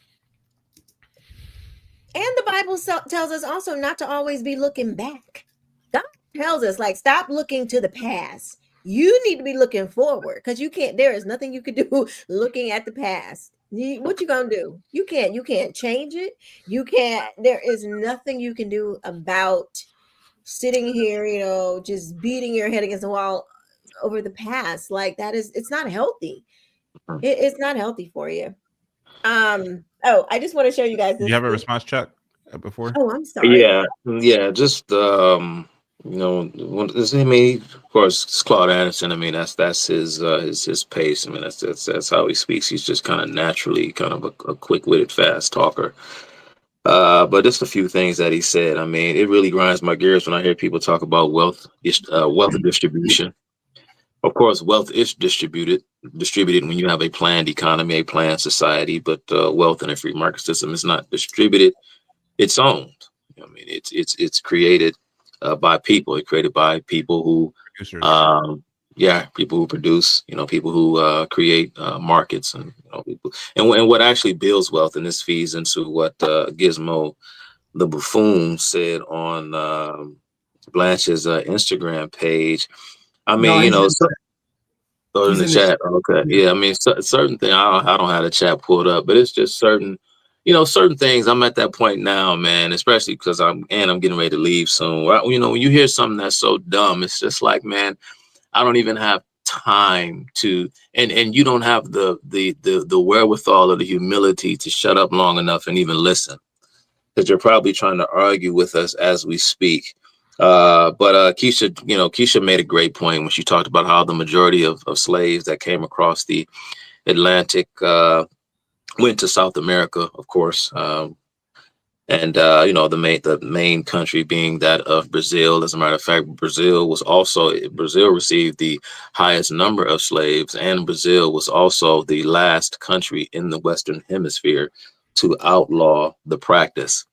And the Bible tells us also not to always be looking back. God tells us, like, stop looking to the past. You need to be looking forward, because there is nothing you can do looking at the past. What you gonna do? You can't change it. There is nothing you can do about sitting here, you know, just beating your head against the wall over the past. Like, it's not healthy. It's not healthy for you. I just want to show you guys this. Do you have a response, Chuck, before? Oh, I'm sorry. Yeah. Just you know, I mean, of course, it's Claud Anderson. I mean, that's his pace. I mean, that's how he speaks. He's just kind of naturally kind of a quick-witted, fast talker. But just a few things that he said. I mean, it really grinds my gears when I hear people talk about wealth distribution. Of course, wealth is distributed when you have a planned economy, a planned society. But wealth in a free market system is not distributed; it's owned. I mean, it's created by people. It's created by people who, people who produce. You know, people who create markets, and you know, people. And what actually builds wealth, and this feeds into what Gizmo, the buffoon, said on Blanche's Instagram page. I mean, you know, in the chat. Okay, yeah. I mean, certain things. I don't have the chat pulled up, but it's just certain things. I'm at that point now, man. Especially because I'm getting ready to leave soon. You know, when you hear something that's so dumb, it's just like, man, I don't even have time to, and you don't have the wherewithal or the humility to shut up long enough and even listen, because you're probably trying to argue with us as we speak. But Quisha made a great point when she talked about how the majority of slaves that came across the Atlantic went to South America, of course, and the main country being that of Brazil. As a matter of fact, Brazil received the highest number of slaves, and Brazil was also the last country in the Western Hemisphere to outlaw the practice.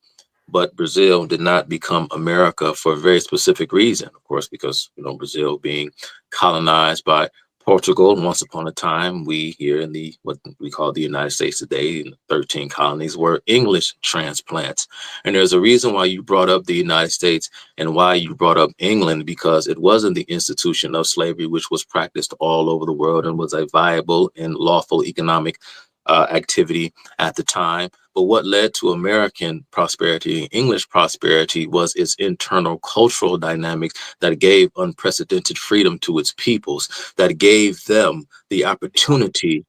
But Brazil did not become America for a very specific reason, of course, because, you know, Brazil being colonized by Portugal. And once upon a time, we here in what we call the United States today, in 13 colonies, were English transplants. And there's a reason why you brought up the United States and why you brought up England, because it wasn't the institution of slavery, which was practiced all over the world and was a viable and lawful economic activity at the time. But what led to American prosperity, English prosperity, was its internal cultural dynamics that gave unprecedented freedom to its peoples, that gave them the opportunity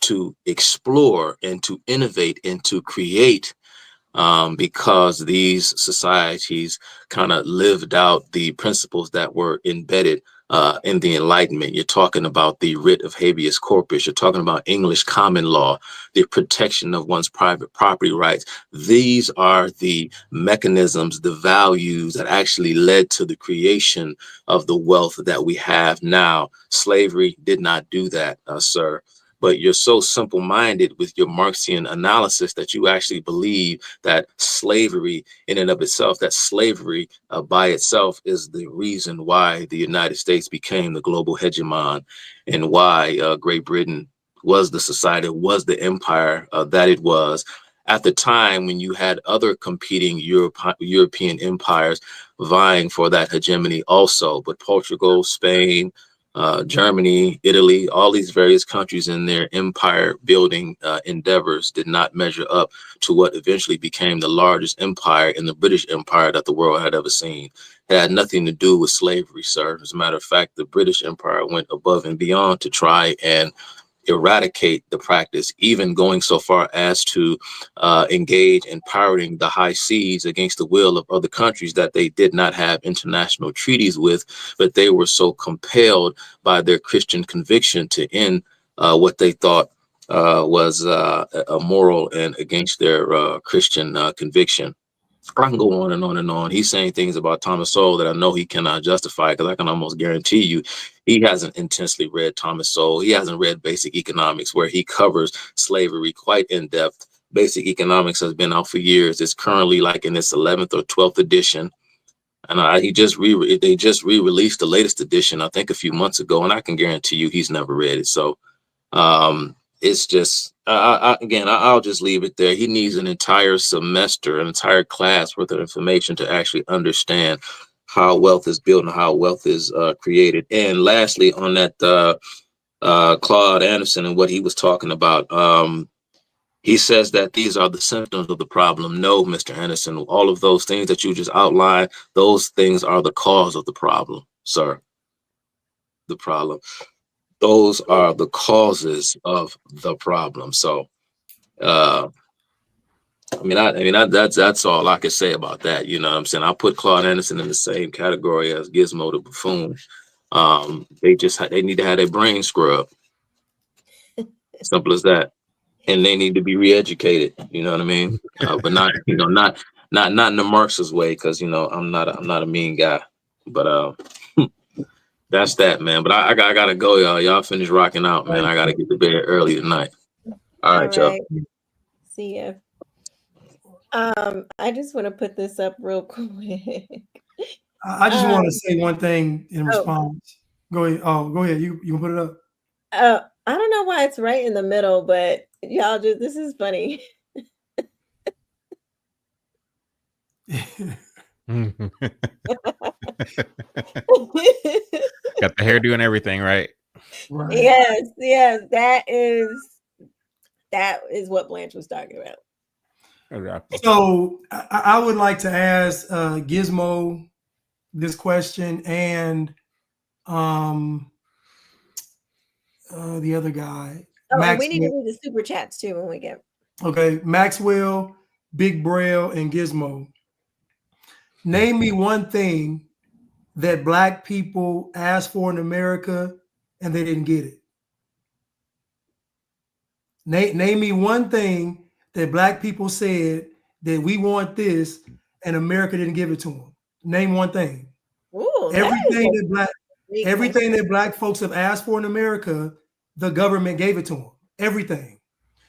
to explore and to innovate and to create, because these societies kind of lived out the principles that were embedded in the Enlightenment. You're talking about the writ of habeas corpus. You're talking about English common law, the protection of one's private property rights. These are the mechanisms, the values that actually led to the creation of the wealth that we have now. Slavery did not do that, sir. But you're so simple-minded with your Marxian analysis that you actually believe that slavery in and of itself, that slavery by itself is the reason why the United States became the global hegemon, and why Great Britain was the society, was the empire that it was at the time, when you had other competing European empires vying for that hegemony also. But Portugal, Spain, Germany, Italy, all these various countries in their empire building endeavors did not measure up to what eventually became the largest empire in the British Empire that the world had ever seen. It had nothing to do with slavery, sir. As a matter of fact, the British Empire went above and beyond to try and eradicate the practice, even going so far as to engage in pirating the high seas against the will of other countries that they did not have international treaties with, but they were so compelled by their Christian conviction to end what they thought was immoral and against their Christian conviction. I can go on and on and on. He's saying things about Thomas Sowell that I know he cannot justify, because I can almost guarantee you he hasn't intensely read Thomas Sowell. He hasn't read Basic Economics, where he covers slavery quite in depth. Basic Economics has been out for years. It's currently like in its 11th or 12th edition. And they just re-released the latest edition, I think a few months ago, and I can guarantee you he's never read it. So it's just, I'll just leave it there. He needs an entire semester, an entire class worth of information to actually understand how wealth is built and how wealth is created. And lastly, on that Claud Anderson and what he was talking about, he says that these are the symptoms of the problem. No, Mr. Anderson, all of those things that you just outlined, those things are the cause of the problem, sir. The problem. Those are the causes of the problem. So, that's all I can say about that. You know what I'm saying? I'll put Claud Anderson in the same category as Gizmo the buffoon. They need to have their brain scrubbed. Simple as that. And they need to be re-educated. You know what I mean? But not in the Marxist way, because I'm not a mean guy. But that's that, man. But I gotta go, y'all. Y'all finish rocking out, man. I gotta get to bed early tonight. All right, y'all. See ya. I just want to put this up real quick. I just want to say one thing in response. Go ahead. Oh, go ahead. You can put it up. I don't know why it's right in the middle, but y'all this is funny. Got the hairdo and everything, right? Yes, that is what Blanche was talking about. Exactly. So I would like to ask Gizmo this question, and the other guy. And we need to do the super chats too when we get. Okay, Maxwell, Big Braille, and Gizmo. Name me one thing that Black people asked for in America and they didn't get it. Name me one thing that Black people said that we want this and America didn't give it to them. Name one thing. Ooh, everything that Black folks have asked for in America, the government gave it to them. Everything.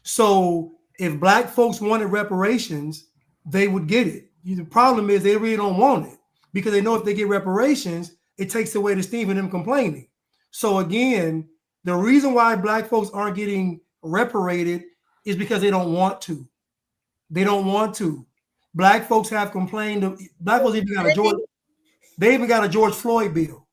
So if Black folks wanted reparations, they would get it. The problem is they really don't want it, because they know if they get reparations, it takes away the steam of them complaining. So again, the reason why Black folks aren't getting reparated is because they don't want to. They don't want to. Black folks have complained. Black folks even got a George Floyd bill.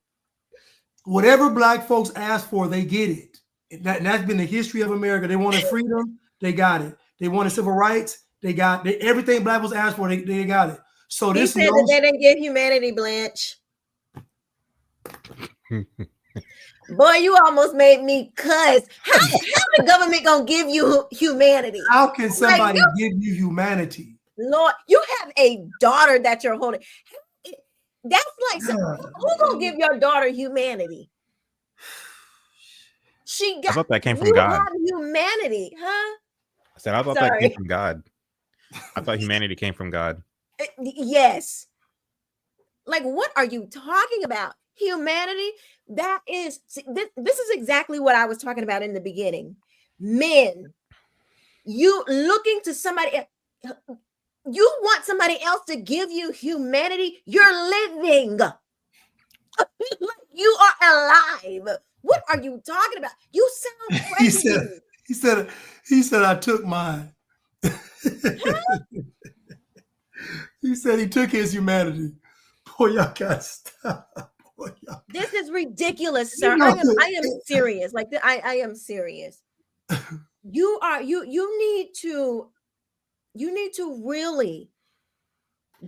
Whatever Black folks ask for, they get it. That's been the history of America. They wanted freedom, they got it. They wanted civil rights, they got it. Everything Black folks asked for, they got it. So he said that they didn't give humanity, Blanche. Boy, you almost made me cuss. How the government gonna give you humanity? How can somebody give you humanity? Lord, you have a daughter that you're holding. That's like, who gonna give your daughter humanity? I thought that came from God. Humanity, huh? I said I thought that came from God. I thought humanity came from God. Yes. Like, what are you talking about? Humanity? That is, this is exactly what I was talking about in the beginning. Men, you looking to somebody, you want somebody else to give you humanity. You're living. You are alive. What are you talking about? You sound crazy. He said I took mine. He said he took his humanity. Boy, y'all gotta stop. This is ridiculous, sir. I am serious. Like I am serious. You need to really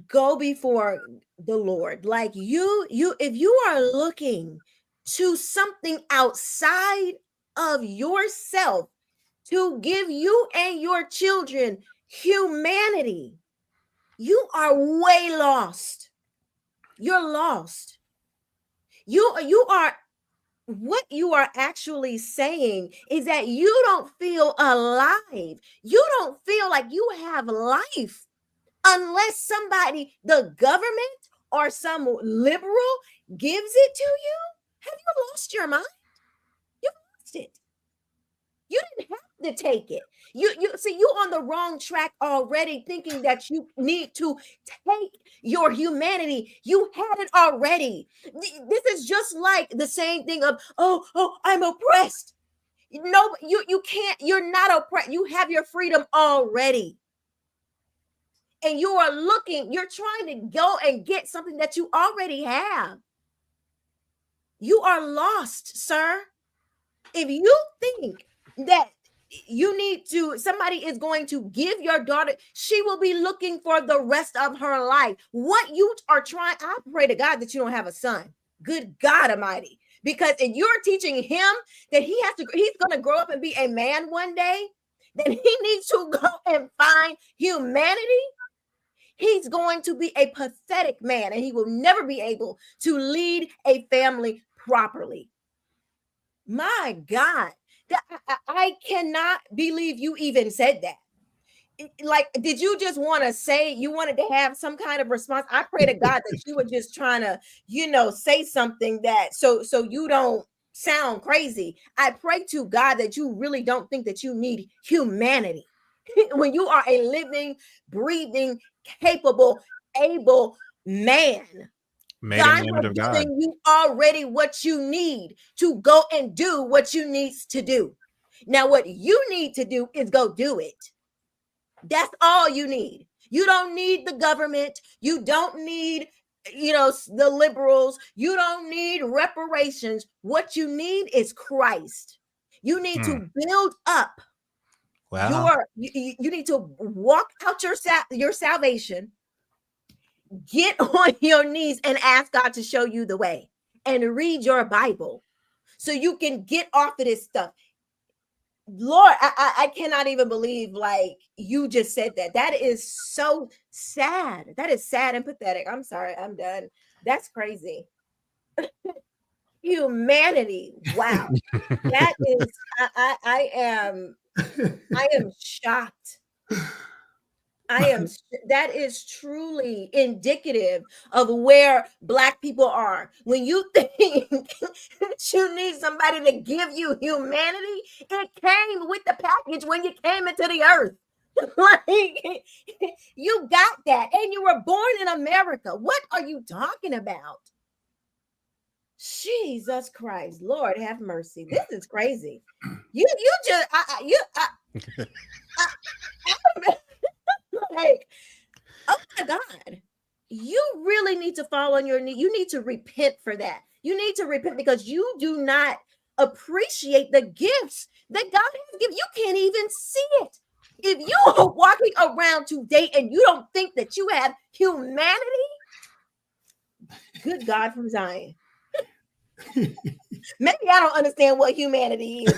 go before the Lord. Like if you are looking to something outside of yourself to give you and your children humanity, you are way lost. You're lost. You are, what you are actually saying is that you don't feel alive. You don't feel like you have life unless somebody, the government or some liberal, gives it to you. Have you lost your mind? You've lost it. You didn't have to take it. You see, you on the wrong track already, thinking that you need to take your humanity. You had it already. This is just like the same thing of, oh, I'm oppressed. No, you can't, you're not oppressed. You have your freedom already. And you are looking, you're trying to go and get something that you already have. You are lost, sir. If you think that you need to, somebody is going to give your daughter, she will be looking for the rest of her life. What you are trying, I pray to God that you don't have a son. Good God Almighty. Because if you're teaching him that he's going to grow up and be a man one day, then he needs to go and find humanity. He's going to be a pathetic man, and he will never be able to lead a family properly. My God, I cannot believe you even said that. Like, did you just want to say, you wanted to have some kind of response? I pray to God that you were just trying to, say something that so you don't sound crazy. I pray to God that you really don't think that you need humanity when you are a living, breathing, capable, able man. Made God in the image has of God. given you already what you need to go and do what you need to do. Now, what you need to do is go do it. That's all you need. You don't need the government. You don't need, the liberals. You don't need reparations. What you need is Christ. You need to build up you need to walk out your salvation. Get on your knees and ask God to show you the way, and read your Bible so you can get off of this stuff. Lord, I cannot even believe like you just said that. That is so sad. That is sad and pathetic. I'm sorry. I'm done. That's crazy. Humanity. Wow. That is, I am shocked. That is truly indicative of where Black people are. When you think that you need somebody to give you humanity, it came with the package when you came into the earth. Like, you got that, and you were born in America. What are you talking about? Jesus Christ, Lord have mercy. This is crazy. Like, oh my God, you really need to fall on your knee. You need to repent for that. You need to repent because you do not appreciate the gifts that God has given. You can't even see it. If you are walking around today and you don't think that you have humanity, good God from Zion. Maybe I don't understand what humanity is.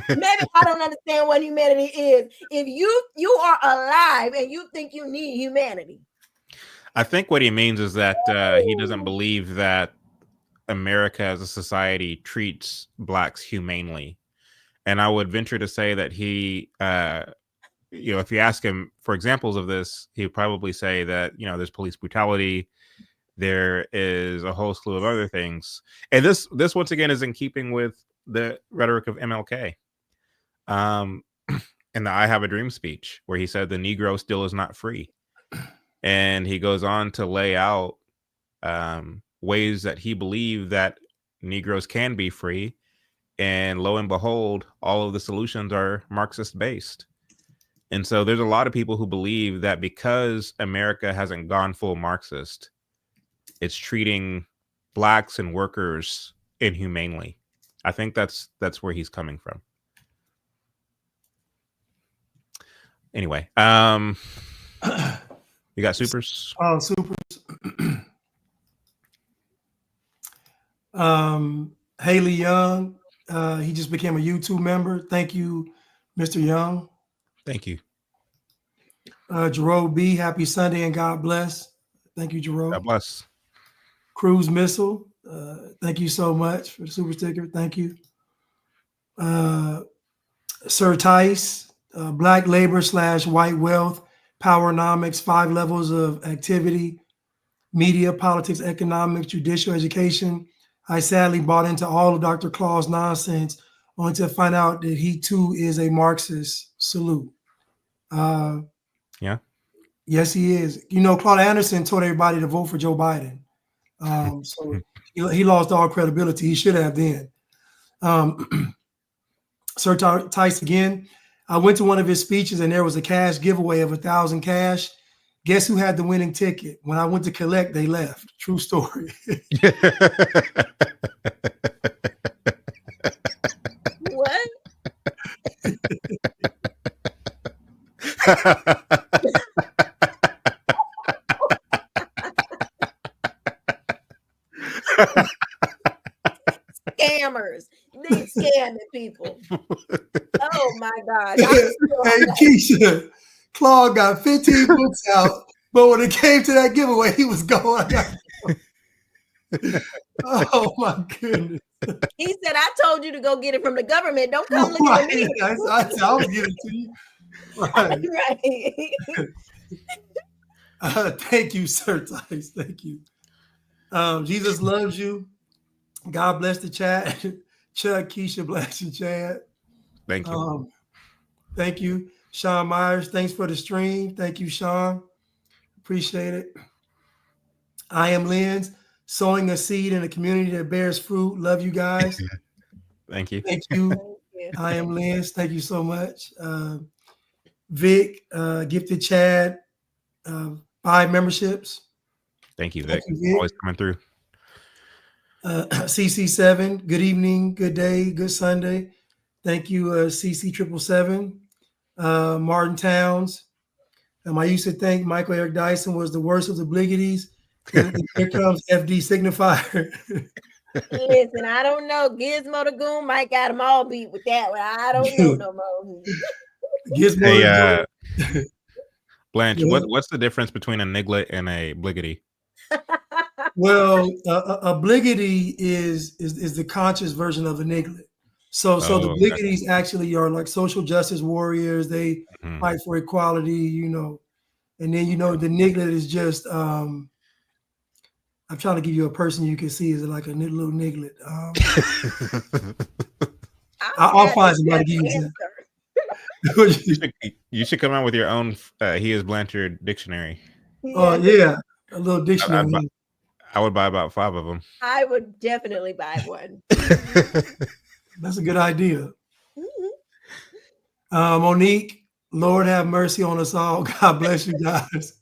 Maybe I don't understand what humanity is. If you are alive and you think you need humanity. I think what he means is that he doesn't believe that America as a society treats Blacks humanely. And I would venture to say that he, if you ask him for examples of this, he would probably say that, there's police brutality. There is a whole slew of other things. And this once again is in keeping with the rhetoric of MLK. In the I Have a Dream speech, where he said the Negro still is not free. And he goes on to lay out ways that he believed that Negroes can be free. And lo and behold, all of the solutions are Marxist based. And so there's a lot of people who believe that because America hasn't gone full Marxist, it's treating blacks and workers inhumanely. I think that's where he's coming from. Anyway, you got supers? Oh, supers. Haley Young, he just became a YouTube member. Thank you, Mr. Young. Thank you. Jerome B, happy Sunday and God bless. Thank you, Jerome. God bless. Cruise Missile, thank you so much for the super sticker. Thank you. Sir Tice, Black Labor / White Wealth, Powernomics, 5 levels of activity, media, politics, economics, judicial education. I sadly bought into all of Dr. Claud's nonsense only to find out that he too is a Marxist. Salute. Yeah. Yes, he is. You know, Claud Anderson told everybody to vote for Joe Biden. So he lost all credibility. He should have then. Sir Tice again. I went to one of his speeches and there was a cash giveaway of 1,000 cash. Guess who had the winning ticket? When I went to collect, they left. True story. What? Scammers. They scamming people. Oh my God. Hey, Quisha, Claude got 15 books out, but when it came to that giveaway, he was going. Oh my goodness. He said, I told you to go get it from the government. Don't come looking Right. at me. I was giving it to you. Right. Right. Thank you, Sir Tice. Thank you. Jesus loves you. God bless the chat. Chuck, Quisha, Blanchard, Chad. Thank you. Thank you. Sean Myers, thanks for the stream. Thank you, Sean. Appreciate it. I am Lynn's, sowing a seed in a community that bears fruit. Love you guys. Thank you. Thank you. I am Lynn's. Thank you so much. Vic, gifted Chad, 5 memberships. Thank you, Vic. Thank you, Vic. Always coming through. CC7, good evening, good day, good Sunday. Thank you, CC777. Martin Towns. I used to think Michael Eric Dyson was the worst of the Bliggities. And here comes FD Signifier. Listen, I don't know. Gizmo the Goon might got them all beat with that one. I don't know no more. Gizmo Hey, Blanche, what's the difference between a niglet and a bliggity? Well, a bliggity is the conscious version of a niglet. So the bliggities actually are like social justice warriors. They fight for equality, you know. And then, you know, the niglet is just, I'm trying to give you a person you can see is like a little niglet. I'll find somebody to give you that. You should come out with your own He is Blanchard dictionary. Oh, yeah. A little dictionary. I would buy about 5 of them. I would definitely buy one. That's a good idea. Monique, Lord have mercy on us all. God bless you guys.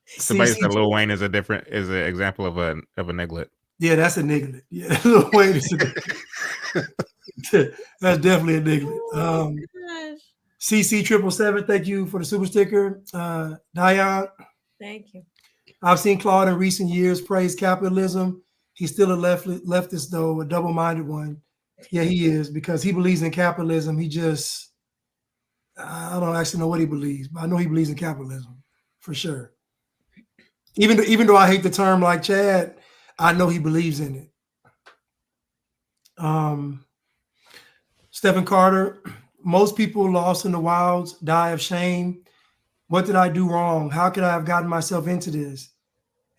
Somebody said Lil Wayne is an example of a niglet. Yeah, that's a niglet. Yeah, Lil Wayne is that's definitely a niglet. CC777, thank you for the super sticker. Dion. Thank you. I've seen Claude in recent years praise capitalism. He's still a leftist, though, a double-minded one. Yeah, he is, because he believes in capitalism. He just, I don't actually know what he believes, but I know he believes in capitalism for sure. Even though I hate the term like Chad, I know he believes in it. Stephen Carter, most people lost in the wilds die of shame. What did I do wrong? How could I have gotten myself into this?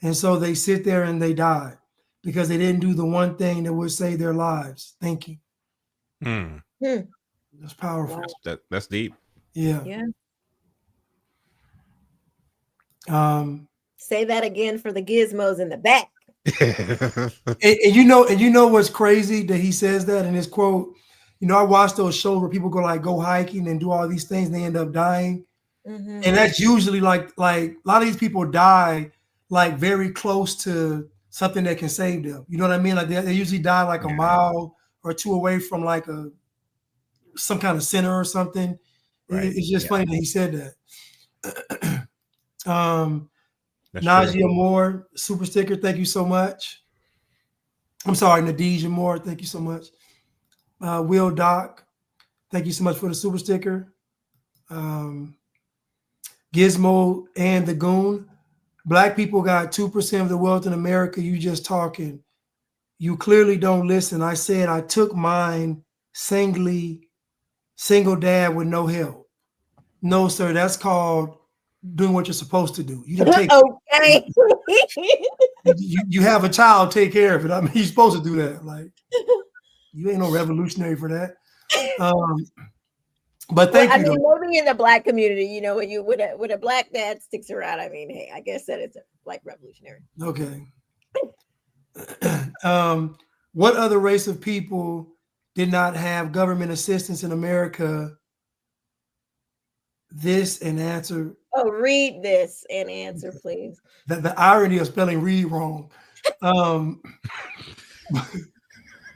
And so they sit there and they die because they didn't do the one thing that would save their lives. Thinking. That's powerful. That's deep. Yeah. Say that again for the gizmos in the back. and you know what's crazy that he says that in his quote. You know, I watch those shows where people go hiking and do all these things and they end up dying. And that's usually like a lot of these people die like very close to something that can save them. You know what I mean? Like they usually die like a mile or two away from like some kind of center or something. Right. It's just funny that he said that. That's Najia true. Moore, super sticker, thank you so much. I'm sorry, Nadija Moore, thank you so much. Will Doc, thank you so much for the super sticker. Gizmo and the Goon, Black people got 2% of the wealth in America. You just talking. You clearly don't listen. I said I took mine single dad with no help. No, sir, that's called doing what you're supposed to do. You didn't take okay. you have a child, take care of it. I mean, you're supposed to do that. Like, you ain't no revolutionary for that. But thank you. I mean, maybe in the Black community, you know, when you when a Black dad sticks around, I mean, hey, I guess that it's like revolutionary. Okay. What other race of people did not have government assistance in America? This and answer. Oh, read this and answer, please. The irony of spelling read wrong.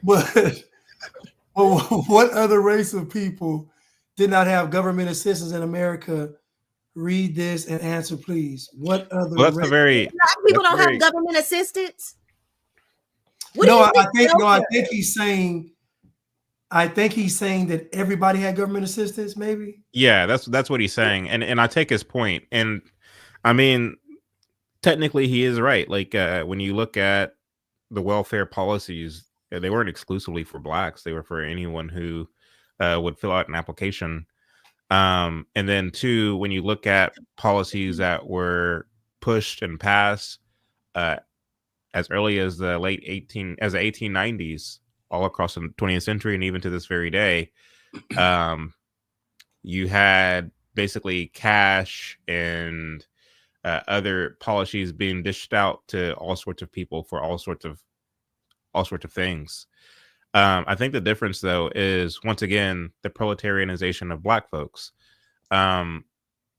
But what other race of people did not have government assistance in America? Read this and answer, please. What other? Well, that's a very Black people don't have government assistance. I think he's saying. I think he's saying that everybody had government assistance. Maybe. Yeah, that's what he's saying, and I take his point, and I mean, technically he is right. Like when you look at the welfare policies, they weren't exclusively for Blacks; they were for anyone who would fill out an application. And then two, when you look at policies that were pushed and passed as early as the 1890s, all across the 20th century, and even to this very day, you had basically cash and other policies being dished out to all sorts of people for all sorts of things. I think the difference, though, is once again the proletarianization of Black folks.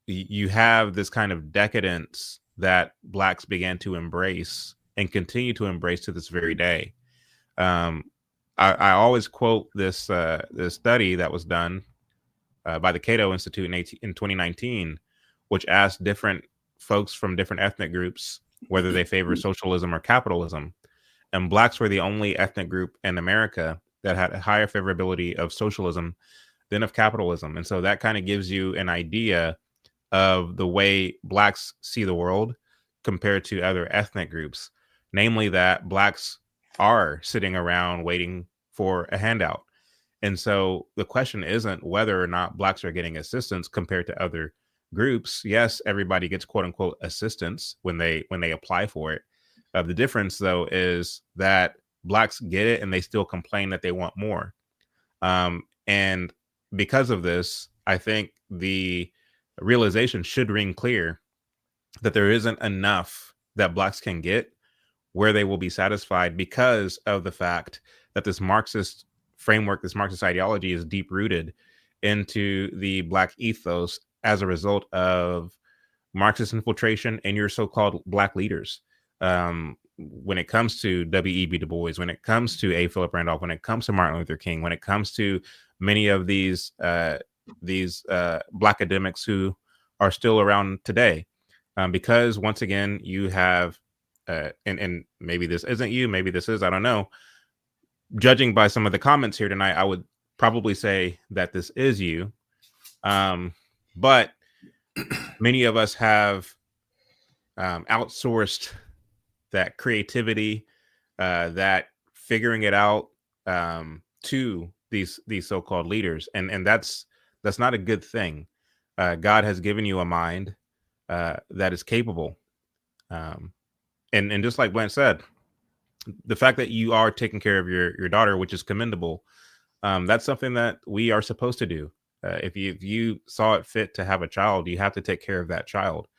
You have this kind of decadence that Blacks began to embrace and continue to embrace to this very day. I always quote this this study that was done by the Cato Institute in 2019, which asked different folks from different ethnic groups whether they favor socialism or capitalism. And Blacks were the only ethnic group in America that had a higher favorability of socialism than of capitalism. And so that kind of gives you an idea of the way Blacks see the world compared to other ethnic groups, namely that Blacks are sitting around waiting for a handout. And so the question isn't whether or not Blacks are getting assistance compared to other groups. Yes, everybody gets quote unquote assistance when they apply for it. The difference, though, is that Blacks get it and they still complain that they want more. And because of this, I think the realization should ring clear that there isn't enough that Blacks can get where they will be satisfied because of the fact that this Marxist framework, this Marxist ideology is deep rooted into the Black ethos as a result of Marxist infiltration and your so-called Black leaders. When it comes to W.E.B. Du Bois, when it comes to A. Philip Randolph, when it comes to Martin Luther King, when it comes to many of these Blackademics who are still around today, because once again you have, and maybe this isn't you, maybe this is, I don't know. Judging by some of the comments here tonight, I would probably say that this is you, but many of us have outsourced that creativity, that figuring it out to these so-called leaders, and that's not a good thing. God has given you a mind that is capable, and just like Blanche said, the fact that you are taking care of your daughter, which is commendable, that's something that we are supposed to do. If you saw it fit to have a child, you have to take care of that child.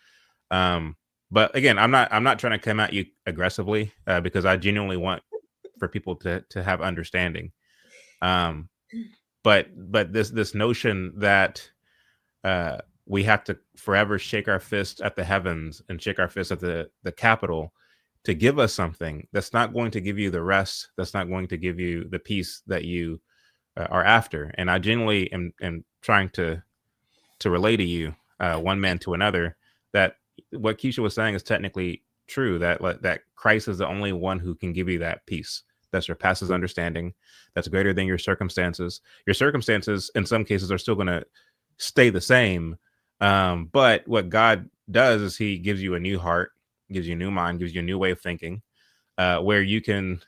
But again, I'm not trying to come at you aggressively because I genuinely want for people to have understanding. But this notion that we have to forever shake our fist at the heavens and shake our fist at the Capitol to give us something that's not going to give you the rest, that's not going to give you the peace that you are after. And I genuinely am trying to relay to you, one man to another, that what Quisha was saying is technically true, that Christ is the only one who can give you that peace that surpasses understanding, that's greater than your circumstances. Your circumstances, in some cases, are still going to stay the same. But what God does is he gives you a new heart, gives you a new mind, gives you a new way of thinking, where you can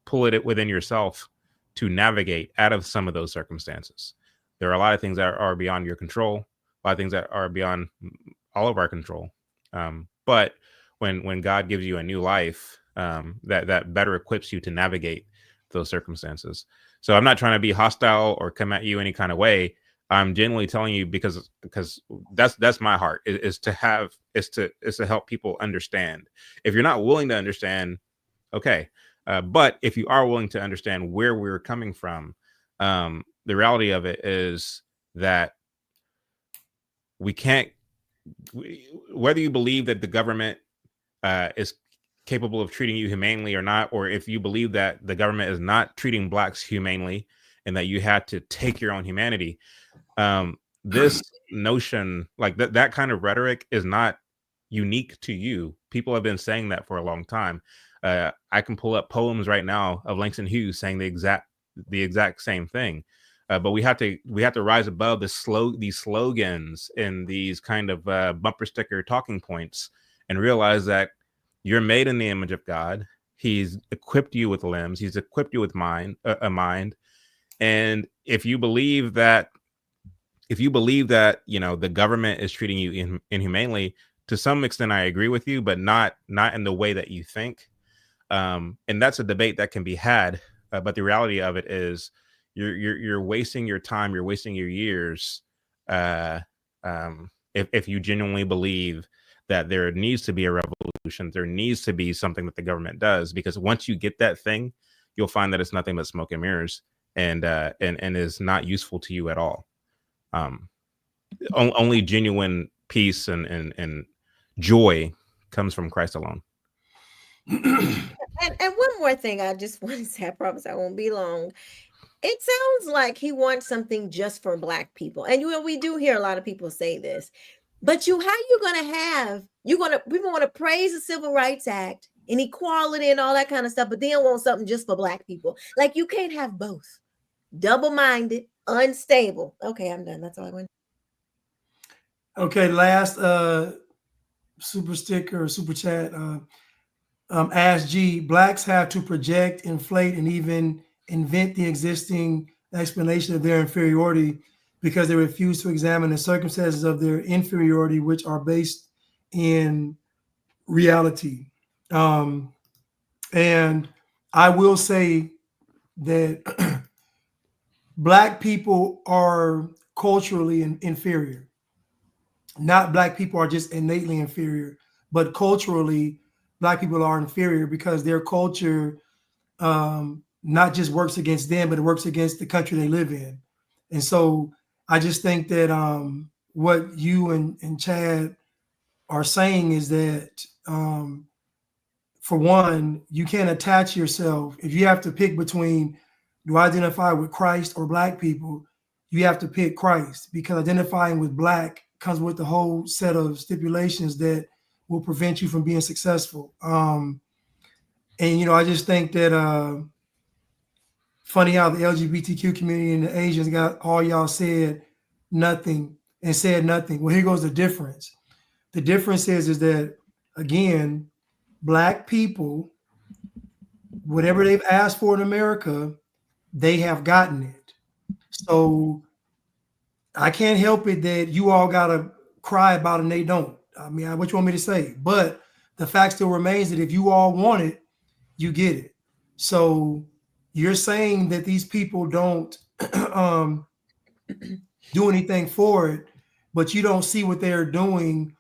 pull it within yourself to navigate out of some of those circumstances. There are a lot of things that are beyond your control, a lot of things that are beyond all of our control. But when God gives you a new life, that better equips you to navigate those circumstances. So I'm not trying to be hostile or come at you any kind of way. I'm genuinely telling you because that's my heart, is to help people understand. If you're not willing to understand, okay. But if you are willing to understand where we're coming from, the reality of it is that we can't, whether you believe that the government is capable of treating you humanely or not, or if you believe that the government is not treating blacks humanely and that you had to take your own humanity, this notion, like that kind of rhetoric, is not unique to you. People have been saying that for a long time. I can pull up poems right now of Langston Hughes saying the exact same thing. But we have to rise above these slogans and these kind of bumper sticker talking points and realize that you're made in the image of God. He's equipped you with limbs. He's equipped you with a mind. And if you believe that, the government is treating you inhumanely, to some extent, I agree with you, but not in the way that you think. And that's a debate that can be had. But the reality of it is, you're wasting your time, you're wasting your years, if you genuinely believe that there needs to be a revolution, there needs to be something that the government does, because once you get that thing, you'll find that it's nothing but smoke and mirrors, and is not useful to you at all. Only genuine peace and joy comes from Christ alone. And one more thing I just want to say, I promise I won't be long. It sounds like he wants something just for Black people. And we do hear a lot of people say this. But people want to praise the Civil Rights Act and equality and all that kind of stuff, but then want something just for Black people. Like, you can't have both. Double-minded, unstable. Okay, I'm done. That's all I want. Okay, last super sticker or super chat. Ask G, Blacks have to project, inflate, and even invent the existing explanation of their inferiority because they refuse to examine the circumstances of their inferiority, which are based in reality. And I will say that Black people are culturally inferior. Not Black people are just innately inferior, but culturally, Black people are inferior because their culture not just works against them, but it works against the country they live in. And so I just think that what you and Chad are saying is that, for one, you can't attach yourself. If you have to pick between, do I identify with Christ or Black people, you have to pick Christ, because identifying with Black comes with a whole set of stipulations that will prevent you from being successful. And, I just think that funny how the LGBTQ community and the Asians got all y'all said nothing and said nothing. Well, here goes the difference. The difference is that, again, Black people, whatever they've asked for in America, they have gotten it. So I can't help it that you all got to cry about it and they don't. I mean, what you want me to say? But the fact still remains that if you all want it, you get it. So you're saying that these people don't do anything for it, but you don't see what they're doing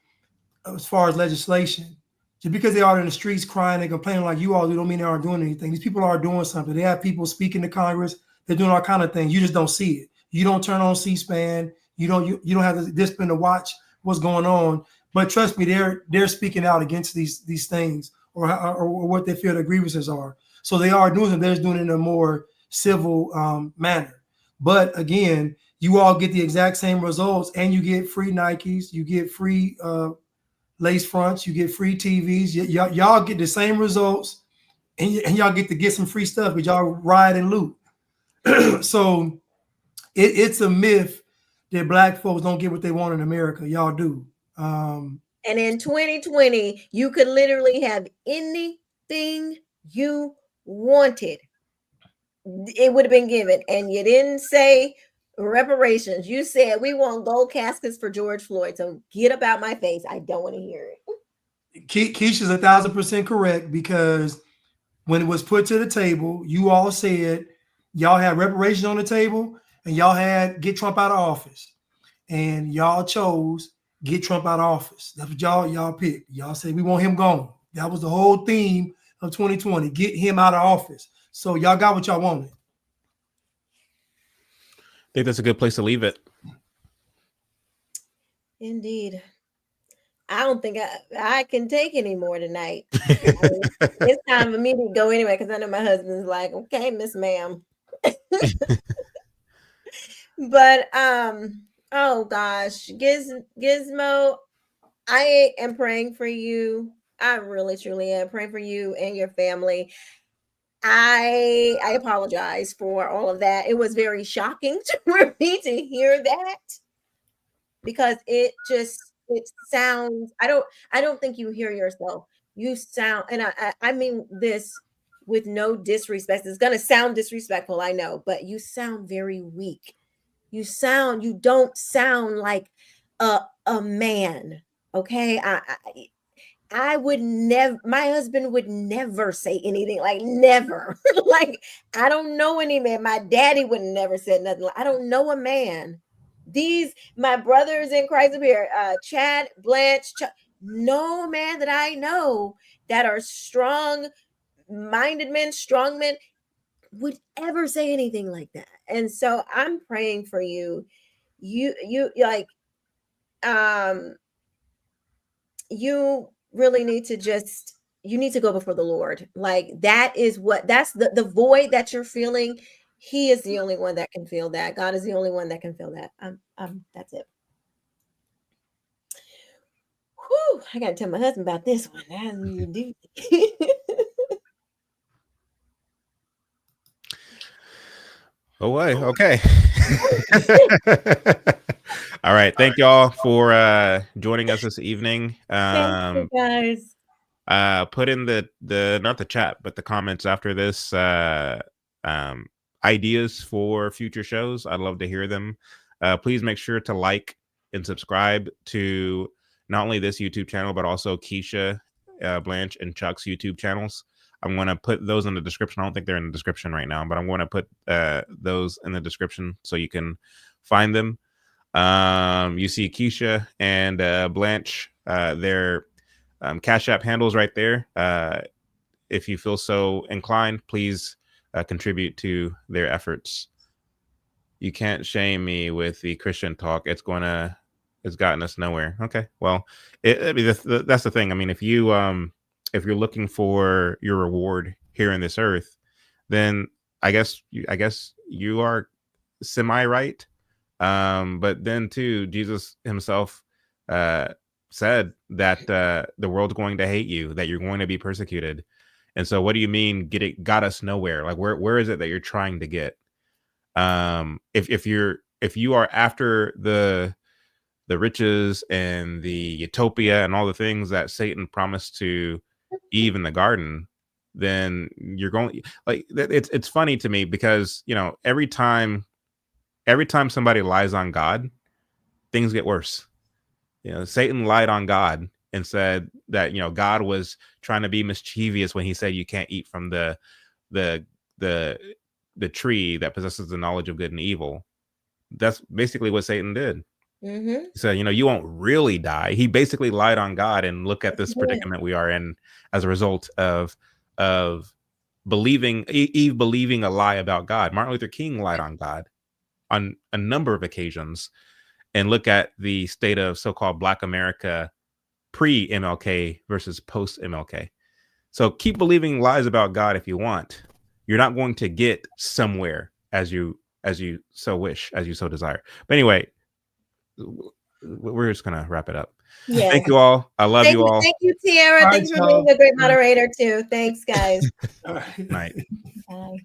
as far as legislation. Just because they are in the streets crying and complaining like you all do, don't mean they aren't doing anything. These people are doing something. They have people speaking to Congress. They're doing all kind of things. You just don't see it. You don't turn on C-SPAN. You don't have the discipline to watch what's going on. But trust me, they're speaking out against these things or what they feel the grievances are. So they are doing it. They're doing it in a more civil manner. But again, you all get the exact same results, and you get free Nikes, you get free lace fronts, you get free TVs. Y'all get the same results, and y'all get to get some free stuff because y'all ride and loot. So it's a myth that Black folks don't get what they want in America. Y'all do. And in 2020, you could literally have anything you wanted. It would have been given, and you didn't say reparations. You said we want gold caskets for George Floyd. So get up out my face. I don't want to hear it. Keisha's 1,000% correct, because when it was put to the table, you all said y'all had reparations on the table and y'all had get Trump out of office, and y'all chose get Trump out of office. That's what y'all picked. Y'all said we want him gone. That was the whole theme of 2020. Get him out of office. So y'all got what y'all wanted. I think that's a good place to leave it. Indeed. I don't think I can take any more tonight. It's time for me to go anyway, because I know my husband's like, okay, Miss Ma'am. But oh gosh, Gizmo, I am praying for you. I really truly am praying for you and your family. I apologize for all of that. It was very shocking for me to hear that, because it sounds, I don't think you hear yourself. You sound, and I mean this with no disrespect. It's gonna sound disrespectful, I know, but you sound very weak. You don't sound like a man. Okay. I would never, my husband would never say anything, like never. Like, I don't know any man. My daddy would never said nothing. I don't know a man. My brothers in Christ up here, Chad, Blanche, no man that I know that are strong-minded men, strong men, would ever say anything like that. And so I'm praying for you. You like, you really need to you need to go before the Lord. Like, that's the void that you're feeling. He is the only one that can feel that. God is the only one that can feel that. That's it. Whew, I gotta tell my husband about this one. That's what you do. Oh, wait. Okay. All right. Thank y'all for joining us this evening. Thank you, guys. Put in the not the chat, but the comments after this, ideas for future shows. I'd love to hear them. Please make sure to like and subscribe to not only this YouTube channel, but also Quisha, Blanche, and Chuck's YouTube channels. I'm going to put those in the description. I don't think they're in the description right now, but I'm going to put those in the description so you can find them. You see Quisha and Blanche, their Cash App handles right there. If you feel so inclined, please contribute to their efforts. You can't shame me with the Christian talk. It's gotten us nowhere. Okay, well, that's the thing. I mean, if you're looking for your reward here in this earth, then I guess you are semi-right. But then too, Jesus himself said that the world's going to hate you, that you're going to be persecuted. And so what do you mean got us nowhere? Like, where is it that you're trying to get? If you are after the riches and the utopia and all the things that Satan promised to Eve in the garden, then you're going, like, it's funny to me because, you know, every time somebody lies on God, things get worse. You know, Satan lied on God and said that, you know, God was trying to be mischievous when he said you can't eat from the tree that possesses the knowledge of good and evil. That's basically what Satan did. Mm-hmm. So, you know, you won't really die. He basically lied on God, and look at this predicament we are in as a result of believing Eve believing a lie about God. Martin Luther King lied on God on a number of occasions. and look at the state of so-called Black America pre-MLK versus post-MLK. So keep believing lies about God if you want. You're not going to get somewhere as you so wish, as you so desire. But anyway, we're just gonna wrap it up. Yeah. Thank you all. I love you all. Thank you, Tiara. All Thanks right, for being y'all. a great moderator too. Thanks, guys. Night. Bye.